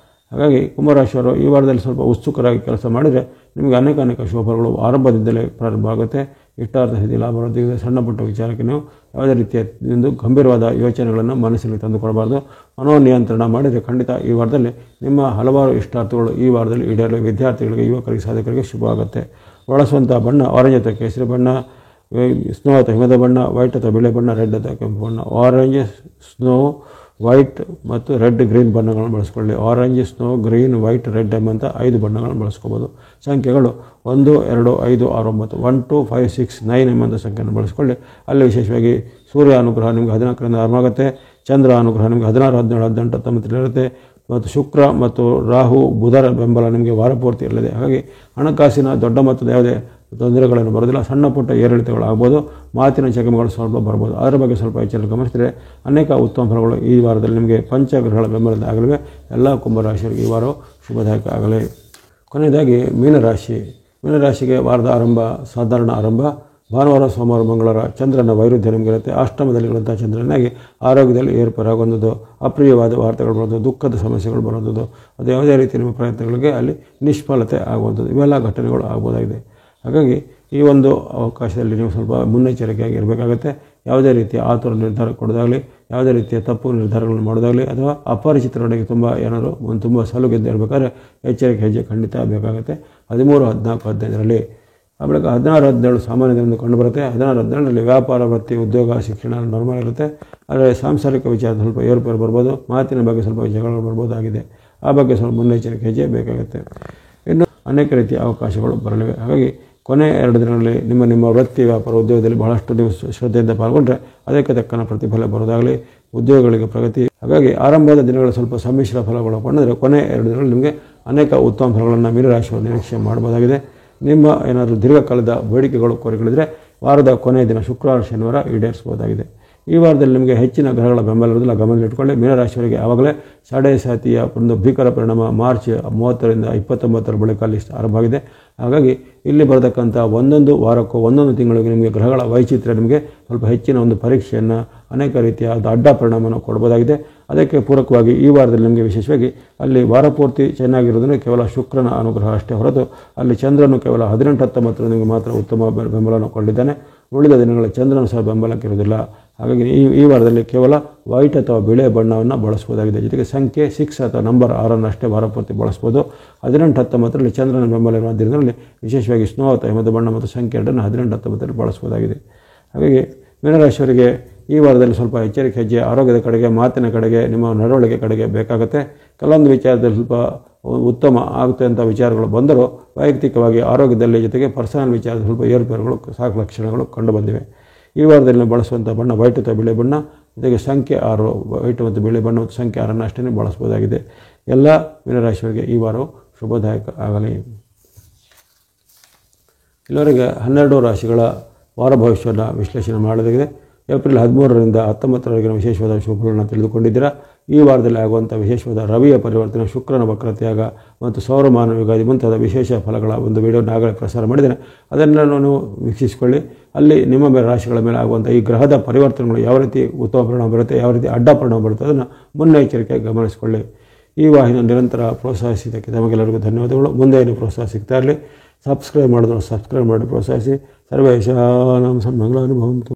ಹಾಗಾಗಿ ಕುಂಭರಾಶಿಯವರು ಈ ವಾರದಲ್ಲಿ ಸ್ವಲ್ಪ ಉತ್ಸುಕರಾಗಿ ಕೆಲಸ ಮಾಡಿದರೆ ನಿಮಗೆ ಅನೇಕ ಶುಭಫಲಗಳು ಆರಂಭದಿಂದಲೇ ಪ್ರಾರಂಭ ಆಗುತ್ತೆ. ಇಷ್ಟಾರ್ಥ ಸಿದ್ಧಿ ಲಾಭ ವೃದ್ಧಿಗೆ ಸಣ್ಣ ಪುಟ್ಟ ವಿಚಾರಕ್ಕೆ ನೀವು ಯಾವುದೇ ರೀತಿಯ ಒಂದು ಗಂಭೀರವಾದ ಯೋಚನೆಗಳನ್ನು ಮನಸ್ಸಿನಲ್ಲಿ ತಂದುಕೊಡಬಾರ್ದು. ಮನೋನಿಯಂತ್ರಣ ಮಾಡಿದರೆ ಖಂಡಿತ ಈ ವಾರದಲ್ಲಿ ನಿಮ್ಮ ಹಲವಾರು ಇಷ್ಟಾರ್ಥಗಳು ಈ ವಾರದಲ್ಲಿ ಈಡೇರಲು ವಿದ್ಯಾರ್ಥಿಗಳಿಗೆ, ಯುವಕರಿಗೆ, ಸಾಧಕರಿಗೆ ಶುಭ ಆಗುತ್ತೆ. ಬಳಸುವಂಥ ಬಣ್ಣ ಆರೆಂಜ್ ಅಥವಾ ಕೇಸರಿ ಬಣ್ಣ, ಸ್ನೋ ಅಥವಾ ಹಿಮದ ಬಣ್ಣ, ವೈಟ್ ಅಥವಾ ಬಿಳಿ ಬಣ್ಣ, ರೆಡ್ ಅಥವಾ ಕೆಂಪು ಬಣ್ಣ. ಆರೆಂಜ್, ಸ್ನೋ, ವೈಟ್ ಮತ್ತು ರೆಡ್, ಗ್ರೀನ್ ಬಣ್ಣಗಳನ್ನು ಬಳಸ್ಕೊಳ್ಳಿ. Orange, snow, green, white, red ಎಂಬಂಥ 5 ಬಣ್ಣಗಳನ್ನು ಬಳಸ್ಕೋಬೋದು. ಸಂಖ್ಯೆಗಳು 1, 2, 5, 6, 9, 1, 2, 5, 6, 9 ಎಂಬಂಥ ಸಂಖ್ಯೆಯನ್ನು ಬಳಸ್ಕೊಳ್ಳಿ. ಅಲ್ಲಿ ವಿಶೇಷವಾಗಿ ಸೂರ್ಯ ಅನುಗ್ರಹ ನಿಮಗೆ 14ರಿಂದ ಆರಂಭವಾಗುತ್ತೆ. ಚಂದ್ರ ಅನುಗ್ರಹ ನಿಮಗೆ 16, 17, 18, 19 ಇರುತ್ತೆ. ಮತ್ತು ಶುಕ್ರ ಮತ್ತು ರಾಹು, ಬುಧರ ಬೆಂಬಲ ನಿಮಗೆ ವಾರ ಪೂರ್ತಿ ಇರಲಿದೆ. ಹಾಗಾಗಿ ಹಣಕಾಸಿನ ದೊಡ್ಡ ಮೊತ್ತದ ಯಾವುದೇ ತೊಂದರೆಗಳನ್ನು ಬರೋದಿಲ್ಲ. ಸಣ್ಣ ಪುಟ್ಟ ಏರಿಳಿತಗಳು ಆಗ್ಬೋದು, ಮಾತಿನ ಚಕಮಗಳು ಸ್ವಲ್ಪ ಬರ್ಬೋದು. ಅದರ ಬಗ್ಗೆ ಸ್ವಲ್ಪ ಎಚ್ಚರಿಕೆ ಗಮನಿಸಿದರೆ ಅನೇಕ ಉತ್ತಮ ಫಲಗಳು ಈ ವಾರದಲ್ಲಿ ನಿಮಗೆ ಪಂಚಗ್ರಹಗಳ ಬೆಂಬಲದಿಂದ ಆಗಲಿವೆ. ಎಲ್ಲ ಕುಂಭರಾಶಿಯವರಿಗೆ ಈ ವಾರವು ಶುಭದಾಯಕ ಆಗಲಿ. ಕೊನೆಯದಾಗಿ ಮೀನರಾಶಿಗೆ ವಾರದ ಆರಂಭ ಸಾಧಾರಣ ಆರಂಭ. ಭಾನುವಾರ, ಸೋಮವಾರ, ಮಂಗಳವಾರ ಚಂದ್ರನ ವೈರುಧ್ಯ ನಿಮಗಿರುತ್ತೆ. ಅಷ್ಟಮದಲ್ಲಿರುವಂಥ ಚಂದ್ರನಾಗಿ ಆರೋಗ್ಯದಲ್ಲಿ ಏರ್ಪೇರಾಗುವಂಥದ್ದು, ಅಪ್ರಿಯವಾದ ವಾರ್ತೆಗಳು ಬರೋದು, ದುಃಖದ ಸಮಸ್ಯೆಗಳು ಬರೋದು, ಅದು ಯಾವುದೇ ರೀತಿ ನಿಮ್ಮ ಪ್ರಯತ್ನಗಳಿಗೆ ಅಲ್ಲಿ ನಿಷ್ಫಲತೆ ಆಗುವಂಥದ್ದು, ಇವೆಲ್ಲ ಘಟನೆಗಳು ಆಗ್ಬೋದಾಗಿದೆ. ಹಾಗಾಗಿ ಈ ಒಂದು ಅವಕಾಶದಲ್ಲಿ ನೀವು ಸ್ವಲ್ಪ ಮುನ್ನೆಚ್ಚರಿಕೆಯಾಗಿ ಇರಬೇಕಾಗುತ್ತೆ. ಯಾವುದೇ ರೀತಿಯ ಆತುರ ನಿರ್ಧಾರ ಕೊಡೋದಾಗಲಿ, ಯಾವುದೇ ರೀತಿಯ ತಪ್ಪು ನಿರ್ಧಾರಗಳನ್ನು ಮಾಡೋದಾಗಲಿ, ಅಥವಾ ಅಪರಿಚಿತರೊಳಗೆ ತುಂಬ ಸಲುಗೆದ್ದು ಇರಬೇಕಾದ್ರೆ ಎಚ್ಚರಿಕೆ ಹೆಜ್ಜೆ ಖಂಡಿತ ಬೇಕಾಗುತ್ತೆ. 13, 14, 15ರಲ್ಲಿ ಆಮೇಲೆ 16, 17 ಸಾಮಾನ್ಯ ದಿನದಂದು ಕಂಡುಬರುತ್ತೆ. 16, 17ರಲ್ಲಿ ವ್ಯಾಪಾರ, ವೃತ್ತಿ, ಉದ್ಯೋಗ, ಶಿಕ್ಷಣ ನಾರ್ಮಲ್ ಇರುತ್ತೆ. ಆದರೆ ಸಾಂಸಾರಿಕ ವಿಚಾರ ಸ್ವಲ್ಪ ಏರುಪೇರು ಬರ್ಬೋದು, ಮಾತಿನ ಬಗ್ಗೆ ಸ್ವಲ್ಪ ಜಗಳಗಳು ಬರ್ಬೋದಾಗಿದೆ. ಆ ಬಗ್ಗೆ ಸ್ವಲ್ಪ ಮುನ್ನೆಚ್ಚರಿಕೆ ಹೆಜ್ಜೆ ಬೇಕಾಗುತ್ತೆ. ಇನ್ನು ಅನೇಕ ರೀತಿಯ ಅವಕಾಶಗಳು ಬರಲಿವೆ. ಹಾಗಾಗಿ ಕೊನೆ 2 ದಿನಗಳಲ್ಲಿ ನಿಮ್ಮ ವೃತ್ತಿ, ವ್ಯಾಪಾರ, ಉದ್ಯೋಗದಲ್ಲಿ ಬಹಳಷ್ಟು ನೀವು ಶ್ರದ್ಧೆಯಿಂದ ಪಾಲ್ಗೊಂಡ್ರೆ ಅದಕ್ಕೆ ತಕ್ಕನ ಪ್ರತಿಫಲ ಬರೋದಾಗಲಿ, ಉದ್ಯೋಗಗಳಿಗೆ ಪ್ರಗತಿ. ಹಾಗಾಗಿ ಆರಂಭದ ದಿನಗಳು ಸ್ವಲ್ಪ ಸಮ್ಮಿಶ್ರ ಫಲಗಳು ಕೊಂಡರೆ ಕೊನೆ 2 ದಿನಗಳಲ್ಲಿ ನಿಮಗೆ ಅನೇಕ ಉತ್ತಮ ಫಲಗಳನ್ನು ಮೀನರಾಶಿಯವರು ನಿರೀಕ್ಷೆ ಮಾಡಬಹುದಾಗಿದೆ. ನಿಮ್ಮ ಏನಾದರೂ ದೀರ್ಘಕಾಲದ ಬೇಡಿಕೆಗಳು, ಕೋರಿಕೆಗಳಿದ್ದರೆ ವಾರದ ಕೊನೆಯ ದಿನ ಶುಕ್ರವಾರ, ಶನಿವಾರ ಈಡೇರಿಸಬಹುದಾಗಿದೆ. ಈ ವಾರದಲ್ಲಿ ನಿಮಗೆ ಹೆಚ್ಚಿನ ಗ್ರಹಗಳ ಬೆಂಬಲ ಇರೋದಿಲ್ಲ, ಗಮನದಲ್ಲಿಟ್ಟುಕೊಳ್ಳಿ. ಮೀನರಾಶಿಯವರಿಗೆ ಆವಾಗಲೇ ಸಾಡೆ ಸಾತಿಯ ಒಂದು ಭೀಕರ ಪರಿಣಾಮ ಮಾರ್ಚ್ 30ರಿಂದ 29 ಬಳಿಕ ಅಲ್ಲಿ ಆರಂಭ ಆಗಿದೆ. ಹಾಗಾಗಿ ಇಲ್ಲಿ ಬರತಕ್ಕಂಥ ಒಂದೊಂದು ವಾರಕ್ಕೂ ಒಂದೊಂದು ತಿಂಗಳಿಗೆ ನಿಮಗೆ ಗ್ರಹಗಳ ವೈಚಿತ್ರ್ಯ ನಿಮಗೆ ಸ್ವಲ್ಪ ಹೆಚ್ಚಿನ ಒಂದು ಪರೀಕ್ಷೆಯನ್ನು, ಅನೇಕ ರೀತಿಯ ಅಡ್ಡ ಪರಿಣಾಮವನ್ನು ಕೊಡಬಹುದಾಗಿದೆ. ಅದಕ್ಕೆ ಪೂರಕವಾಗಿ ಈ ವಾರದಲ್ಲಿ ನಿಮಗೆ ವಿಶೇಷವಾಗಿ ಅಲ್ಲಿ ವಾರಪೂರ್ತಿ ಚೆನ್ನಾಗಿರೋದನ್ನು ಕೇವಲ ಶುಕ್ರನ ಅನುಗ್ರಹ ಅಷ್ಟೇ ಹೊರತು ಅಲ್ಲಿ ಚಂದ್ರನು ಕೇವಲ 18-19 ನಿಮಗೆ ಮಾತ್ರ ಉತ್ತಮ ಬೆಂಬಲವನ್ನು ಕೊಂಡಿದ್ದಾನೆ. ಉಳಿದ ದಿನಗಳಲ್ಲಿ ಚಂದ್ರನು ಸಹ ಬೆಂಬಲಕ್ಕೆ ಇರುವುದಿಲ್ಲ. ಹಾಗಾಗಿ ಈ ವಾರದಲ್ಲಿ ಕೇವಲ ವೈಟ್ ಅಥವಾ ಬಿಳೆ ಬಣ್ಣವನ್ನು ಬಳಸ್ಬೋದಾಗಿದೆ. ಜೊತೆಗೆ ಸಂಖ್ಯೆ 6 ಅಥವಾ ನಂಬರ್ 6 ಅಷ್ಟೇ ವಾರಪೂರ್ತಿ ಬಳಸ್ಬೋದು. 18-19ರಲ್ಲಿ ಚಂದ್ರನ ಬೆಂಬಲ ಇರುವ ದಿನಗಳಲ್ಲಿ ವಿಶೇಷವಾಗಿ ಸ್ನೋ ಅಥವಾ ಹಿಮದ ಬಣ್ಣ ಮತ್ತು ಸಂಖ್ಯೆ 2 18-19ರಲ್ಲಿ ಬಳಸ್ಬೋದಾಗಿದೆ. ಹಾಗಾಗಿ ಮೀನರಾಶಿಯವರಿಗೆ ಈ ವಾರದಲ್ಲಿ ಸ್ವಲ್ಪ ಎಚ್ಚರಿಕೆ ಹೆಜ್ಜೆ ಆರೋಗ್ಯದ ಕಡೆಗೆ, ಮಾತಿನ ಕಡೆಗೆ, ನಿಮ್ಮ ನಡವಳಿಕೆ ಕಡೆಗೆ ಬೇಕಾಗುತ್ತೆ. ಕೆಲವೊಂದು ವಿಚಾರದಲ್ಲಿ ಸ್ವಲ್ಪ ಉತ್ತಮ ಆಗುತ್ತೆ ಅಂತ ವಿಚಾರಗಳು ಬಂದರೂ ವೈಯಕ್ತಿಕವಾಗಿ ಆರೋಗ್ಯದಲ್ಲಿ ಜೊತೆಗೆ ಪರ್ಸನಲ್ ವಿಚಾರದಲ್ಲಿ ಸ್ವಲ್ಪ ಏರುಪೇರುಗಳು ಸಾಕು ಲಕ್ಷಣಗಳು ಕಂಡುಬಂದಿವೆ. ಈ ವಾರದಲ್ಲಿ ನಾವು ಬಳಸುವಂಥ ಬಣ್ಣ ವೈಟ್ ಅಥವಾ ಬಿಳಿ ಬಣ್ಣ, ಜೊತೆಗೆ ಸಂಖ್ಯೆ 6 ವೈಟ್ ಮತ್ತು ಬಿಳಿ ಬಣ್ಣ ಮತ್ತು ಸಂಖ್ಯೆ 6 ಅಷ್ಟೇ ಬಳಸ್ಬೋದಾಗಿದೆ. ಎಲ್ಲ ಮೀನರಾಶಿಯವರಿಗೆ ಈ ವಾರವು ಶುಭದಾಯಕ ಆಗಲಿ. ಇಲ್ಲಿವರೆಗೆ 12 ರಾಶಿಗಳ ವಾರ ಭವಿಷ್ಯವನ್ನು ವಿಶ್ಲೇಷಣೆ ಮಾಡಲಾಗಿದೆ. ಏಪ್ರಿಲ್ 13ರಿಂದ 19ರವರೆಗಿನ ವಿಶೇಷವಾದ ಶುಭಗಳನ್ನು ತಿಳಿದುಕೊಂಡಿದ್ದೀರಾ. ಈ ವಾರದಲ್ಲಿ ಆಗುವಂಥ ವಿಶೇಷವಾದ ರವಿಯ ಪರಿವರ್ತನೆ, ಶುಕ್ರನ ವಕ್ರತ್ಯಾಗ ಮತ್ತು ಸೌರಮಾನ ಯುಗಾದಿ ಮುಂತಾದ ವಿಶೇಷ ಫಲಗಳ ಒಂದು ವಿಡಿಯೋನ ಆಗಲೇ ಪ್ರಸಾರ ಮಾಡಿದ್ದೇನೆ. ಅದನ್ನು ನೀವು ವೀಕ್ಷಿಸಿಕೊಳ್ಳಿ. ಅಲ್ಲಿ ನಿಮ್ಮ ರಾಶಿಗಳ ಮೇಲೆ ಆಗುವಂಥ ಈ ಗ್ರಹದ ಪರಿವರ್ತನೆಗಳು ಯಾವ ರೀತಿ ಉತ್ತಮ ಪರಿಣಾಮ ಬರುತ್ತೆ, ಯಾವ ರೀತಿ ಅಡ್ಡ ಪರಿಣಾಮ ಬರುತ್ತೆ, ಅದನ್ನು ಮುನ್ನೆಚ್ಚರಿಕೆಯಾಗಿ ಗಮನಿಸಿಕೊಳ್ಳಿ. ಈ ವಾಹಿನಿ ನಿರಂತರ ಪ್ರೋತ್ಸಾಹಿಸಿದ್ದಕ್ಕೆ ತಮಗೆಲ್ಲರಿಗೂ ಧನ್ಯವಾದಗಳು. ಮುಂದೆ ಏನು ಪ್ರೋತ್ಸಾಹ ಸಿಗ್ತಾ ಇರಲಿ. ಸಬ್ಸ್ಕ್ರೈಬ್ ಮಾಡಿದ್ರು ಸಬ್ಸ್ಕ್ರೈಬ್ ಮಾಡಿ ಪ್ರೋತ್ಸಾಹಿಸಿ. ಸರ್ವೇಶಾನಾಂ ಸನ್ಮಂಗಳಾನುಭವಂತು.